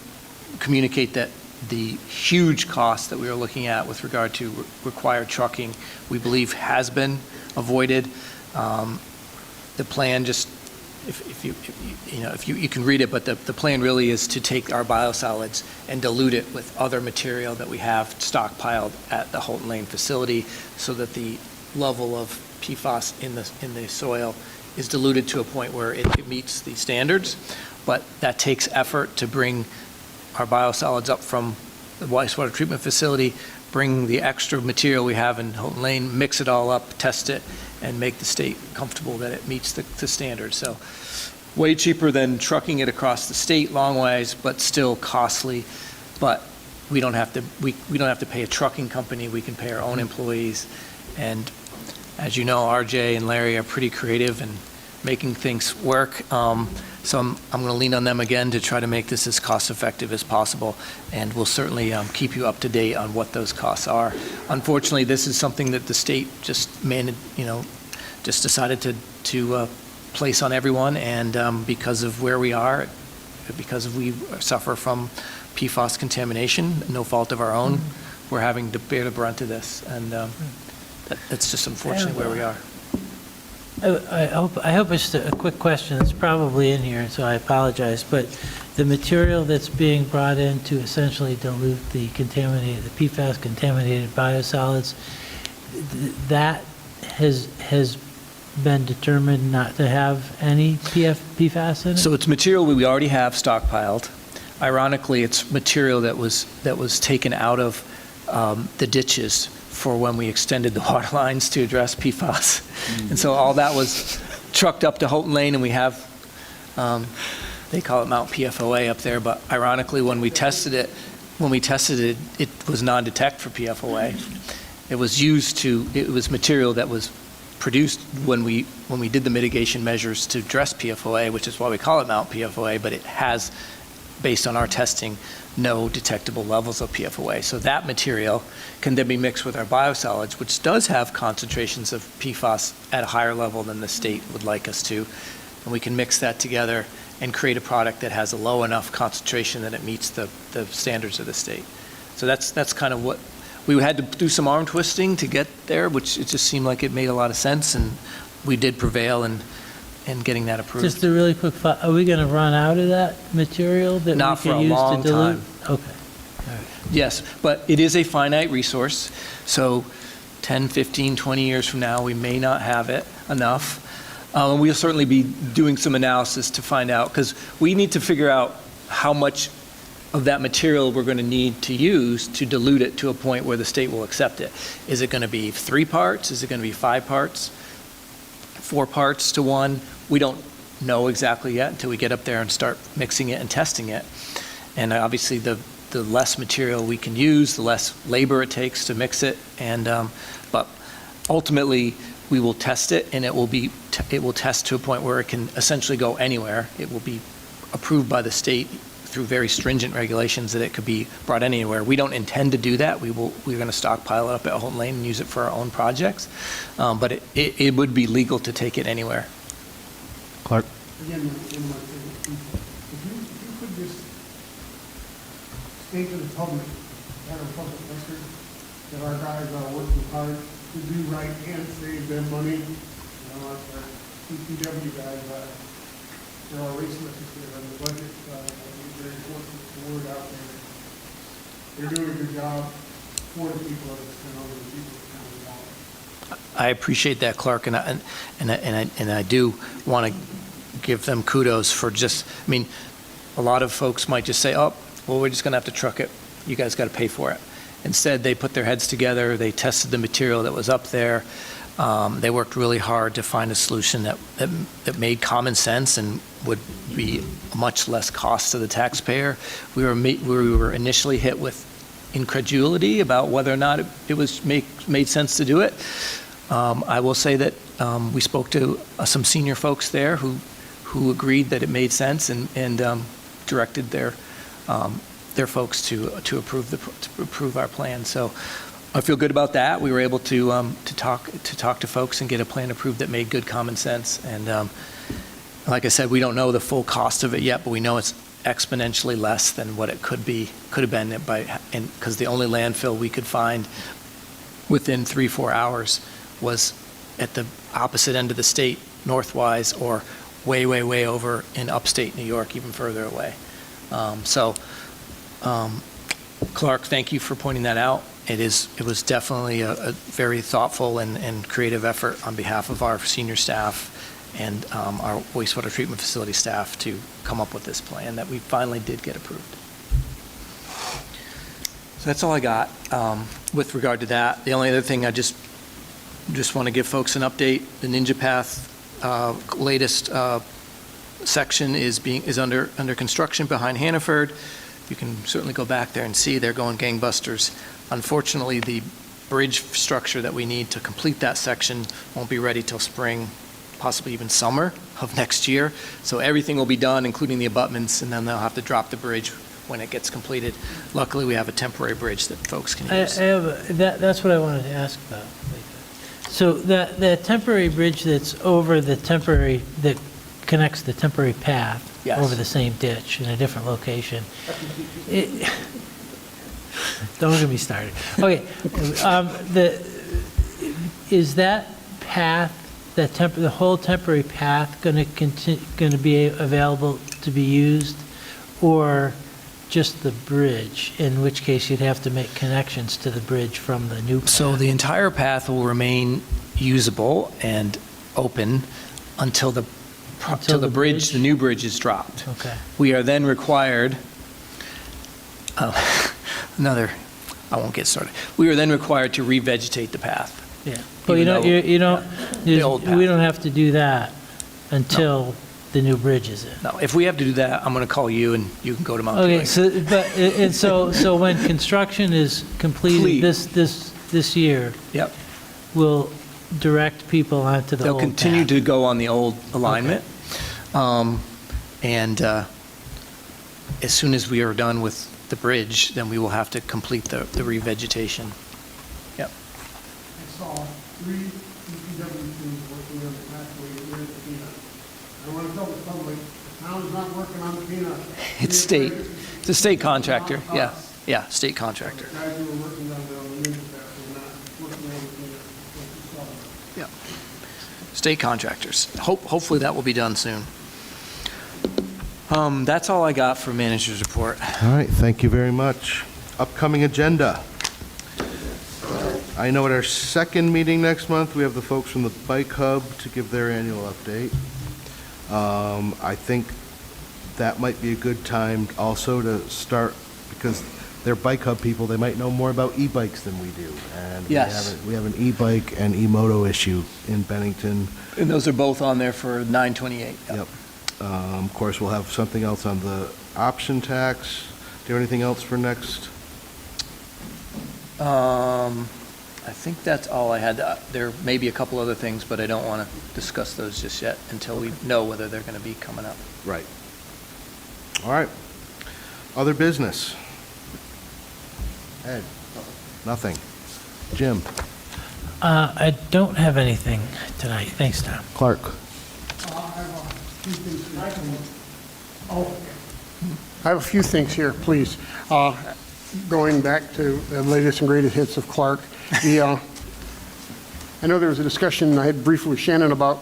communicate that the huge cost that we were looking at with regard to required trucking, we believe has been avoided. The plan just, if you can read it, but the plan really is to take our biosolids and dilute it with other material that we have stockpiled at the Holton Lane facility so that the level of PFAS in the soil is diluted to a point where it meets the standards. But that takes effort to bring our biosolids up from the wastewater treatment facility, bring the extra material we have in Holton Lane, mix it all up, test it, and make the state comfortable that it meets the standards. So way cheaper than trucking it across the state long ways, but still costly. But we don't have to pay a trucking company. We can pay our own employees. And as you know, RJ and Larry are pretty creative in making things work. So I'm going to lean on them again to try to make this as cost effective as possible, and we'll certainly keep you up to date on what those costs are. Unfortunately, this is something that the state just decided to place on everyone, and because of where we are, because we suffer from PFAS contamination, no fault of our own, we're having to bear the brunt of this, and that's just unfortunately where we are. I hope it's a quick question. It's probably in here, so I apologize. But the material that's being brought in to essentially dilute the PFAS contaminated biosolids, that has been determined not to have any PFAS in it? So it's material we already have stockpiled. Ironically, it's material that was taken out of the ditches for when we extended the water lines to address PFAS. And so all that was trucked up to Houghton Lane, and we have, they call it Mount PFOA up there, but ironically, when we tested it, it was non-detect for PFOA. It was material that was produced when we did the mitigation measures to address PFOA, which is why we call it Mount PFOA, but it has, based on our testing, no detectable levels of PFOA. So that material can then be mixed with our biosolids, which does have concentrations of PFAS at a higher level than the state would like us to. And we can mix that together and create a product that has a low enough concentration that it meets the standards of the state. So that's kind of what, we had to do some arm twisting to get there, which it just seemed like it made a lot of sense, and we did prevail in getting that approved. Just a really quick thought, are we going to run out of that material that Not we for can a use long to dilute? time. Okay. All right. Yes, but it is a finite resource, so 10, 15, 20 years from now, we may not have it enough. And we'll certainly be doing some analysis to find out, because we need to figure out how much of that material we're going to need to use to dilute it to a point where the state will accept it. Is it going to be 3 parts? Is it going to be 5 parts? 4 parts to 1? We don't know exactly yet until we get up there and start mixing it and testing it. And obviously, the less material we can use, the less labor it takes to mix it. And but ultimately, we will test it, and it will test to a point where it can essentially go anywhere. It will be approved by the state through very stringent regulations that it could be brought anywhere. We don't intend to do that. We're going to stockpile it up at Houghton Lane and use it for our own projects. But it would be legal to take it anywhere. Clark? Again, if you could just state to the public, have a public record, that our guys are working hard to do right and save them money. You know, our CPW guys, there are resources here on the budget side. I think it's very important to the word out there. They're doing a good job for the people of this town and the people of the town of Dallas. I appreciate that, Clark, and I do want to give them kudos for just, I mean, a lot of folks might just say, oh, well, we're just going to have to truck it. You guys got to pay for it. Instead, they put their heads together. They tested the material that was up there. They worked really hard to find a solution that made common sense and would be much less cost to the taxpayer. We were initially hit with incredulity about whether or not it was made sense to do it. I will say that we spoke to some senior folks there who agreed that it made sense and directed their folks to approve our plan. So I feel good about that. We were able to talk to folks and get a plan approved that made good common sense. And like I said, we don't know the full cost of it yet, but we know it's exponentially less than what it could have been because the only landfill we could find within 3-4 hours was at the opposite end of the state, northwise, or way, way, way over in upstate New York, even further away. Clark, thank you for pointing that out. It was definitely a very thoughtful and creative effort on behalf of our senior staff and our wastewater treatment facility staff to come up with this plan that we finally did get approved. So that's all I got with regard to that. The only other thing I just want to give folks an update. The Ninja Path latest section is under construction behind Hannaford. You can certainly go back there and see they're going gangbusters. Unfortunately, the bridge structure that we need to complete that section won't be ready till spring, possibly even summer of next year. So everything will be done, including the abutments, and then they'll have to drop the bridge when it gets completed. Luckily, we have a temporary bridge that folks can use. That's what I wanted to ask about. So that temporary bridge that's over the temporary, that connects the temporary path Yes. over the same ditch in a different location. Don't get me started. Okay, is that path the whole temporary path going to be available to be used, or just the bridge, in which case you'd have to make connections to the bridge from the new path? So the entire path will remain usable and open until the bridge, the new bridge is dropped. Okay. We are then required, I won't get started. We are then required to revegetate the path. Yeah. But we don't have to do that until the new bridge is in. No, if we have to do that, I'm going to call you and you can go to Mount Okay, Delaney. so when construction is completed this year, Yep. we'll direct people onto the They'll old continue path. to go on the old alignment. And as soon as we are done with the bridge, then we will have to complete the revegetation. Yep. I saw 3 DPW crews working on the pathway near the peanut. I want to tell the public, the town is not working on the peanut. It's state. It's a state contractor. Yeah. Yeah, state contractor. The guys who were working on the unit path were not working on the peanut. What you saw. Yeah. State contractors. Hopefully that will be done soon. That's all I got for manager's report. All right, thank you very much. Upcoming agenda. I know at our second meeting next month, we have the folks from the Bike Hub to give their annual update. I think that might be a good time also to start, because they're Bike Hub people, they might know more about e-bikes than we do. And Yes. we have an e-bike and e-moto issue in Bennington. And those are both on there for 9/28. Yep. Of course, we'll have something else on the option tax. Do you have anything else for next? I think that's all I had. There may be a couple other things, but I don't want to discuss those just yet until we know whether they're going to be coming up. Right. All right. Other business? Ed? Nothing. Jim? I don't have anything tonight. Thanks, Tom. Clark? I have a few things here, please. Going back to the latest and greatest hits of Clark, I know there was a discussion I had briefly with Shannon about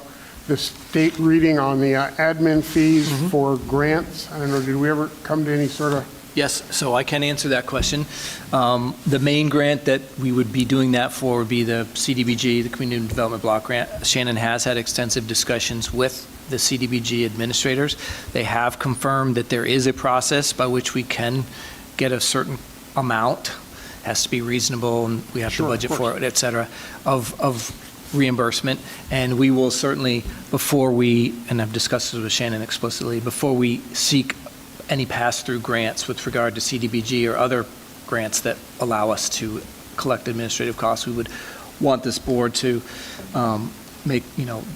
the state reading on the admin fees for grants. I don't know, did we ever come to any sort of? Yes, so I can answer that question. The main grant that we would be doing that for would be the CDBG, the Community Development Block Grant. Shannon has had extensive discussions with the CDBG administrators. They have confirmed that there is a process by which we can get a certain amount, has to be reasonable, and we have to budget for it, et cetera, of reimbursement. And we will certainly, before we, and I've discussed this with Shannon explicitly, before we seek any pass-through grants with regard to CDBG or other grants that allow us to collect administrative costs, we would want this board to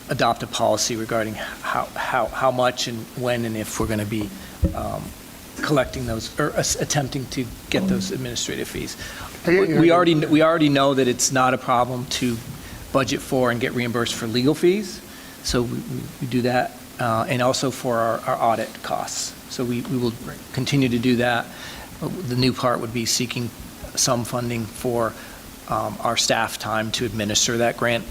adopt a policy regarding how much and when and if we're going to be collecting those, or attempting to get those administrative fees. We already know that it's not a problem to budget for and get reimbursed for legal fees, so we do that, and also for our audit costs. So we will continue to do that. The new part would be seeking some funding for our staff time to administer that grant.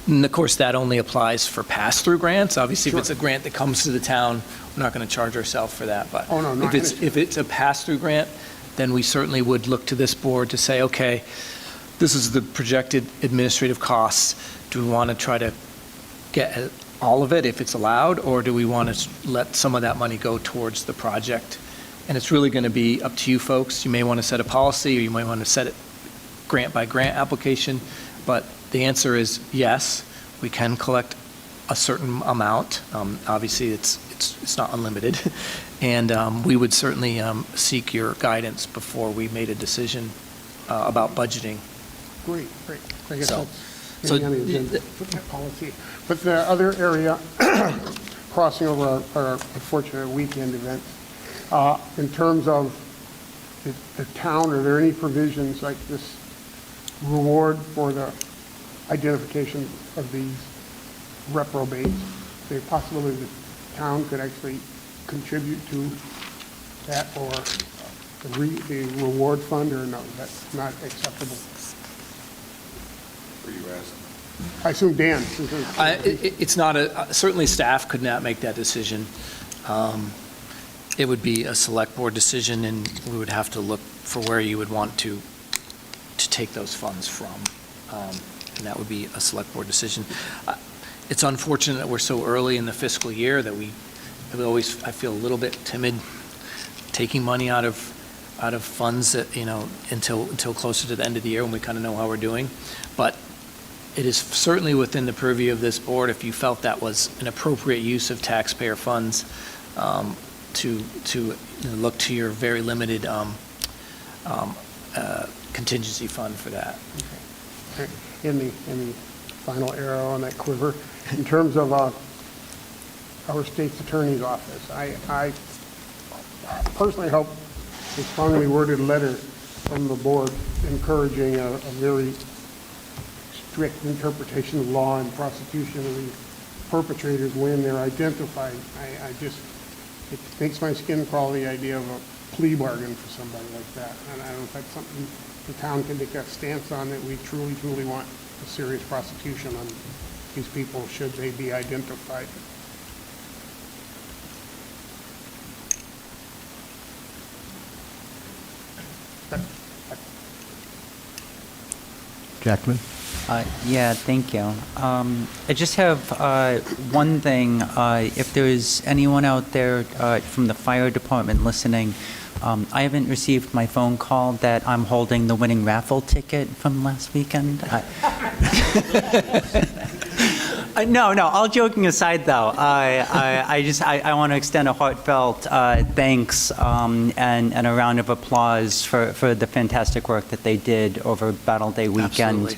And of course, that only applies for pass-through grants. Obviously, if it's a grant that comes to the town, we're not going to charge ourselves for that. But if it's a pass-through grant, then we certainly would look to this board to say, okay, this is the projected administrative costs. Do we want to try to get all of it if it's allowed, or do we want to let some of that money go towards the project? And it's really going to be up to you folks. You may want to set a policy, or you might want to set it grant by grant application, but the answer is yes, we can collect a certain amount. Obviously, it's not unlimited, and we would certainly seek your guidance before we made a decision about budgeting. Great. I guess So- that's maybe on the agenda, put that policy. But the other area, crossing over our unfortunate weekend event, in terms of the town, are there any provisions like this reward for the identification of these reprobates? Is there a possibility the town could actually contribute to that, or the reward fund, or no, that's not acceptable? Were you asking? I assume Dan. It's not certainly staff could not make that decision. It would be a select board decision, and we would have to look for where you would want to take those funds from. And that would be a select board decision. It's unfortunate that we're so early in the fiscal year that I feel a little bit timid taking money out of funds that, until closer to the end of the year when we kind of know how we're doing. But it is certainly within the purview of this board, if you felt that was an appropriate use of taxpayer funds, to look to your very limited contingency fund for that. Okay. In the final arrow on that quiver, in terms of our state's attorney's office, I personally hope a strongly worded letter from the board encouraging a very strict interpretation of law and prosecution of the perpetrators when they're identified. It makes my skin crawl, the idea of a plea bargain for somebody like that. And I don't know if that's something the town can take a stance on, that we truly, truly want a serious prosecution on these people should they be identified. Jackman? Yeah, thank you. I just have one thing. If there's anyone out there from the fire department listening, I haven't received my phone call that I'm holding the winning raffle ticket from last weekend. No, all joking aside, though, I want to extend a heartfelt thanks and a round of applause for the fantastic work that they did over Battle Day weekend.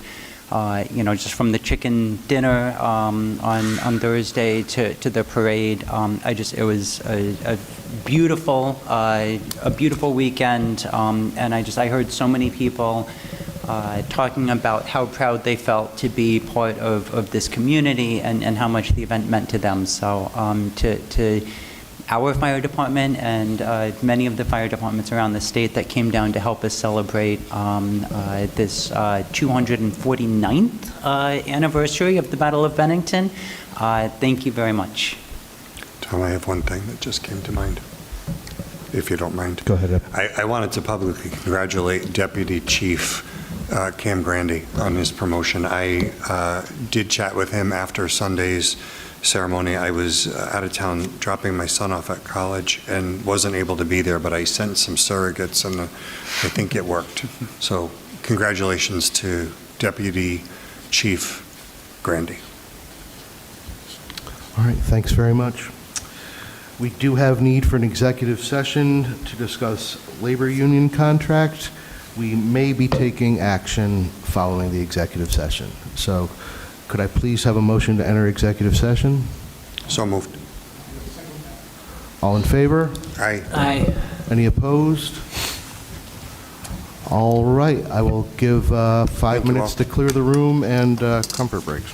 Absolutely. Just from the chicken dinner on Thursday to the parade, it was a beautiful weekend, and I heard so many people talking about how proud they felt to be part of this community and how much the event meant to them. So to our fire department and many of the fire departments around the state that came down to help us celebrate this 249th anniversary of the Battle of Bennington, thank you very much. Tom, I have one thing that just came to mind, if you don't mind. Go ahead. I wanted to publicly congratulate Deputy Chief Cam Grandy on his promotion. I did chat with him after Sunday's ceremony. I was out of town dropping my son off at college and wasn't able to be there, but I sent some surrogates and I think it worked. So congratulations to Deputy Chief Grandy. All right, thanks very much. We do have need for an executive session to discuss labor union contract. We may be taking action following the executive session. So could I please have a motion to enter executive session? So moved. All in favor? Aye. Aye. Any opposed? All right, I will give 5 minutes to clear the room and comfort breaks.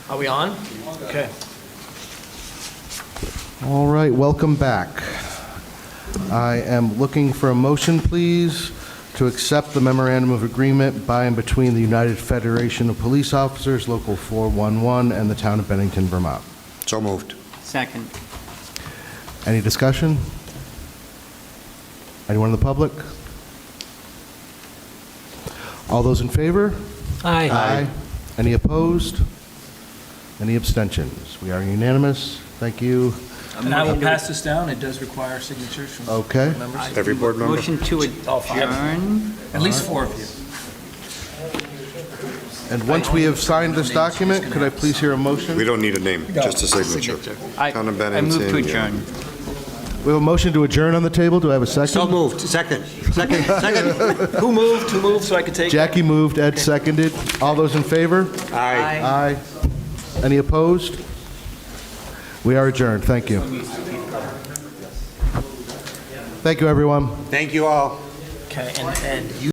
Are we on? Okay. All right, welcome back. I am looking for a motion, please, to accept the memorandum of agreement by and between the United Federation of Police Officers, Local 411, and the town of Bennington, Vermont. So moved. Second. Any discussion? Anyone in the public? All those in favor? Aye. Aye. Any opposed? Any abstentions? We are unanimous. Thank you. And I will pass this down. It does require signatures from Okay. board members. Every board member? Motion to All five. adjourn. At least 4 of you. And once we have signed this document, could I please hear a motion? We don't need a name, just a signature. Town of I move to Bennington, yeah. adjourn. We have a motion to adjourn on the table. Do I have a second? So moved. Second. Who moved? Who moved so I could take? Jackie moved, Ed seconded. All those in favor? Aye. Aye. Any opposed? We are adjourned. Thank you. Thank you, everyone. Thank you all. Okay, and you